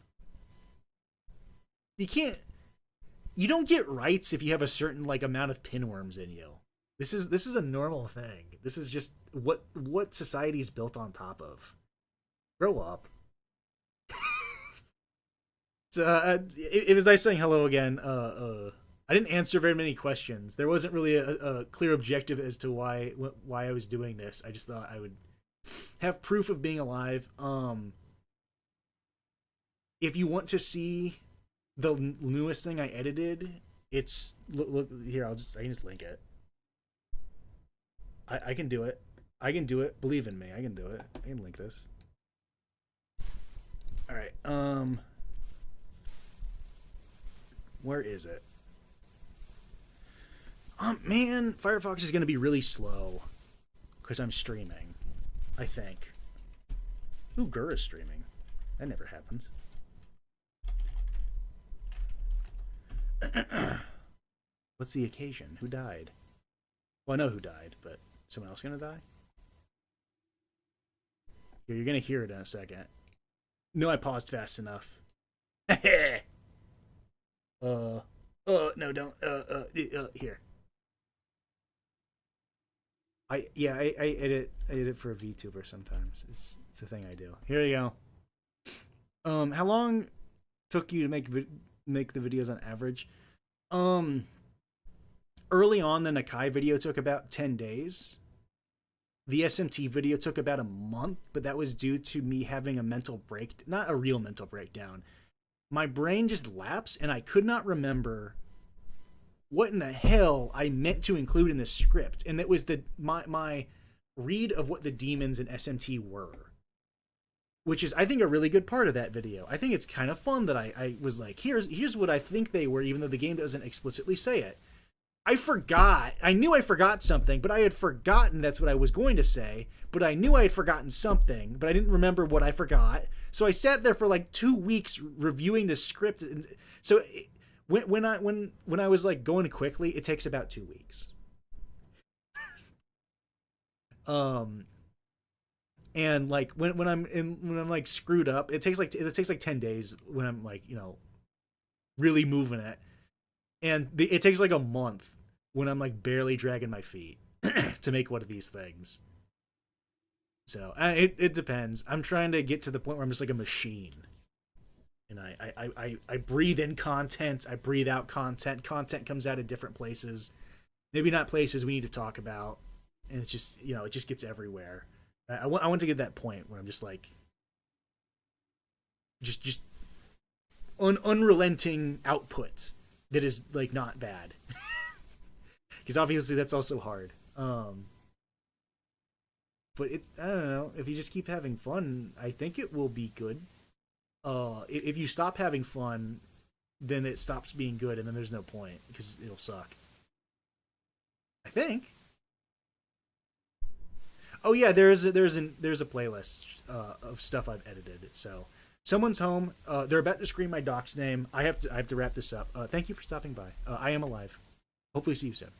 You don't get rights if you have a certain amount of pinworms in you. This is a normal thing. This is just what society's built on top of. Grow up. So it was nice saying hello again. I didn't answer very many questions. There wasn't really a clear objective as to why I was doing this. I just thought I would have proof of being alive. If you want to see the newest thing I edited, it's look here. I can just link it. I can do it. I can do it. Believe in me. I can do it. I can link this. All right. Where is it? Man, Firefox is going to be really slow because I'm streaming, I think. Ooh, Gura's streaming. That never happens. What's the occasion? Who died? Well, I know who died, but someone else going to die? Here, you're going to hear it in a second. No, I paused fast enough. No, don't. Here. I edit for a VTuber sometimes. It's a thing I do. Here you go. How long took you to make the videos on average? Early on, the Nakai video took about 10 days. The SMT video took about a month, but that was due to me having a mental break, not a real mental breakdown. My brain just lapsed, and I could not remember what in the hell I meant to include in the script. And that was my read of what the demons in SMT were, which is, I think, a really good part of that video. I think it's kind of fun that I was like, here's what I think they were, even though the game doesn't explicitly say it. I forgot. I knew I forgot something, but I had forgotten that's what I was going to say. But I knew I had forgotten something, but I didn't remember what I forgot. So I sat there for 2 weeks reviewing the script. And so when I was going quickly, it takes about 2 weeks. And when I'm screwed up, it takes 10 days when I'm really moving it. And it takes a month when I'm barely dragging my feet to make one of these things. So it depends. I'm trying to get to the point where I'm just like a machine. And I breathe in content, I breathe out content. Content comes out of different places. Maybe not places we need to talk about. And it's just, it just gets everywhere. I want to get to that point where I'm just just unrelenting output that is not bad. Because obviously that's also hard. But I don't know, if you just keep having fun, I think it will be good. If you stop having fun, then it stops being good, and then there's no point because it'll suck. I think. Oh yeah, there's a playlist of stuff I've edited. So someone's home. They're about to scream my doc's name. I have to wrap this up. Thank you for stopping by. I am alive. Hopefully see you soon.